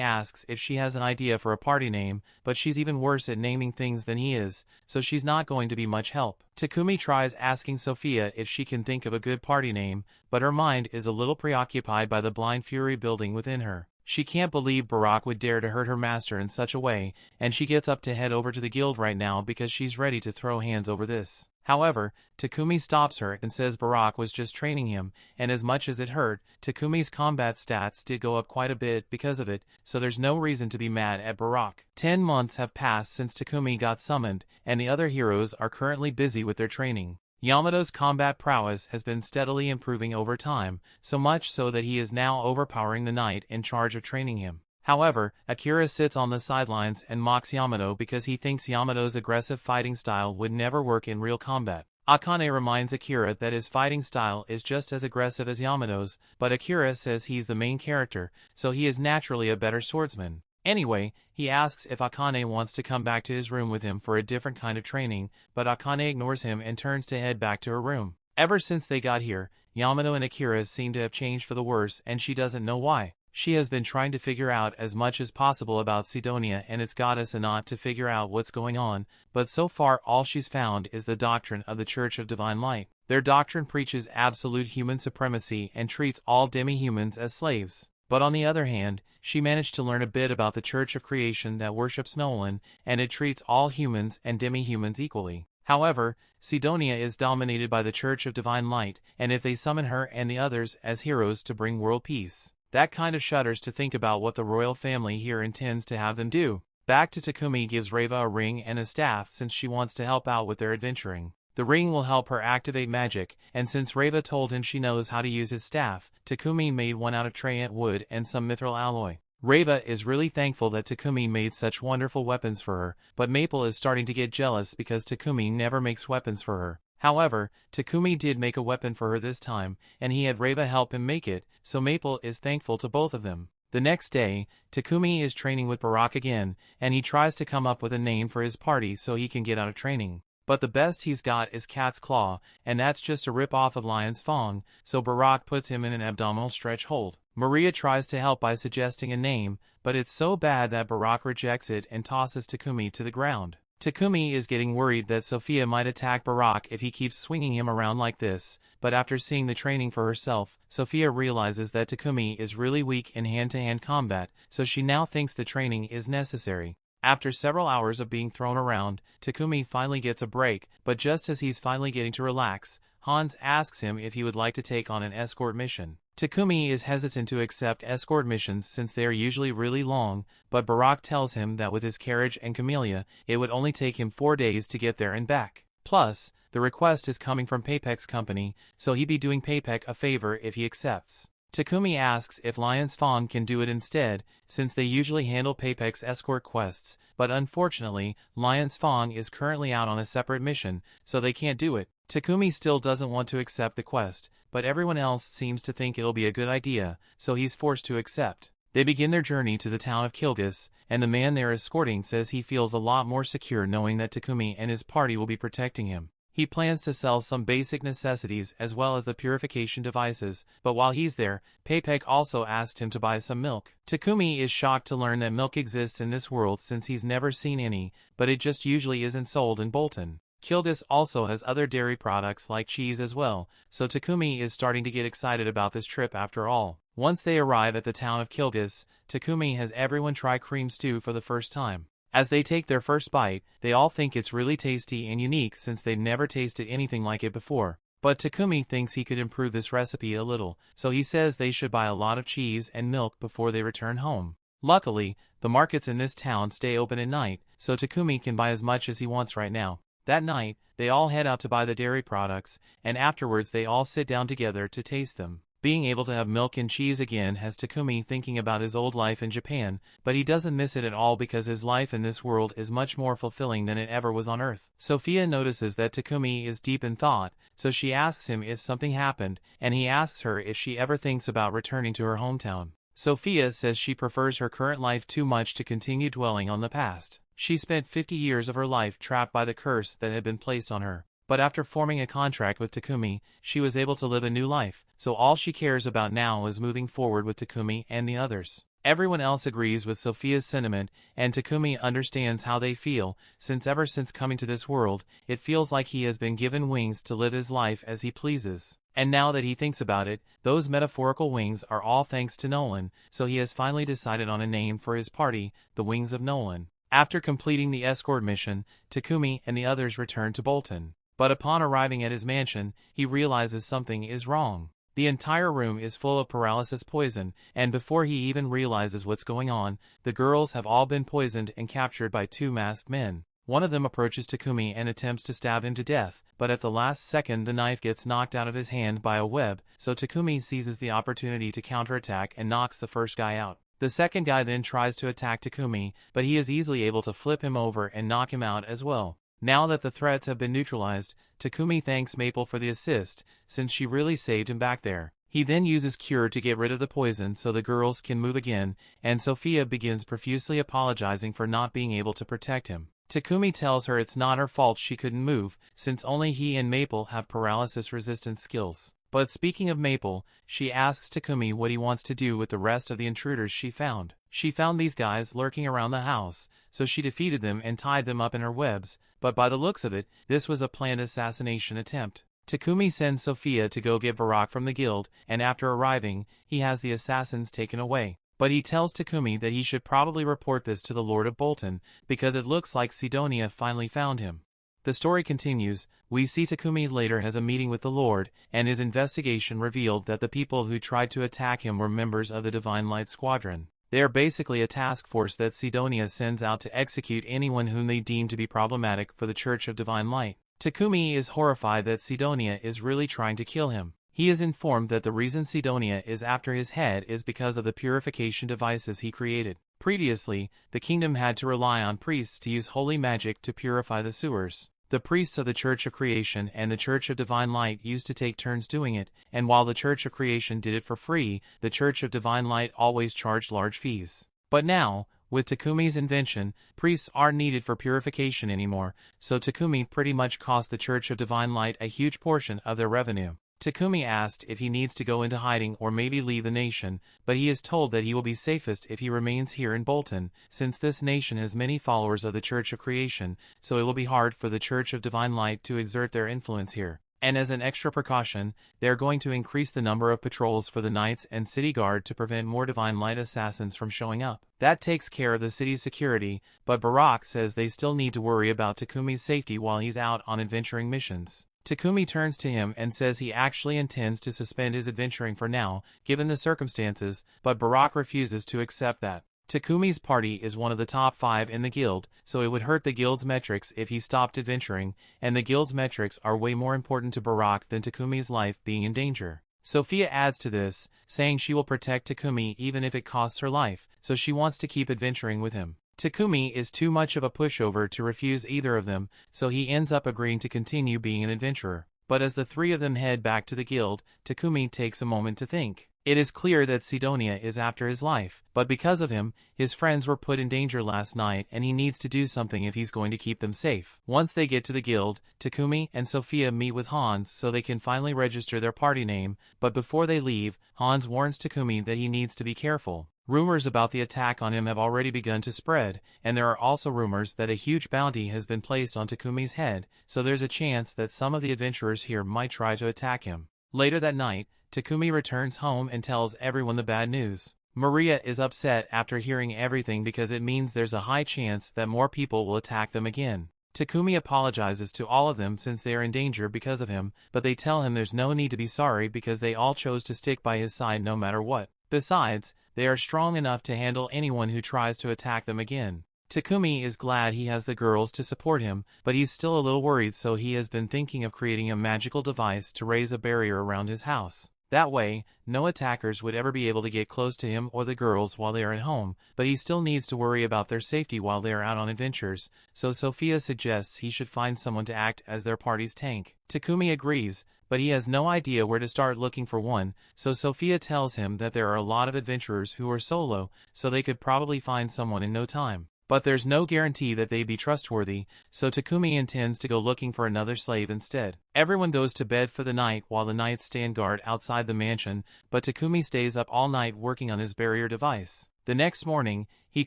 asks if she has an idea for a party name, but she's even worse at naming things than he is, so she's not going to be much help. Takumi tries asking Sophia if she can think of a good party name, but her mind is a little preoccupied by the blind fury building within her. She can't believe Barak would dare to hurt her master in such a way, and she gets up to head over to the guild right now because she's ready to throw hands over this. However, Takumi stops her and says Barak was just training him, and as much as it hurt, Takumi's combat stats did go up quite a bit because of it, so there's no reason to be mad at Barak. 10 months have passed since Takumi got summoned, and the other heroes are currently busy with their training. Yamato's combat prowess has been steadily improving over time, so much so that he is now overpowering the knight in charge of training him. However, Akira sits on the sidelines and mocks Yamato because he thinks Yamato's aggressive fighting style would never work in real combat. Akane reminds Akira that his fighting style is just as aggressive as Yamato's, but Akira says he's the main character, so he is naturally a better swordsman. Anyway, he asks if Akane wants to come back to his room with him for a different kind of training, but Akane ignores him and turns to head back to her room. Ever since they got here, Yamato and Akira seem to have changed for the worse, and she doesn't know why. She has been trying to figure out as much as possible about Sidonia and its goddess Anat to figure out what's going on, but so far all she's found is the doctrine of the Church of Divine Light. Their doctrine preaches absolute human supremacy and treats all demi-humans as slaves. But on the other hand, she managed to learn a bit about the Church of Creation that worships Nolan, and it treats all humans and demi-humans equally. However, Sidonia is dominated by the Church of Divine Light, and if they summon her and the others as heroes to bring world peace, that kind of shudders to think about what the royal family here intends to have them do. Back to Takumi gives Reva a ring and a staff since she wants to help out with their adventuring. The ring will help her activate magic, and since Reva told him she knows how to use his staff, Takumi made one out of Trayant wood and some mithril alloy. Reva is really thankful that Takumi made such wonderful weapons for her, but Maple is starting to get jealous because Takumi never makes weapons for her. However, Takumi did make a weapon for her this time, and he had Reva help him make it, so Maple is thankful to both of them. The next day, Takumi is training with Barak again, and he tries to come up with a name for his party so he can get out of training. But the best he's got is Cat's Claw, and that's just a rip-off of Lion's Fang, so Barak puts him in an abdominal stretch hold. Maria tries to help by suggesting a name, but it's so bad that Barak rejects it and tosses Takumi to the ground. Takumi is getting worried that Sophia might attack Barak if he keeps swinging him around like this, but after seeing the training for herself, Sophia realizes that Takumi is really weak in hand-to-hand combat, so she now thinks the training is necessary. After several hours of being thrown around, Takumi finally gets a break, but just as he's finally getting to relax, Hans asks him if he would like to take on an escort mission. Takumi is hesitant to accept escort missions since they are usually really long, but Barak tells him that with his carriage and Camellia, it would only take him 4 days to get there and back. Plus, the request is coming from Paypek's company, so he'd be doing Paypek a favor if he accepts. Takumi asks if Lion's Fang can do it instead, since they usually handle Paypek's escort quests, but unfortunately, Lion's Fang is currently out on a separate mission, so they can't do it. Takumi still doesn't want to accept the quest, but everyone else seems to think it'll be a good idea, so he's forced to accept. They begin their journey to the town of Kilgis, and the man they're escorting says he feels a lot more secure knowing that Takumi and his party will be protecting him. He plans to sell some basic necessities as well as the purification devices, but while he's there, Paypek also asked him to buy some milk. Takumi is shocked to learn that milk exists in this world since he's never seen any, but it just usually isn't sold in Bolton. Kilgus also has other dairy products like cheese as well, so Takumi is starting to get excited about this trip after all. Once they arrive at the town of Kilgus, Takumi has everyone try cream stew for the first time. As they take their first bite, they all think it's really tasty and unique since they've never tasted anything like it before. But Takumi thinks he could improve this recipe a little, so he says they should buy a lot of cheese and milk before they return home. Luckily, the markets in this town stay open at night, so Takumi can buy as much as he wants right now. That night, they all head out to buy the dairy products, and afterwards they all sit down together to taste them. Being able to have milk and cheese again has Takumi thinking about his old life in Japan, but he doesn't miss it at all because his life in this world is much more fulfilling than it ever was on Earth. Sophia notices that Takumi is deep in thought, so she asks him if something happened, and he asks her if she ever thinks about returning to her hometown. Sophia says she prefers her current life too much to continue dwelling on the past. She spent 50 years of her life trapped by the curse that had been placed on her. But after forming a contract with Takumi, she was able to live a new life, so all she cares about now is moving forward with Takumi and the others. Everyone else agrees with Sophia's sentiment, and Takumi understands how they feel, since ever since coming to this world, it feels like he has been given wings to live his life as he pleases. And now that he thinks about it, those metaphorical wings are all thanks to Nolan, so he has finally decided on a name for his party, the Wings of Nolan. After completing the escort mission, Takumi and the others return to Bolton. But upon arriving at his mansion, he realizes something is wrong. The entire room is full of paralysis poison, and before he even realizes what's going on, the girls have all been poisoned and captured by two masked men. One of them approaches Takumi and attempts to stab him to death, but at the last second the knife gets knocked out of his hand by a web, so Takumi seizes the opportunity to counterattack and knocks the first guy out. The second guy then tries to attack Takumi, but he is easily able to flip him over and knock him out as well. Now that the threats have been neutralized, Takumi thanks Maple for the assist, since she really saved him back there. He then uses Cure to get rid of the poison so the girls can move again, and Sophia begins profusely apologizing for not being able to protect him. Takumi tells her it's not her fault she couldn't move, since only he and Maple have paralysis-resistant skills. But speaking of Maple, she asks Takumi what he wants to do with the rest of the intruders she found. She found these guys lurking around the house, so she defeated them and tied them up in her webs, but by the looks of it, this was a planned assassination attempt. Takumi sends Sophia to go get Barak from the guild, and after arriving, he has the assassins taken away. But he tells Takumi that he should probably report this to the Lord of Bolton, because it looks like Sidonia finally found him. The story continues. We see Takumi later has a meeting with the Lord, and his investigation revealed that the people who tried to attack him were members of the Divine Light Squadron. They are basically a task force that Sidonia sends out to execute anyone whom they deem to be problematic for the Church of Divine Light. Takumi is horrified that Sidonia is really trying to kill him. He is informed that the reason Sidonia is after his head is because of the purification devices he created. Previously, the kingdom had to rely on priests to use holy magic to purify the sewers. The priests of the Church of Creation and the Church of Divine Light used to take turns doing it, and while the Church of Creation did it for free, the Church of Divine Light always charged large fees. But now, with Takumi's invention, priests aren't needed for purification anymore, so Takumi pretty much cost the Church of Divine Light a huge portion of their revenue. Takumi asked if he needs to go into hiding or maybe leave the nation, but he is told that he will be safest if he remains here in Bolton, since this nation has many followers of the Church of Creation, so it will be hard for the Church of Divine Light to exert their influence here. And as an extra precaution, they are going to increase the number of patrols for the Knights and City Guard to prevent more Divine Light assassins from showing up. That takes care of the city's security, but Barak says they still need to worry about Takumi's safety while he's out on adventuring missions. Takumi turns to him and says he actually intends to suspend his adventuring for now, given the circumstances, but Barak refuses to accept that. Takumi's party is one of the top 5 in the guild, so it would hurt the guild's metrics if he stopped adventuring, and the guild's metrics are way more important to Barak than Takumi's life being in danger. Sophia adds to this, saying she will protect Takumi even if it costs her life, so she wants to keep adventuring with him. Takumi is too much of a pushover to refuse either of them, so he ends up agreeing to continue being an adventurer. But as the three of them head back to the guild, Takumi takes a moment to think. It is clear that Sidonia is after his life, but because of him, his friends were put in danger last night and he needs to do something if he's going to keep them safe. Once they get to the guild, Takumi and Sophia meet with Hans so they can finally register their party name, but before they leave, Hans warns Takumi that he needs to be careful. Rumors about the attack on him have already begun to spread, and there are also rumors that a huge bounty has been placed on Takumi's head, so there's a chance that some of the adventurers here might try to attack him. Later that night, Takumi returns home and tells everyone the bad news. Maria is upset after hearing everything because it means there's a high chance that more people will attack them again. Takumi apologizes to all of them since they are in danger because of him, but they tell him there's no need to be sorry because they all chose to stick by his side no matter what. Besides, they are strong enough to handle anyone who tries to attack them again. Takumi is glad he has the girls to support him, but he's still a little worried, so he has been thinking of creating a magical device to raise a barrier around his house. That way, no attackers would ever be able to get close to him or the girls while they are at home, but he still needs to worry about their safety while they are out on adventures, so Sophia suggests he should find someone to act as their party's tank. Takumi agrees, but he has no idea where to start looking for one, so Sophia tells him that there are a lot of adventurers who are solo, so they could probably find someone in no time. But there's no guarantee that they'd be trustworthy, so Takumi intends to go looking for another slave instead. Everyone goes to bed for the night while the knights stand guard outside the mansion, but Takumi stays up all night working on his barrier device. The next morning, he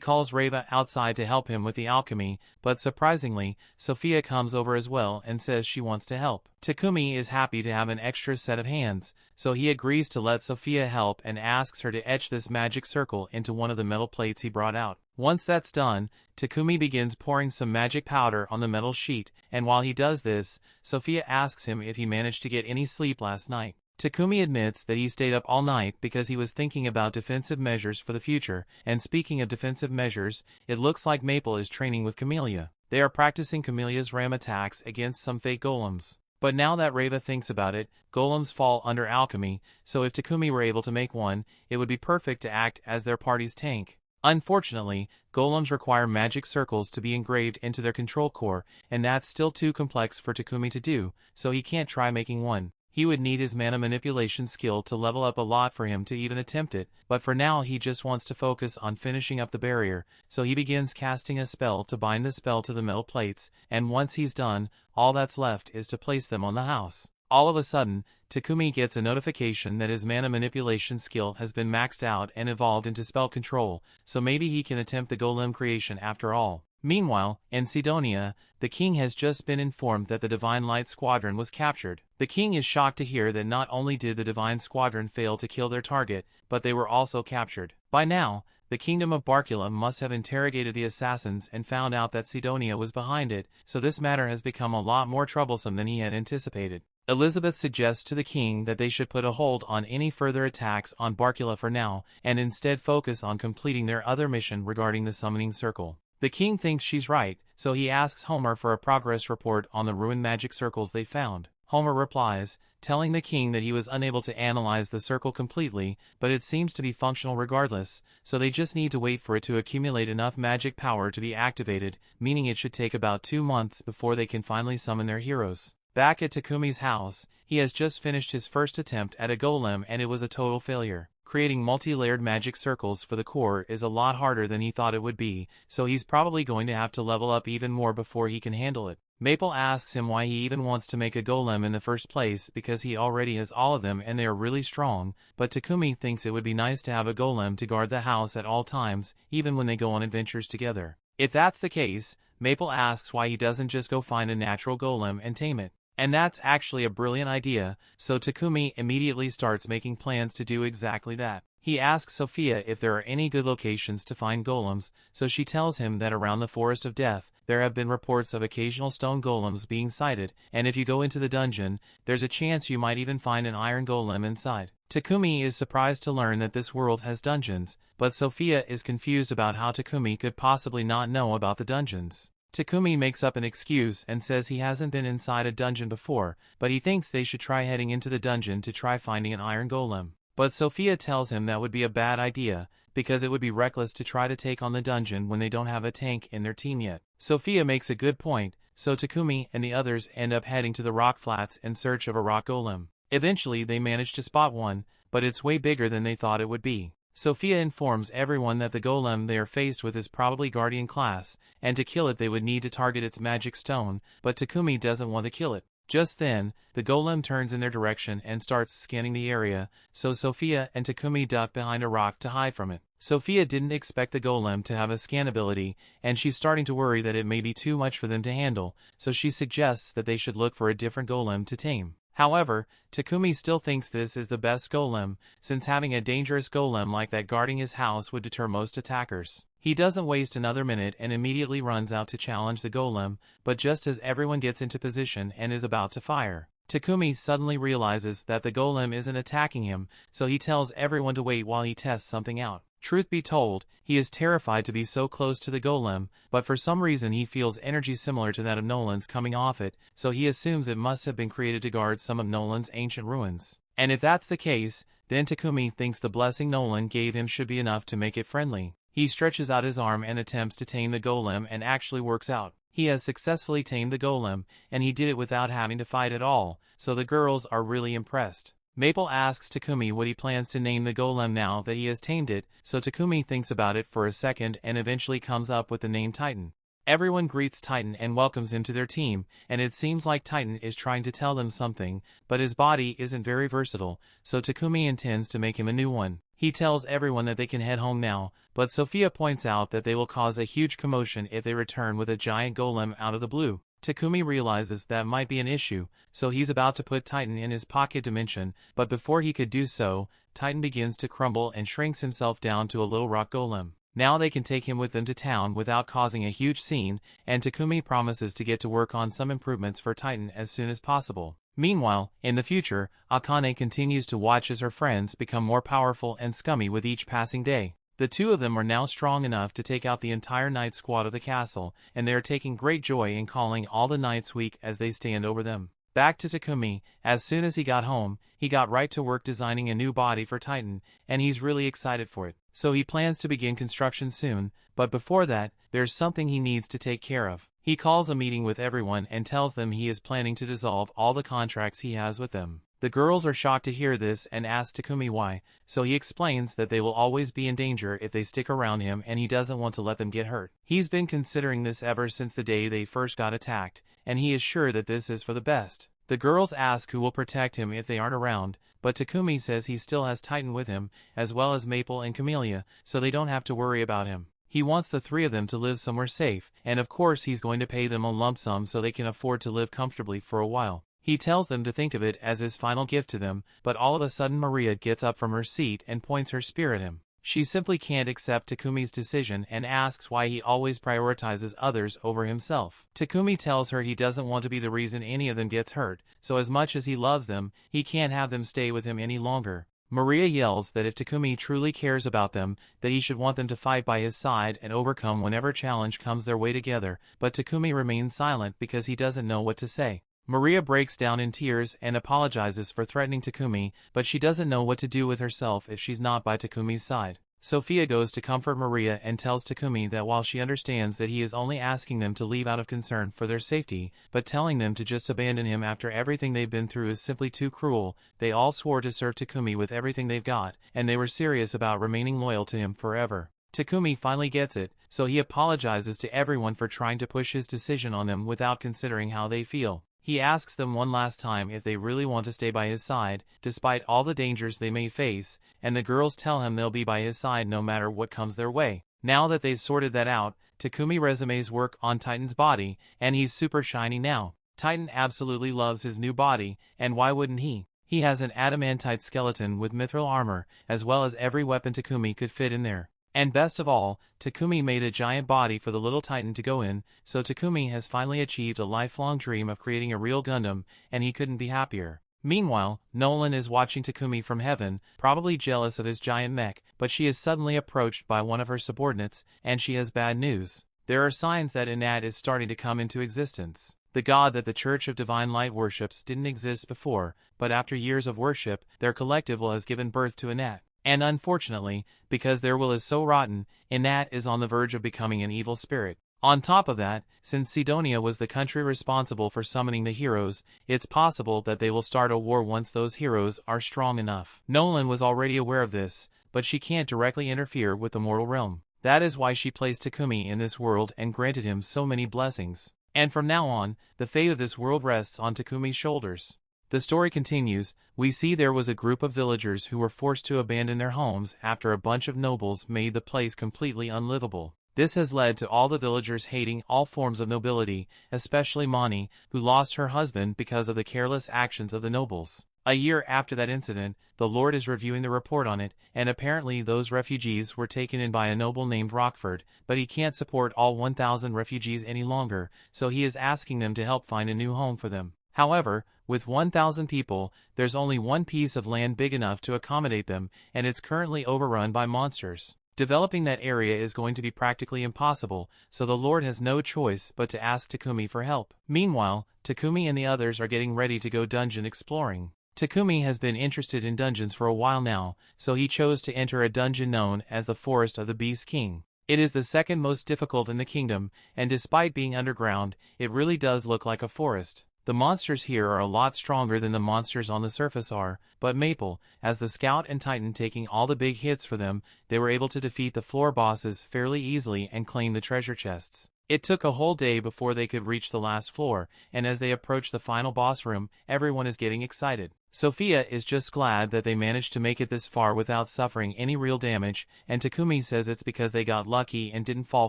calls Reva outside to help him with the alchemy, but surprisingly, Sophia comes over as well and says she wants to help. Takumi is happy to have an extra set of hands, so he agrees to let Sophia help and asks her to etch this magic circle into one of the metal plates he brought out. Once that's done, Takumi begins pouring some magic powder on the metal sheet, and while he does this, Sophia asks him if he managed to get any sleep last night. Takumi admits that he stayed up all night because he was thinking about defensive measures for the future, and speaking of defensive measures, it looks like Maple is training with Camellia. They are practicing Camelia's ram attacks against some fake golems. But now that Reva thinks about it, golems fall under alchemy, so if Takumi were able to make one, it would be perfect to act as their party's tank. Unfortunately, golems require magic circles to be engraved into their control core, and that's still too complex for Takumi to do, so he can't try making one. He would need his mana manipulation skill to level up a lot for him to even attempt it, but for now he just wants to focus on finishing up the barrier, so he begins casting a spell to bind the spell to the metal plates, and once he's done, all that's left is to place them on the house. All of a sudden, Takumi gets a notification that his mana manipulation skill has been maxed out and evolved into spell control, so maybe he can attempt the golem creation after all. Meanwhile, in Sidonia, the king has just been informed that the Divine Light Squadron was captured. The king is shocked to hear that not only did the Divine Squadron fail to kill their target, but they were also captured. By now, the kingdom of Barkula must have interrogated the assassins and found out that Sidonia was behind it, so this matter has become a lot more troublesome than he had anticipated. Elizabeth suggests to the king that they should put a hold on any further attacks on Barkula for now, and instead focus on completing their other mission regarding the summoning circle. The king thinks she's right, so he asks Homer for a progress report on the ruined magic circles they found. Homer replies, telling the king that he was unable to analyze the circle completely, but it seems to be functional regardless, so they just need to wait for it to accumulate enough magic power to be activated, meaning it should take about 2 months before they can finally summon their heroes. Back at Takumi's house, he has just finished his first attempt at a golem and it was a total failure. Creating multi-layered magic circles for the core is a lot harder than he thought it would be, so he's probably going to have to level up even more before he can handle it. Maple asks him why he even wants to make a golem in the first place because he already has all of them and they are really strong, but Takumi thinks it would be nice to have a golem to guard the house at all times, even when they go on adventures together. If that's the case, Maple asks why he doesn't just go find a natural golem and tame it. And that's actually a brilliant idea, so Takumi immediately starts making plans to do exactly that. He asks Sophia if there are any good locations to find golems, so she tells him that around the Forest of Death, there have been reports of occasional stone golems being sighted, and if you go into the dungeon, there's a chance you might even find an iron golem inside. Takumi is surprised to learn that this world has dungeons, but Sophia is confused about how Takumi could possibly not know about the dungeons. Takumi makes up an excuse and says he hasn't been inside a dungeon before, but he thinks they should try heading into the dungeon to try finding an iron golem. But Sophia tells him that would be a bad idea, because it would be reckless to try to take on the dungeon when they don't have a tank in their team yet. Sophia makes a good point, so Takumi and the others end up heading to the rock flats in search of a rock golem. Eventually they manage to spot one, but it's way bigger than they thought it would be. Sophia informs everyone that the golem they are faced with is probably guardian class, and to kill it they would need to target its magic stone, but Takumi doesn't want to kill it. Just then, the golem turns in their direction and starts scanning the area, so Sophia and Takumi duck behind a rock to hide from it. Sophia didn't expect the golem to have a scan ability, and she's starting to worry that it may be too much for them to handle, so she suggests that they should look for a different golem to tame. However, Takumi still thinks this is the best golem, since having a dangerous golem like that guarding his house would deter most attackers. He doesn't waste another minute and immediately runs out to challenge the golem, but just as everyone gets into position and is about to fire, Takumi suddenly realizes that the golem isn't attacking him, so he tells everyone to wait while he tests something out. Truth be told, he is terrified to be so close to the golem, but for some reason he feels energy similar to that of Nolan's coming off it, so he assumes it must have been created to guard some of Nolan's ancient ruins. And if that's the case, then Takumi thinks the blessing Nolan gave him should be enough to make it friendly. He stretches out his arm and attempts to tame the golem and actually works out. He has successfully tamed the golem, and he did it without having to fight at all, so the girls are really impressed. Maple asks Takumi what he plans to name the golem now that he has tamed it, so Takumi thinks about it for a second and eventually comes up with the name Titan. Everyone greets Titan and welcomes him to their team, and it seems like Titan is trying to tell them something, but his body isn't very versatile, so Takumi intends to make him a new one. He tells everyone that they can head home now, but Sophia points out that they will cause a huge commotion if they return with a giant golem out of the blue. Takumi realizes that might be an issue, so he's about to put Titan in his pocket dimension, but before he could do so, Titan begins to crumble and shrinks himself down to a little rock golem. Now they can take him with them to town without causing a huge scene, and Takumi promises to get to work on some improvements for Titan as soon as possible. Meanwhile, in the future, Akane continues to watch as her friends become more powerful and scummy with each passing day. The two of them are now strong enough to take out the entire night squad of the castle, and they are taking great joy in calling all the knights weak as they stand over them. Back to Takumi, as soon as he got home, he got right to work designing a new body for Titan, and he's really excited for it. So he plans to begin construction soon, but before that, there's something he needs to take care of. He calls a meeting with everyone and tells them he is planning to dissolve all the contracts he has with them. The girls are shocked to hear this and ask Takumi why, so he explains that they will always be in danger if they stick around him and he doesn't want to let them get hurt. He's been considering this ever since the day they first got attacked, and he is sure that this is for the best. The girls ask who will protect him if they aren't around, but Takumi says he still has Titan with him, as well as Maple and Camellia, so they don't have to worry about him. He wants the three of them to live somewhere safe, and of course he's going to pay them a lump sum so they can afford to live comfortably for a while. He tells them to think of it as his final gift to them, but all of a sudden Maria gets up from her seat and points her spear at him. She simply can't accept Takumi's decision and asks why he always prioritizes others over himself. Takumi tells her he doesn't want to be the reason any of them gets hurt, so as much as he loves them, he can't have them stay with him any longer. Maria yells that if Takumi truly cares about them, that he should want them to fight by his side and overcome whenever challenge comes their way together, but Takumi remains silent because he doesn't know what to say. Maria breaks down in tears and apologizes for threatening Takumi, but she doesn't know what to do with herself if she's not by Takumi's side. Sophia goes to comfort Maria and tells Takumi that while she understands that he is only asking them to leave out of concern for their safety, but telling them to just abandon him after everything they've been through is simply too cruel, they all swore to serve Takumi with everything they've got, and they were serious about remaining loyal to him forever. Takumi finally gets it, so he apologizes to everyone for trying to push his decision on them without considering how they feel. He asks them one last time if they really want to stay by his side, despite all the dangers they may face, and the girls tell him they'll be by his side no matter what comes their way. Now that they've sorted that out, Takumi resumes work on Titan's body, and he's super shiny now. Titan absolutely loves his new body, and why wouldn't he? He has an adamantite skeleton with mithril armor, as well as every weapon Takumi could fit in there. And best of all, Takumi made a giant body for the little Titan to go in, so Takumi has finally achieved a lifelong dream of creating a real Gundam, and he couldn't be happier. Meanwhile, Nolan is watching Takumi from heaven, probably jealous of his giant mech, but she is suddenly approached by one of her subordinates, and she has bad news. There are signs that Inat is starting to come into existence. The god that the Church of Divine Light worships didn't exist before, but after years of worship, their collective will has given birth to Inat. And unfortunately, because their will is so rotten, Inat is on the verge of becoming an evil spirit. On top of that, since Sidonia was the country responsible for summoning the heroes, it's possible that they will start a war once those heroes are strong enough. Nolan was already aware of this, but she can't directly interfere with the mortal realm. That is why she placed Takumi in this world and granted him so many blessings. And from now on, the fate of this world rests on Takumi's shoulders. The story continues. We see there was a group of villagers who were forced to abandon their homes after a bunch of nobles made the place completely unlivable. This has led to all the villagers hating all forms of nobility, especially Mani, who lost her husband because of the careless actions of the nobles. A year after that incident, the Lord is reviewing the report on it, and apparently those refugees were taken in by a noble named Rockford, but he can't support all 1,000 refugees any longer, so he is asking them to help find a new home for them. However, with 1,000 people, there's only one piece of land big enough to accommodate them, and it's currently overrun by monsters. Developing that area is going to be practically impossible, so the Lord has no choice but to ask Takumi for help. Meanwhile, Takumi and the others are getting ready to go dungeon exploring. Takumi has been interested in dungeons for a while now, so he chose to enter a dungeon known as the Forest of the Beast King. It is the second most difficult in the kingdom, and despite being underground, it really does look like a forest. The monsters here are a lot stronger than the monsters on the surface are, but Maple, as the scout and Titan taking all the big hits for them, they were able to defeat the floor bosses fairly easily and claim the treasure chests. It took a whole day before they could reach the last floor, and as they approach the final boss room, everyone is getting excited. Sophia is just glad that they managed to make it this far without suffering any real damage, and Takumi says it's because they got lucky and didn't fall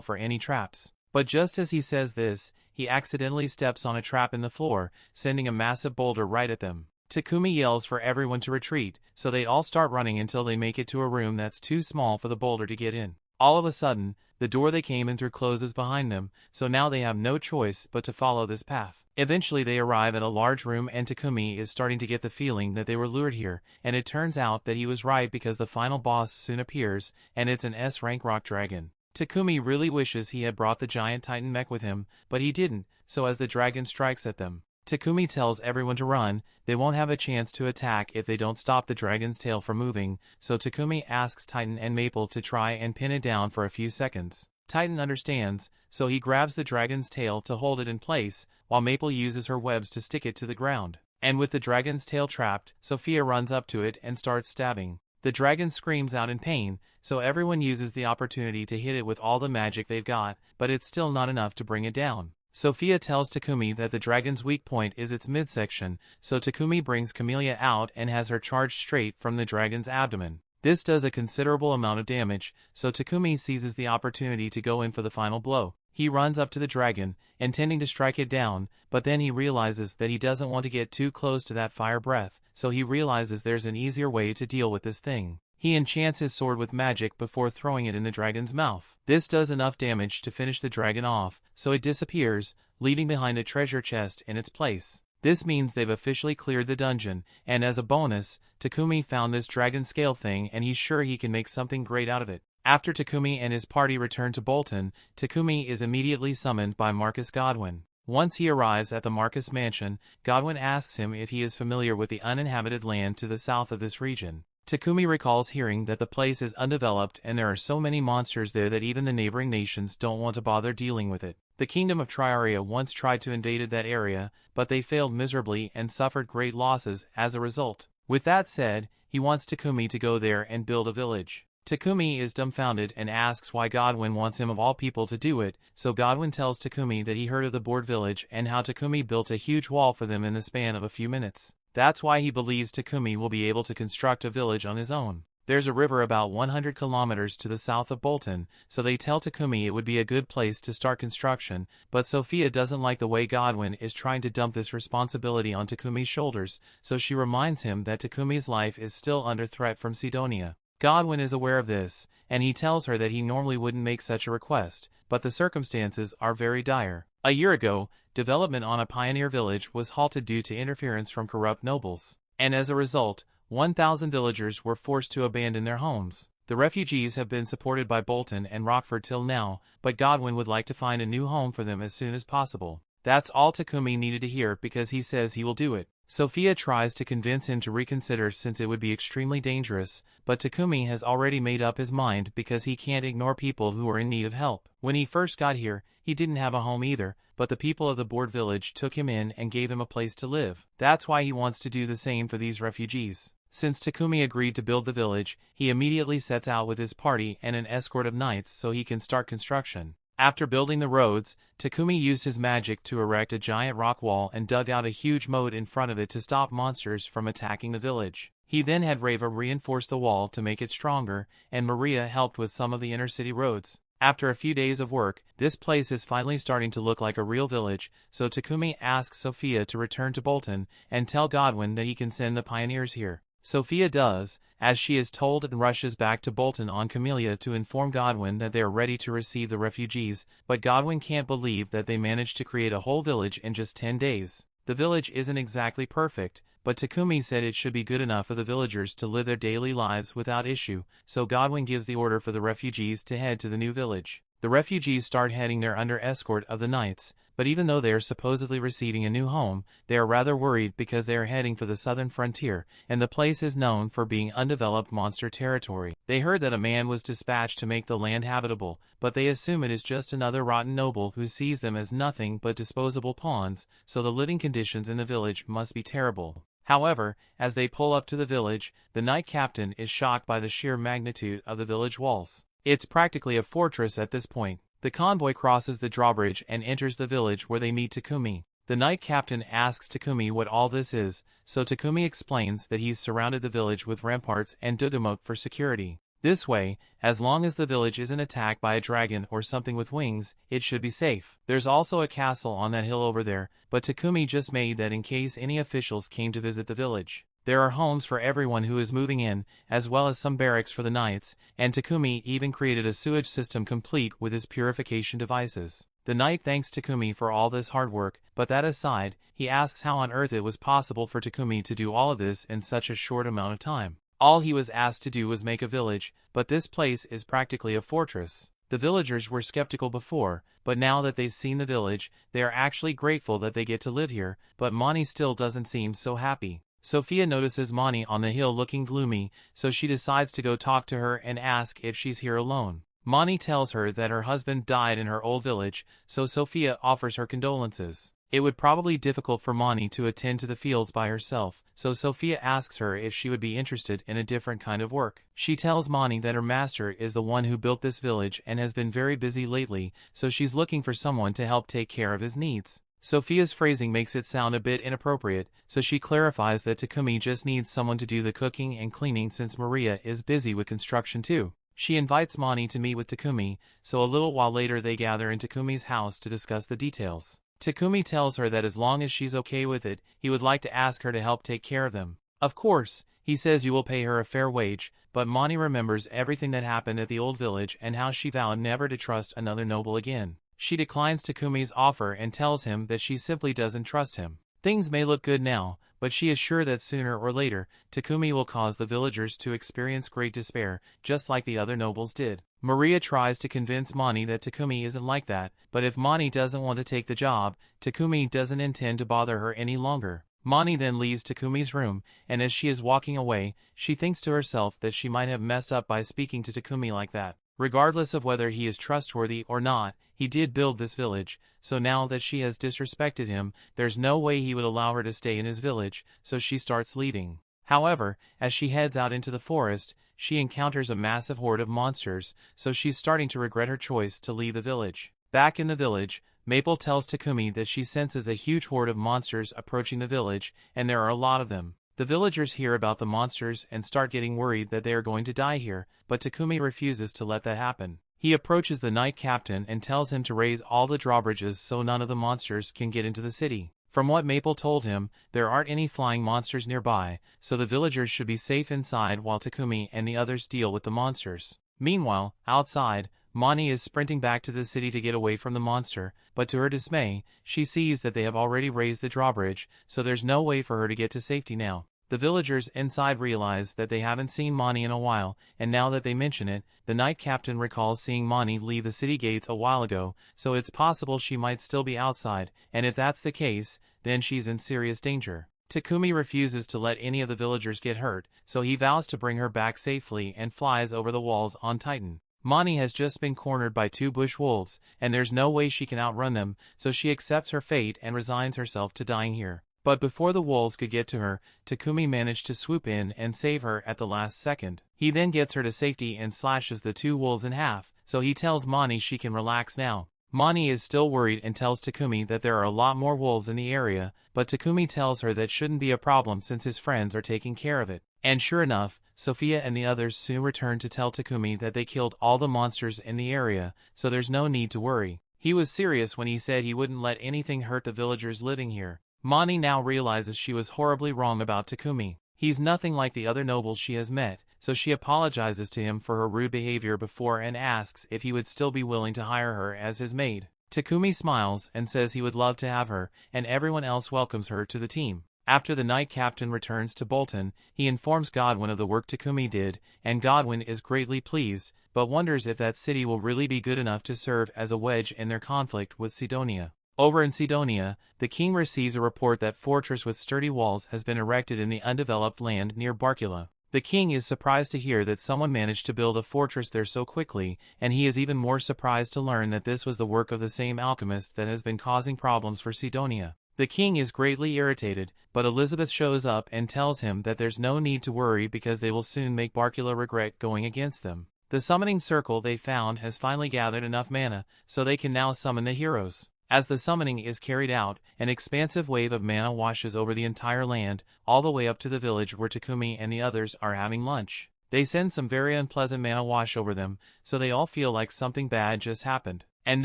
for any traps. But just as he says this, he accidentally steps on a trap in the floor, sending a massive boulder right at them. Takumi yells for everyone to retreat, so they all start running until they make it to a room that's too small for the boulder to get in. All of a sudden, the door they came in through closes behind them, so now they have no choice but to follow this path. Eventually they arrive at a large room and Takumi is starting to get the feeling that they were lured here, and it turns out that he was right because the final boss soon appears, and it's an S-rank rock dragon. Takumi really wishes he had brought the giant Titan mech with him, but he didn't, so as the dragon strikes at them, Takumi tells everyone to run. They won't have a chance to attack if they don't stop the dragon's tail from moving, so Takumi asks Titan and Maple to try and pin it down for a few seconds. Titan understands, so he grabs the dragon's tail to hold it in place, while Maple uses her webs to stick it to the ground. And with the dragon's tail trapped, Sophia runs up to it and starts stabbing. The dragon screams out in pain, so everyone uses the opportunity to hit it with all the magic they've got, but it's still not enough to bring it down. Sophia tells Takumi that the dragon's weak point is its midsection, so Takumi brings Camellia out and has her charge straight from the dragon's abdomen. This does a considerable amount of damage, so Takumi seizes the opportunity to go in for the final blow. He runs up to the dragon, intending to strike it down, but then he realizes that he doesn't want to get too close to that fire breath, so he realizes there's an easier way to deal with this thing. He enchants his sword with magic before throwing it in the dragon's mouth. This does enough damage to finish the dragon off, so it disappears, leaving behind a treasure chest in its place. This means they've officially cleared the dungeon, and as a bonus, Takumi found this dragon scale thing and he's sure he can make something great out of it. After Takumi and his party return to Bolton, Takumi is immediately summoned by Marcus Godwin. Once he arrives at the Marcus mansion, Godwin asks him if he is familiar with the uninhabited land to the south of this region. Takumi recalls hearing that the place is undeveloped and there are so many monsters there that even the neighboring nations don't want to bother dealing with it. The kingdom of Triaria once tried to invade that area, but they failed miserably and suffered great losses as a result. With that said, he wants Takumi to go there and build a village. Takumi is dumbfounded and asks why Godwin wants him of all people to do it, so Godwin tells Takumi that he heard of the board village and how Takumi built a huge wall for them in the span of a few minutes. That's why he believes Takumi will be able to construct a village on his own. There's a river about 100 kilometers to the south of Bolton, so they tell Takumi it would be a good place to start construction, but Sophia doesn't like the way Godwin is trying to dump this responsibility on Takumi's shoulders, so she reminds him that Takumi's life is still under threat from Sidonia. Godwin is aware of this, and he tells her that he normally wouldn't make such a request, but the circumstances are very dire. A year ago, development on a pioneer village was halted due to interference from corrupt nobles, and as a result, 1,000 villagers were forced to abandon their homes. The refugees have been supported by Bolton and Rockford till now, but Godwin would like to find a new home for them as soon as possible. That's all Takumi needed to hear because he says he will do it. Sophia tries to convince him to reconsider since it would be extremely dangerous, but Takumi has already made up his mind because he can't ignore people who are in need of help. When he first got here, he didn't have a home either, but the people of the board village took him in and gave him a place to live. That's why he wants to do the same for these refugees. Since Takumi agreed to build the village, he immediately sets out with his party and an escort of knights so he can start construction. After building the roads, Takumi used his magic to erect a giant rock wall and dug out a huge moat in front of it to stop monsters from attacking the village. He then had Reva reinforce the wall to make it stronger, and Maria helped with some of the inner city roads. After a few days of work, this place is finally starting to look like a real village, so Takumi asks Sophia to return to Bolton and tell Godwin that he can send the pioneers here. Sophia does, as she is told, and rushes back to Bolton on Camellia to inform Godwin that they are ready to receive the refugees, but Godwin can't believe that they managed to create a whole village in just 10 days. The village isn't exactly perfect, but Takumi said it should be good enough for the villagers to live their daily lives without issue, so Godwin gives the order for the refugees to head to the new village. The refugees start heading there under escort of the knights, but even though they are supposedly receiving a new home, they are rather worried because they are heading for the southern frontier, and the place is known for being undeveloped monster territory. They heard that a man was dispatched to make the land habitable, but they assume it is just another rotten noble who sees them as nothing but disposable pawns, so the living conditions in the village must be terrible. However, as they pull up to the village, the knight captain is shocked by the sheer magnitude of the village walls. It's practically a fortress at this point. The convoy crosses the drawbridge and enters the village where they meet Takumi. The knight captain asks Takumi what all this is, so Takumi explains that he's surrounded the village with ramparts and Dudamote for security. This way, as long as the village isn't attacked by a dragon or something with wings, it should be safe. There's also a castle on that hill over there, but Takumi just made that in case any officials came to visit the village. There are homes for everyone who is moving in, as well as some barracks for the knights, and Takumi even created a sewage system complete with his purification devices. The knight thanks Takumi for all this hard work, but that aside, he asks how on earth it was possible for Takumi to do all of this in such a short amount of time. All he was asked to do was make a village, but this place is practically a fortress. The villagers were skeptical before, but now that they've seen the village, they are actually grateful that they get to live here, but Mani still doesn't seem so happy. Sophia notices Mani on the hill looking gloomy, so she decides to go talk to her and ask if she's here alone. Mani tells her that her husband died in her old village, so Sophia offers her condolences. It would probably be difficult for Mani to attend to the fields by herself, so Sophia asks her if she would be interested in a different kind of work. She tells Mani that her master is the one who built this village and has been very busy lately, so she's looking for someone to help take care of his needs. Sophia's phrasing makes it sound a bit inappropriate, so she clarifies that Takumi just needs someone to do the cooking and cleaning since Maria is busy with construction too. She invites Mani to meet with Takumi, so a little while later they gather in Takumi's house to discuss the details. Takumi tells her that as long as she's okay with it, he would like to ask her to help take care of them. Of course, he says you will pay her a fair wage, but Mani remembers everything that happened at the old village and how she vowed never to trust another noble again. She declines Takumi's offer and tells him that she simply doesn't trust him. Things may look good now, but she is sure that sooner or later, Takumi will cause the villagers to experience great despair, just like the other nobles did. Maria tries to convince Mani that Takumi isn't like that, but if Mani doesn't want to take the job, Takumi doesn't intend to bother her any longer. Mani then leaves Takumi's room, and as she is walking away, she thinks to herself that she might have messed up by speaking to Takumi like that. Regardless of whether he is trustworthy or not, he did build this village, so now that she has disrespected him, there's no way he would allow her to stay in his village, so she starts leaving. However, as she heads out into the forest, she encounters a massive horde of monsters, so she's starting to regret her choice to leave the village. Back in the village, Maple tells Takumi that she senses a huge horde of monsters approaching the village, and there are a lot of them. The villagers hear about the monsters and start getting worried that they are going to die here, but Takumi refuses to let that happen. He approaches the knight captain and tells him to raise all the drawbridges so none of the monsters can get into the city. From what Maple told him, there aren't any flying monsters nearby, so the villagers should be safe inside while Takumi and the others deal with the monsters. Meanwhile, outside, Mani is sprinting back to the city to get away from the monster, but to her dismay, she sees that they have already raised the drawbridge, so there's no way for her to get to safety now. The villagers inside realize that they haven't seen Mani in a while, and now that they mention it, the knight captain recalls seeing Mani leave the city gates a while ago, so it's possible she might still be outside, and if that's the case, then she's in serious danger. Takumi refuses to let any of the villagers get hurt, so he vows to bring her back safely and flies over the walls on Titan. Mani has just been cornered by 2 bush wolves, and there's no way she can outrun them, so she accepts her fate and resigns herself to dying here. But before the wolves could get to her, Takumi managed to swoop in and save her at the last second. He then gets her to safety and slashes the 2 wolves in half, so he tells Mani she can relax now. Mani is still worried and tells Takumi that there are a lot more wolves in the area, but Takumi tells her that shouldn't be a problem since his friends are taking care of it. And sure enough, Sophia and the others soon return to tell Takumi that they killed all the monsters in the area, so there's no need to worry. He was serious when he said he wouldn't let anything hurt the villagers living here. Mani now realizes she was horribly wrong about Takumi. He's nothing like the other nobles she has met, so she apologizes to him for her rude behavior before and asks if he would still be willing to hire her as his maid. Takumi smiles and says he would love to have her, and everyone else welcomes her to the team. After the night captain returns to Bolton, he informs Godwin of the work Takumi did, and Godwin is greatly pleased, but wonders if that city will really be good enough to serve as a wedge in their conflict with Sidonia. Over in Sidonia, the king receives a report that fortress with sturdy walls has been erected in the undeveloped land near Barkula. The king is surprised to hear that someone managed to build a fortress there so quickly, and he is even more surprised to learn that this was the work of the same alchemist that has been causing problems for Sidonia. The king is greatly irritated, but Elizabeth shows up and tells him that there's no need to worry because they will soon make Barkula regret going against them. The summoning circle they found has finally gathered enough mana, so they can now summon the heroes. As the summoning is carried out, an expansive wave of mana washes over the entire land, all the way up to the village where Takumi and the others are having lunch. They send some very unpleasant mana wash over them, so they all feel like something bad just happened. And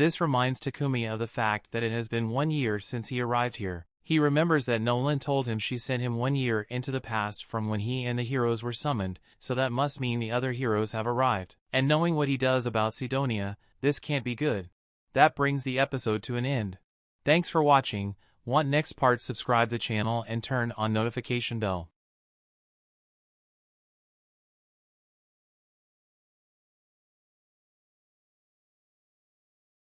this reminds Takumi of the fact that it has been 1 year since he arrived here. He remembers that Nolan told him she sent him 1 year into the past from when he and the heroes were summoned, so that must mean the other heroes have arrived. And knowing what he does about Sidonia, this can't be good. That brings the episode to an end. Thanks for watching. Want next part? Subscribe the channel and turn on notification bell.